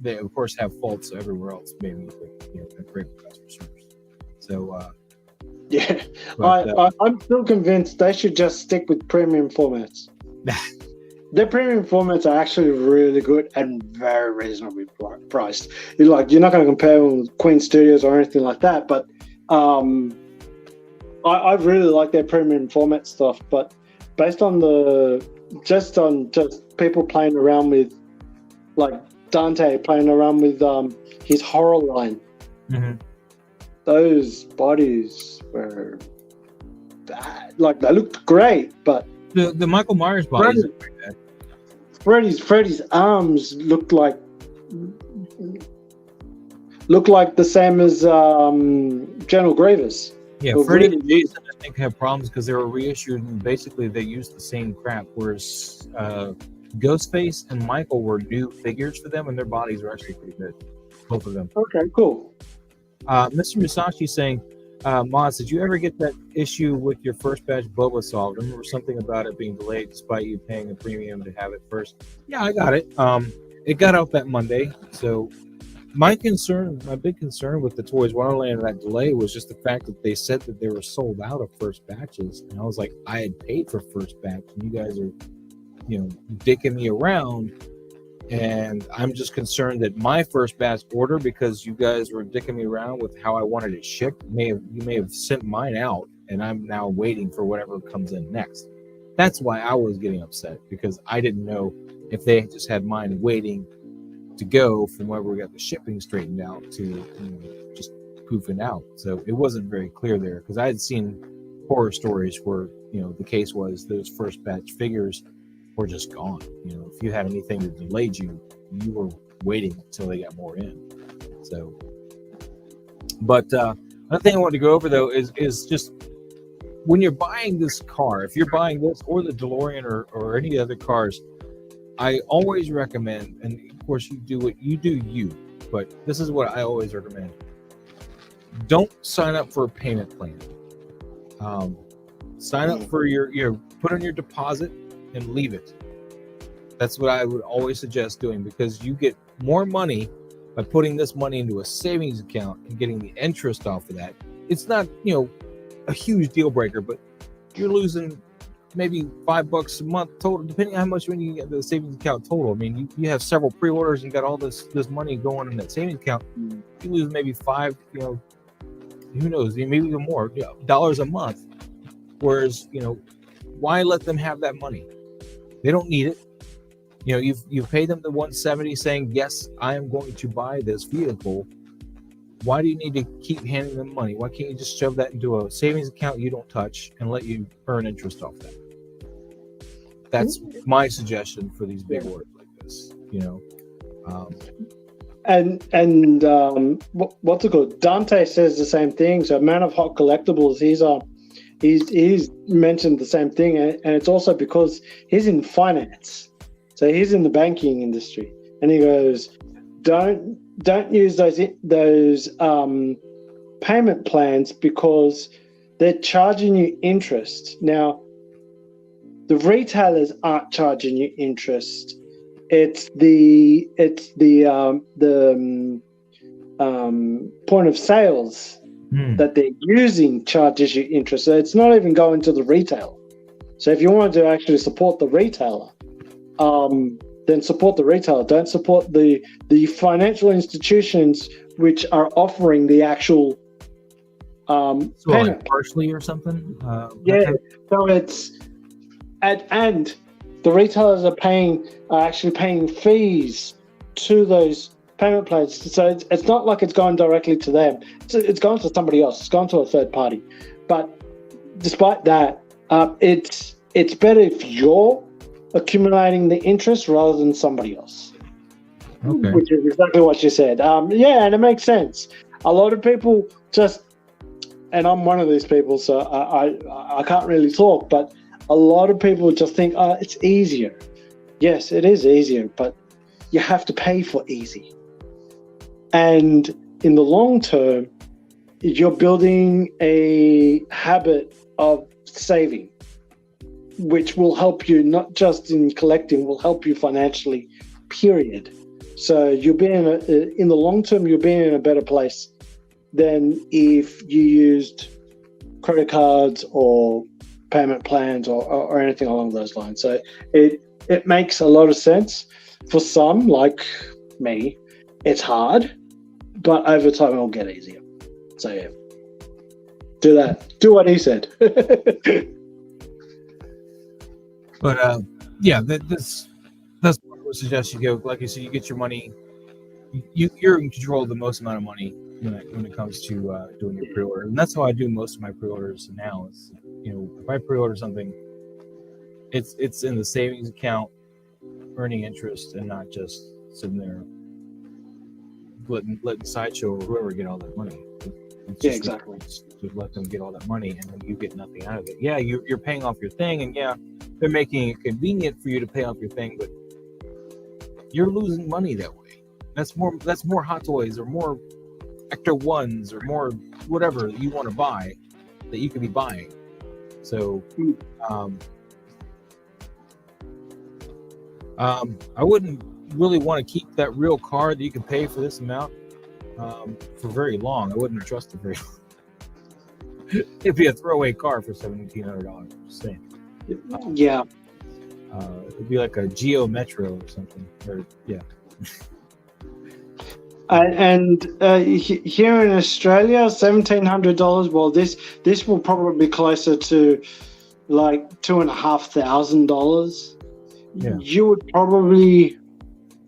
they of course have faults everywhere else, maybe, but you know, they're great with customer service. So yeah, but, I'm still convinced they should just stick with premium formats. Their premium formats are actually really good and very reasonably priced. You're not going to compare them with Queen Studios or anything like that, but I really like their premium format stuff. But based on just people playing around with, like Dante playing around with his horror line, those bodies were bad. Like, they looked great, but the Michael Myers bodies. Freddy's arms looked like the same as General Grievous. Yeah, Freddy and Jason, I think, have problems because they were reissued and basically they used the same crap. Whereas Ghostface and Michael were new figures for them, and their bodies were actually pretty good, both of them. Okay, cool. Mr. Musashi saying, Moz, did you ever get that issue with your first batch Boba solved? I remember something about it being delayed despite you paying a premium to have it first. Yeah, I got it. It got out that Monday. So my big concern with the Toys Wonderland and that delay was just the fact that they said that they were sold out of first batches. And I was like, I had paid for first batch, and you guys are, dicking me around. And I'm just concerned that my first batch order, because you guys were dicking me around with how I wanted it shipped, you may have sent mine out, and I'm now waiting for whatever comes in next. That's why I was getting upset, because I didn't know if they just had mine waiting to go from wherever we got the shipping straightened out to just poofing out. So it wasn't very clear there, because I had seen horror stories where the case was those first batch figures were just gone. If you had anything that delayed you were waiting until they got more in. So, but another thing I wanted to go over though is just when you're buying this car, if you're buying this or the DeLorean or any other cars, I always recommend, and of course you do what you do, but this is what I always recommend. Don't sign up for a payment plan. Sign up for your put on your deposit and leave it. That's what I would always suggest doing, because you get more money by putting this money into a savings account and getting the interest off of that. It's not, a huge deal breaker, but you're losing maybe $5 a month total, depending on how much money you get the savings account total. I mean, you have several pre-orders and you got all this money going in that savings account. You lose maybe $5, who knows, maybe even more dollars a month. Whereas, why let them have that money? They don't need it. You've paid them the $170 saying, yes, I am going to buy this vehicle. Why do you need to keep handing them money? Why can't you just shove that into a savings account you don't touch and let you earn interest off that? That's my suggestion for these big orders like this, what's it called? Dante says the same thing. So Man of Hot Collectibles, he's mentioned the same thing, and it's also because he's in finance. So he's in the banking industry, and he goes, don't use those payment plans because they're charging you interest. Now, the retailers aren't charging you interest. It's the point of sales that they're using charges you interest. So it's not even going to the retailer. So if you want to actually support the retailer, then support the retailer. Don't support the financial institutions which are offering the actual so payment. like partially or something. So it's and the retailers are actually paying fees to those payment plans. So it's not like it's going directly to them. It's going to somebody else. It's going to a third party. But despite that, it's better if you're accumulating the interest rather than somebody else. Okay. Which is exactly what you said. And it makes sense. A lot of people and I'm one of these people, so I can't really talk, but a lot of people just think, it's easier. yes, it is easier, but you have to pay for easy. And in the long term, you're building a habit of saving, which will help you not just in collecting, will help you financially, period. So you'll be in the long term, you'll be in a better place than if you used credit cards or payment plans or anything along those lines. So it makes a lot of sense. For some, like me, it's hard, but over time it'll get easier. So yeah, do that. Do what he said. But yeah, that's what I would suggest you go. Like you said, you get your money. You're in control of the most amount of money when it comes to doing your pre-order, and that's how I do most of my pre-orders now. Is if I pre-order something, it's in the savings account, earning interest, and not just sitting there letting Sideshow or whoever get all that money. Yeah, exactly. Just let them get all that money, and then you get nothing out of it. Yeah, you're paying off your thing, and yeah, they're making it convenient for you to pay off your thing, but you're losing money that way. That's more Hot Toys or more Ecto-1s or more whatever you want to buy that you could be buying. So I wouldn't really want to keep that real car that you can pay for this amount for very long. I wouldn't trust it very long. It'd be a throwaway car for $1,700. Just saying. Yeah. It'd be like a Geo Metro or something. Or, yeah. And here in Australia, $1,700. Well, this will probably be closer to like $2,500. Yeah. You would probably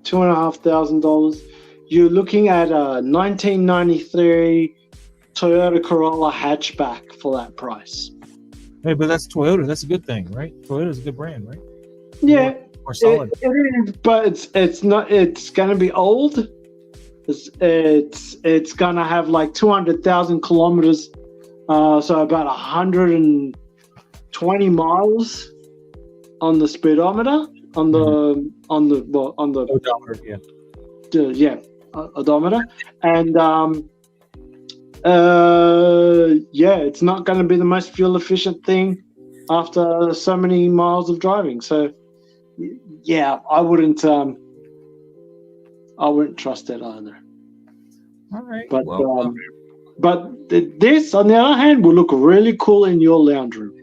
$2,500. You're looking at a 1993 Toyota Corolla hatchback for that price. Hey, but that's Toyota. That's a good thing, right? Toyota's a good brand, right? Yeah, more solid. It is, but it's not. It's gonna be old. It's gonna have like 200,000 kilometers, so about 120 miles on the speedometer, on the odometer, odometer, and it's not going to be the most fuel efficient thing after so many miles of driving. So yeah, I wouldn't trust it either. All right, but this, on the other hand, will look really cool in your lounge room.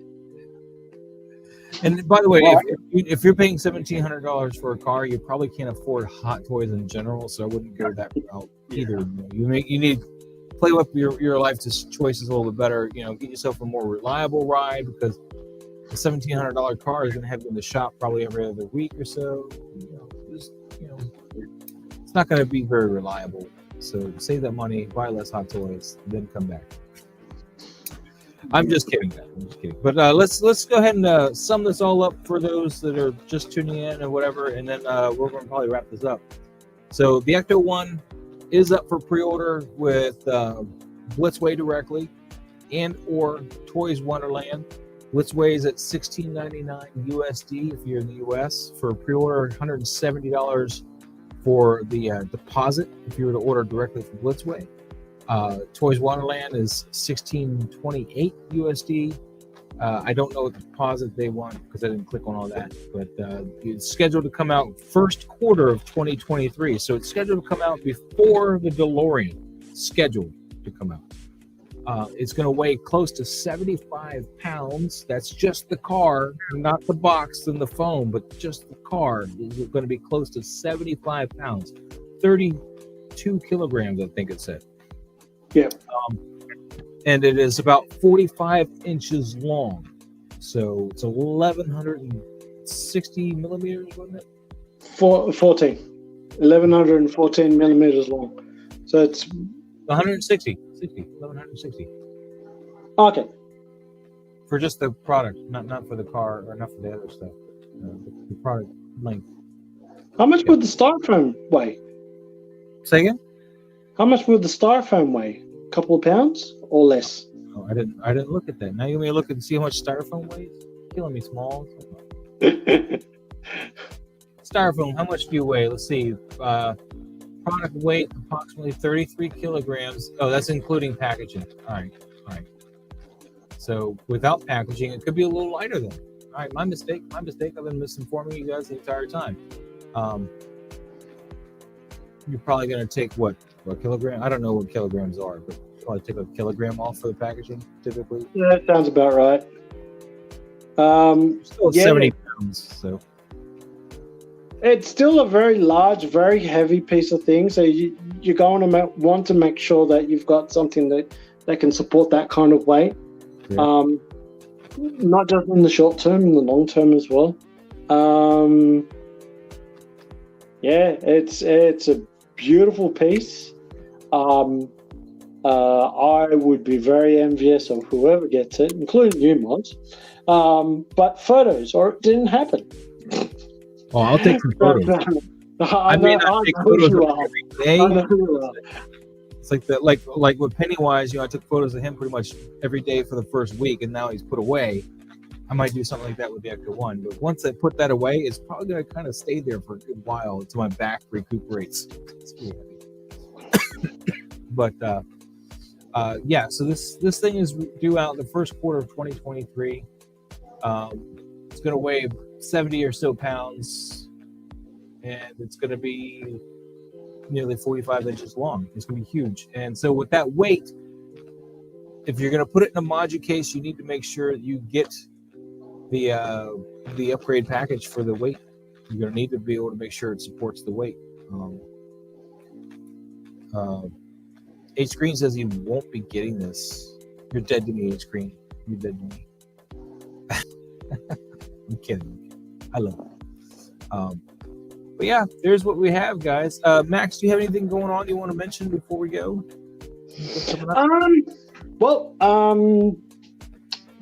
And by the way, if you're paying $1,700 for a car, you probably can't afford Hot Toys in general. So I wouldn't go that route either. You need to play with your life choices a little bit better. Get yourself a more reliable ride, because a $1,700 car is going to have you in the shop probably every other week or so. It's not going to be very reliable. So save that money, buy less Hot Toys, then come back. I'm just kidding. But let's go ahead and sum this all up for those that are just tuning in and whatever, and then we're going to probably wrap this up. So the Ecto-1 is up for pre-order with Blitzway directly and or Toys Wonderland. Blitzway is at $16.99 USD if you're in the US for pre-order, $170 for the deposit if you were to order directly from Blitzway. Toys Wonderland is $16.28 USD. I don't know what the deposit they want because I didn't click on all that, but it's scheduled to come out first quarter of 2023. So it's scheduled to come out before the DeLorean, scheduled to come out. It's going to weigh close to 75 pounds. That's just the car, not the box and the phone, but just the car is going to be close to 75 pounds, 32 kilograms, I think it said. Yeah. And it is about 45 inches long. So it's 1,160 millimeters, wasn't it? 14. 1,114 millimeters long. So it's 160. Okay. For just the product, not for the car or not for the other stuff. The product length. How much would the styrofoam weigh? Say again? How much would the styrofoam weigh? A couple of pounds or less? Oh, I didn't look at that. Now you want me to look and see how much styrofoam weighs? Killing me, small. styrofoam, how much do you weigh? Let's see. Product weight approximately 33 kilograms. Oh, that's including packaging. All right. So without packaging, it could be a little lighter then. All right, my mistake. I've been misinforming you guys the entire time. You're probably going to take what kilogram? I don't know what kilograms are, but probably take a kilogram off for the packaging typically. Yeah, that sounds about right. Still 70 pounds, so. It's still a very large, very heavy piece of thing. So you're going to want to make sure that you've got something that can support that kind of weight. Yeah. Not just in the short term, in the long term as well. Yeah, it's a beautiful piece. I would be very envious of whoever gets it, including you, Moz. But photos, or it didn't happen. Oh, I'll take some photos. I may not take photos every day. It's like with Pennywise, I took photos of him pretty much every day for the first week, and now he's put away. I might do something like that with the Ecto-1, but once I put that away, it's probably going to kind of stay there for a good while until my back recuperates. It's pretty heavy. But yeah, so this thing is due out in the first quarter of 2023. It's going to weigh 70 or so pounds, and it's going to be nearly 45 inches long. It's going to be huge. And so with that weight, if you're going to put it in a module case, you need to make sure that you get the upgrade package for the weight. You're going to need to be able to make sure it supports the weight. H Green says he won't be getting this. You're dead to me, H Green. You're dead to me. I'm kidding. I love it. But yeah, there's what we have, guys. Max, do you have anything going on you want to mention before we go?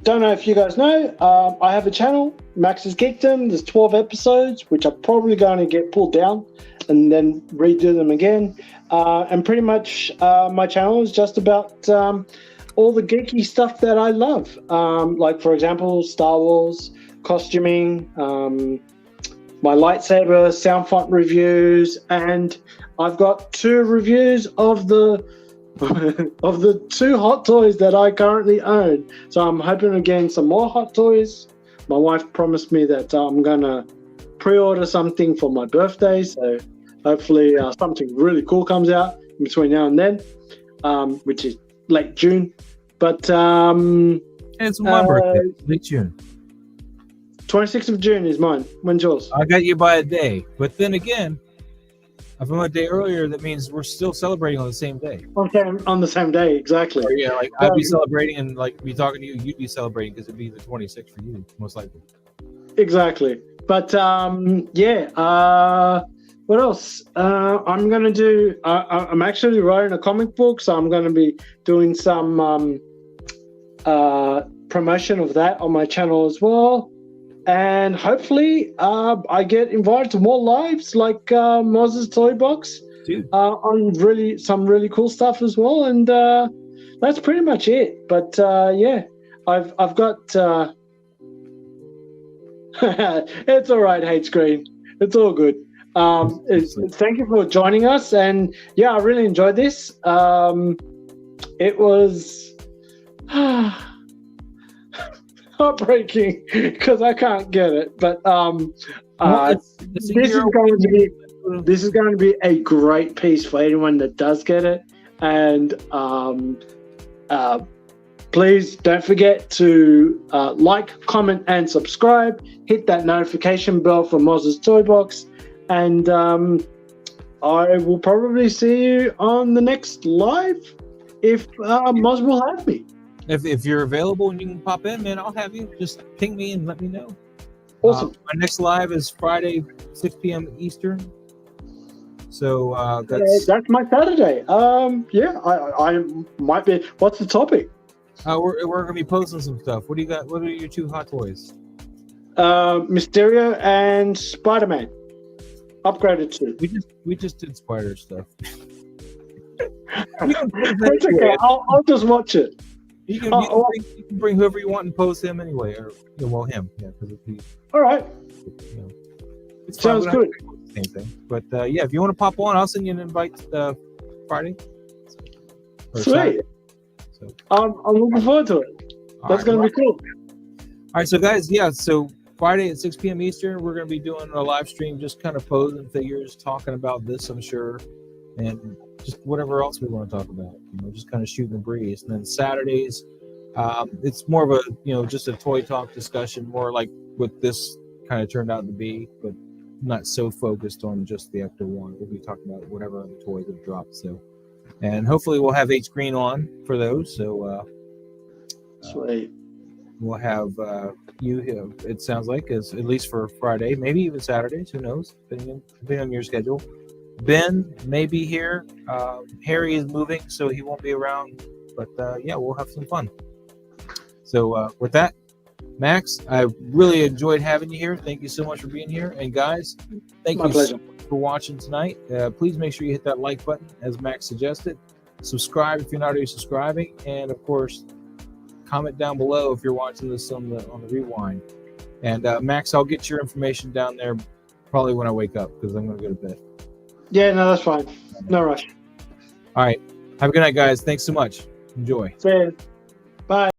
Don't know if you guys know. I have a channel, Max's Geekdom. There's 12 episodes, which are probably going to get pulled down and then redo them again. And pretty much my channel is just about all the geeky stuff that I love. Like, for example, Star Wars, costuming, my lightsaber sound font reviews, and I've got 2 reviews of the 2 hot toys that I currently own. So I'm hoping to gain some more hot toys. My wife promised me that I'm gonna pre-order something for my birthday, so hopefully something really cool comes out in between now and then, which is late June. But it's my birthday, late June. 26th of June is mine. When's yours? I got you by a day, but then again, if I'm a day earlier, that means we're still celebrating on the same day. Okay, on the same day, exactly. Or, yeah, like I'd be celebrating and like be talking to you, you'd be celebrating because it'd be the 26th for you, most likely. Exactly. But what else? I'm gonna do. I'm actually writing a comic book, so I'm gonna be doing some promotion of that on my channel as well. And hopefully, I get invited to more lives like Moz's Toy Box on some really cool stuff as well. And that's pretty much it. But yeah, I've got. It's all right, H Screen. It's all good. Thank you for joining us. And yeah, I really enjoyed this. It was. Heartbreaking because I can't get it, but this is going to be a great piece for anyone that does get it, and please don't forget to like, comment, and subscribe. Hit that notification bell for Moz's Toy Box, and I will probably see you on the next live if Moz will have me. If you're available and you can pop in, man, I'll have you. Just ping me and let me know. Awesome. My next live is Friday, 6 p.m. Eastern. So that's my Saturday. Yeah, I might be. What's the topic? We're gonna be posting some stuff. What do you got? What are your 2 hot toys? Mysterio and Spider-Man. Upgraded to. We just did Spider stuff. It's okay. I'll just watch it. You can bring whoever you want and post him anyway, or him. Yeah, because all right. It's Sounds fine. good. Same thing. But yeah, if you want to pop on, I'll send you an invite Friday. Or Sweet. Saturday. So, I'm looking forward to it. That's going to be cool. All right, so guys, yeah, so Friday at 6 p.m. Eastern, we're going to be doing a live stream, just kind of posing figures, talking about this, I'm sure, and just whatever else we want to talk about, just kind of shooting the breeze. And then Saturdays, it's more of a, just a toy talk discussion, more like what this kind of turned out to be, but not so focused on just the Ecto-1. We'll be talking about whatever other toys have dropped. So, and hopefully we'll have H-Green on for those. So, Sweet. we'll have you here, it sounds like, at least for Friday, maybe even Saturdays, who knows, depending on your schedule. Ben may be here. Harry is moving, so he won't be around. But yeah, we'll have some fun. So with that, Max, I really enjoyed having you here. Thank you so much for being here. And guys, thank you so much for watching tonight. Please make sure you hit that like button, as Max suggested. Subscribe if you're not already subscribing. And of course, comment down below if you're watching this on the rewind. And Max, I'll get your information down there probably when I wake up, because I'm going to go to bed. Yeah, no, that's fine. No rush. All right. Have a good night, guys. Thanks so much. Enjoy. Cheers. Bye.